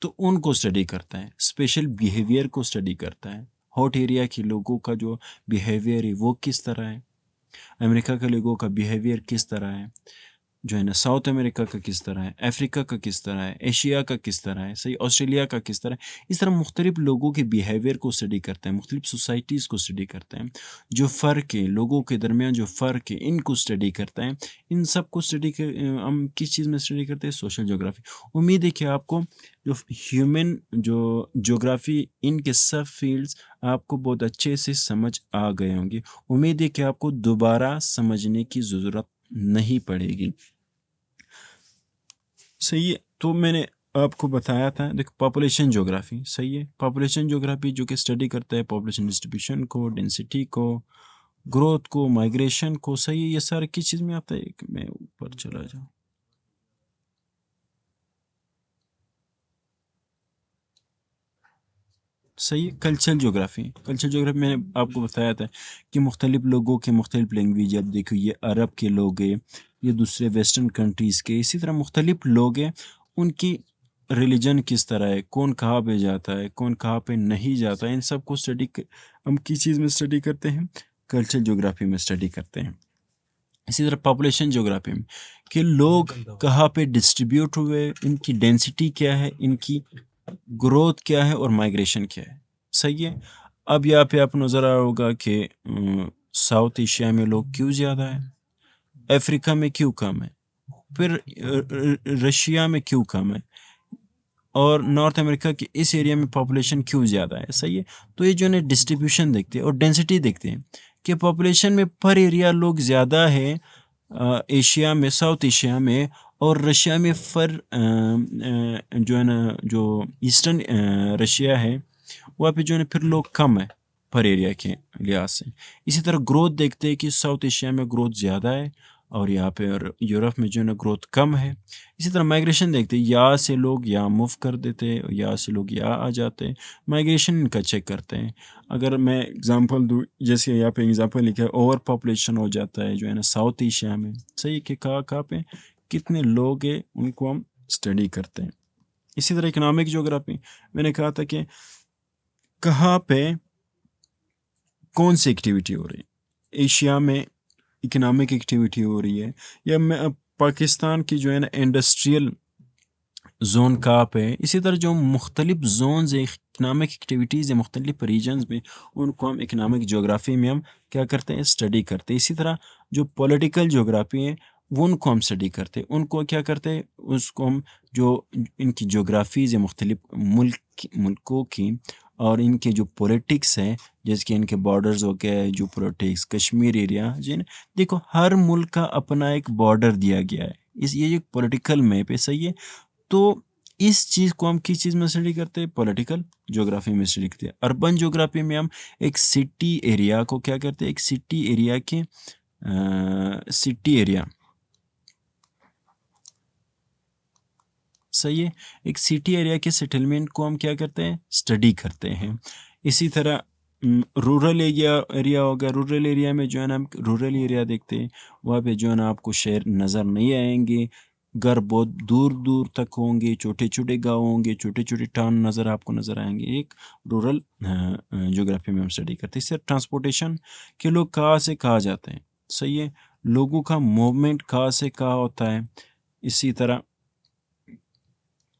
तो उनको स्टडी करता है। स्पेशल बिहेवियर को स्टडी करता है। हॉट एरिया के लोगों का जो बिहेवियर है वो किस तरह है, अमेरिका के लोगों का बिहेवियर किस तरह है, जो है ना साउथ अमेरिका का किस तरह है, अफ्रीका का किस तरह है, एशिया का किस तरह है, सही, ऑस्ट्रेलिया का किस तरह है। इस तरह मुख्तलिफ लोगों के बिहेवियर को स्टडी करते हैं, मुख्तलिफ सोसाइटीज़ को स्टडी करते हैं। जो फ़र्क है लोगों के दरमियान, जो फ़र्क है इनको स्टडी करता है। इन सब को स्टडी कर हम किस चीज़ में स्टडी करते हैं? Social geography. उम्मीद है कि आपको जो ह्यूमन जो जोग्राफी, इनके सब फील्ड्स आपको बहुत अच्छे से समझ आ गए होंगे। उम्मीद है कि आपको दोबारा समझने की ज़रूरत नहीं पड़ेगी, सही है। तो मैंने आपको बताया था, देखो पॉपुलेशन ज्योग्राफी, सही है। पॉपुलेशन ज्योग्राफी जो कि स्टडी करता है पॉपुलेशन डिस्ट्रीब्यूशन को, डेंसिटी को, ग्रोथ को, माइग्रेशन को, सही है। ये सारे किस चीज़ में आता है? एक मैं ऊपर चला जाऊँ, सही है। कल्चरल ज्योग्राफी, कल्चरल ज्योग्राफी मैंने आपको बताया था कि मुख्तलिफ लोगों के मुख्तलिफ लैंग्वेज। अब देखो ये अरब के लोग हैं ये दूसरे वेस्टर्न कंट्रीज़ के, इसी तरह मुख्तलिफ लोग हैं, उनकी रिलीजन किस तरह है, कौन कहाँ पे जाता है, कौन कहाँ पे नहीं जाता है, इन सब को हम किस चीज़ में स्टडी करते हैं, कल्चर ज्योग्राफी में स्टडी करते हैं। इसी तरह पॉपुलेशन ज्योग्राफी में कि लोग कहाँ पे डिस्ट्रीब्यूट हुए, इनकी डेंसिटी क्या है, इनकी ग्रोथ क्या है और माइग्रेशन क्या है। सही है। अब यहाँ पे आपको नज़र आ रहा होगा कि साउथ एशिया में लोग क्यों ज़्यादा है, अफ्रीका में क्यों कम है, फिर रशिया में क्यों कम है, और नॉर्थ अमेरिका के इस एरिया में पॉपुलेशन क्यों ज़्यादा है। सही है। तो ये जो है डिस्ट्रीब्यूशन देखते हैं और डेंसिटी देखते हैं कि पॉपुलेशन में पर एरिया लोग ज़्यादा है एशिया में, साउथ एशिया में, और रशिया में जो है ना, जो ईस्टर्न रशिया है वहाँ पे जो है फिर लोग कम है पर एरिया के लिहाज से। इसी तरह ग्रोथ देखते हैं कि साउथ एशिया में ग्रोथ ज़्यादा है और यहाँ पे और यूरोप में जो है ना ग्रोथ कम है। इसी तरह माइग्रेशन देखते हैं, यहाँ से लोग यहाँ मूव कर देते हैं, यहाँ से लोग यहाँ आ जाते हैं, माइग्रेशन इनका चेक करते हैं। अगर मैं एग्जांपल दूँ, जैसे यहाँ पे एग्जांपल लिखा है, ओवर पॉपुलेशन हो जाता है जो है ना साउथ एशिया में। सही है कि कहाँ कहाँ पे कितने लोग हैं उनको हम स्टडी करते हैं। इसी तरह इकोनॉमिक ज्योग्राफी, मैंने कहा था कि कहाँ पे कौन सी एक्टिविटी हो रही है, एशिया में इकोनॉमिक एक्टिविटी हो रही है, या मैं पाकिस्तान की जो है ना इंडस्ट्रियल जोन कहाँ पे है। इसी तरह जो मुख्तलिफ जोन्स है, इकनॉमिक एक्टिविटीज़ है मुख्तलिफ रीजन्स में, उनको हम इकनॉमिक जोग्राफ़ी में हम क्या करते हैं, स्टडी करते हैं। इसी तरह जो पॉलिटिकल जोग्राफ़ी है वो उनको हम स्टडी करते हैं, उनको क्या करते हैं, उसको हम जो इनकी जोग्राफ़ीज़ है मुख्तलिफ मुल्कों की, और इनके जो पॉलिटिक्स है, जैसे कि इनके बॉर्डर्स हो गए, जो पॉलिटिक्स कश्मीर एरिया जी, देखो हर मुल्क का अपना एक बॉर्डर दिया गया है, इस ये एक पॉलिटिकल मैप है। सही है। तो इस चीज़ को हम किस चीज़ में स्टडी करते हैं, पॉलिटिकल ज्योग्राफी में स्टडी करते हैं। अर्बन ज्योग्राफी में हम एक सिटी एरिया को क्या करते हैं, एक सिटी एरिया के सिटी एरिया, सही है, एक सिटी एरिया के सेटलमेंट को हम क्या करते हैं, स्टडी करते हैं। इसी तरह रूरल एरिया होगा, रूरल एरिया में जो है ना हम रूरल एरिया देखते हैं, वहाँ पे जो है ना आपको शहर नज़र नहीं आएंगे, घर बहुत दूर दूर तक होंगे, छोटे छोटे गाँव होंगे, छोटे छोटे टाउन आपको नज़र आएंगे। एक रूरल ज्योग्राफी में हम स्टडी करते हैं। इससे ट्रांसपोर्टेशन के लोग कहाँ से कहाँ जाते हैं, सही है, लोगों का मूवमेंट कहाँ से कहाँ होता है। इसी तरह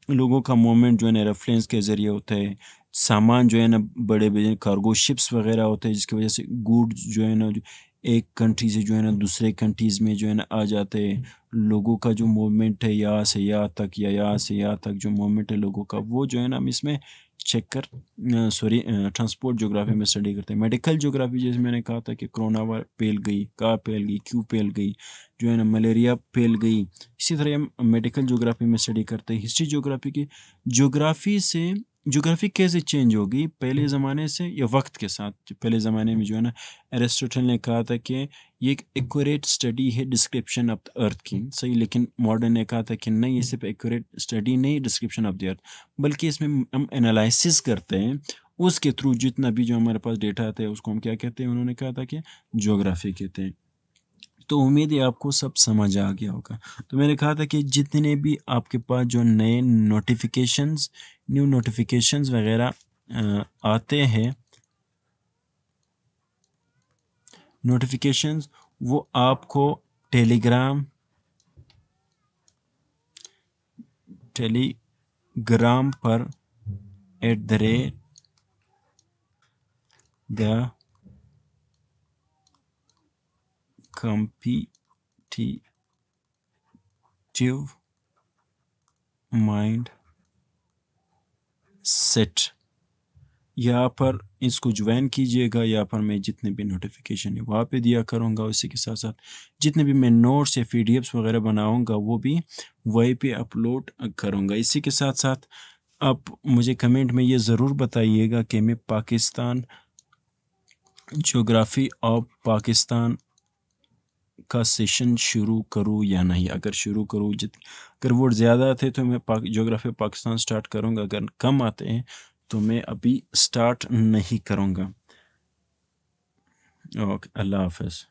लोगों का मूवमेंट जो है ना एरोप्लेन्स के ज़रिए होता है, सामान जो है ना बड़े बड़े कार्गो शिप्स वगैरह होते हैं, जिसकी वजह से गुड्स जो है ना जो एक कंट्री से जो है ना दूसरे कंट्रीज़ में जो है ना आ जाते हैं। लोगों का जो मूवमेंट है यहाँ से यहाँ तक, या यहाँ से यहाँ तक जो मूवमेंट है लोगों का, वो जो है ना हम इसमें चेक कर ट्रांसपोर्ट ज्योग्राफी में स्टडी करते हैं। मेडिकल ज्योग्राफी, जैसे मैंने कहा था कि कोरोना फैल गई, कहाँ फैल गई, क्यों फैल गई, जो है ना मलेरिया फैल गई, इसी तरह हम मेडिकल ज्योग्राफी में स्टडी करते हैं। हिस्ट्री ज्योग्राफी की, ज्योग्राफी से ज्योग्राफी कैसे चेंज होगी पहले ज़माने से या वक्त के साथ। पहले ज़माने में जो है ना एरिस्टोटल ने कहा था कि ये एक एक्यूरेट स्टडी है डिस्क्रिप्शन ऑफ द अर्थ की, सही, लेकिन मॉडर्न ने कहा था कि नहीं, ये सिर्फ एक्यूरेट स्टडी नहीं डिस्क्रिप्शन ऑफ द अर्थ, बल्कि इसमें हम एनालिसिस करते हैं, उसके थ्रू जितना भी जो हमारे पास डेटा आता है उसको हम क्या कहते हैं, उन्होंने कहा था कि ज्योग्राफी कहते हैं। तो उम्मीद है आपको सब समझ आ गया होगा। तो मैंने कहा था कि जितने भी आपके पास जो नए न्यू नोटिफिकेशंस वगैरह आते हैं, नोटिफिकेशंस, वो आपको टेलीग्राम पर @the competitive mind सेट, यहाँ पर इसको ज्वाइन कीजिएगा। यहाँ पर मैं जितने भी नोटिफिकेशन है वहाँ पे दिया करूँगा, उसी के साथ साथ जितने भी मैं नोट्स या पीडीएफ्स वगैरह बनाऊँगा वो भी वहीं पे अपलोड करूँगा। इसी के साथ साथ आप मुझे कमेंट में ये ज़रूर बताइएगा कि मैं पाकिस्तान ज्योग्राफी ऑफ पाकिस्तान का सेशन शुरू करूँ या नहीं। अगर शुरू करूँ, अगर वोट ज़्यादा आते तो मैं ज्योग्राफी पाकिस्तान स्टार्ट करूँगा, अगर कम आते हैं तो मैं अभी स्टार्ट नहीं करूँगा। ओके, अल्लाह हाफ़िज़।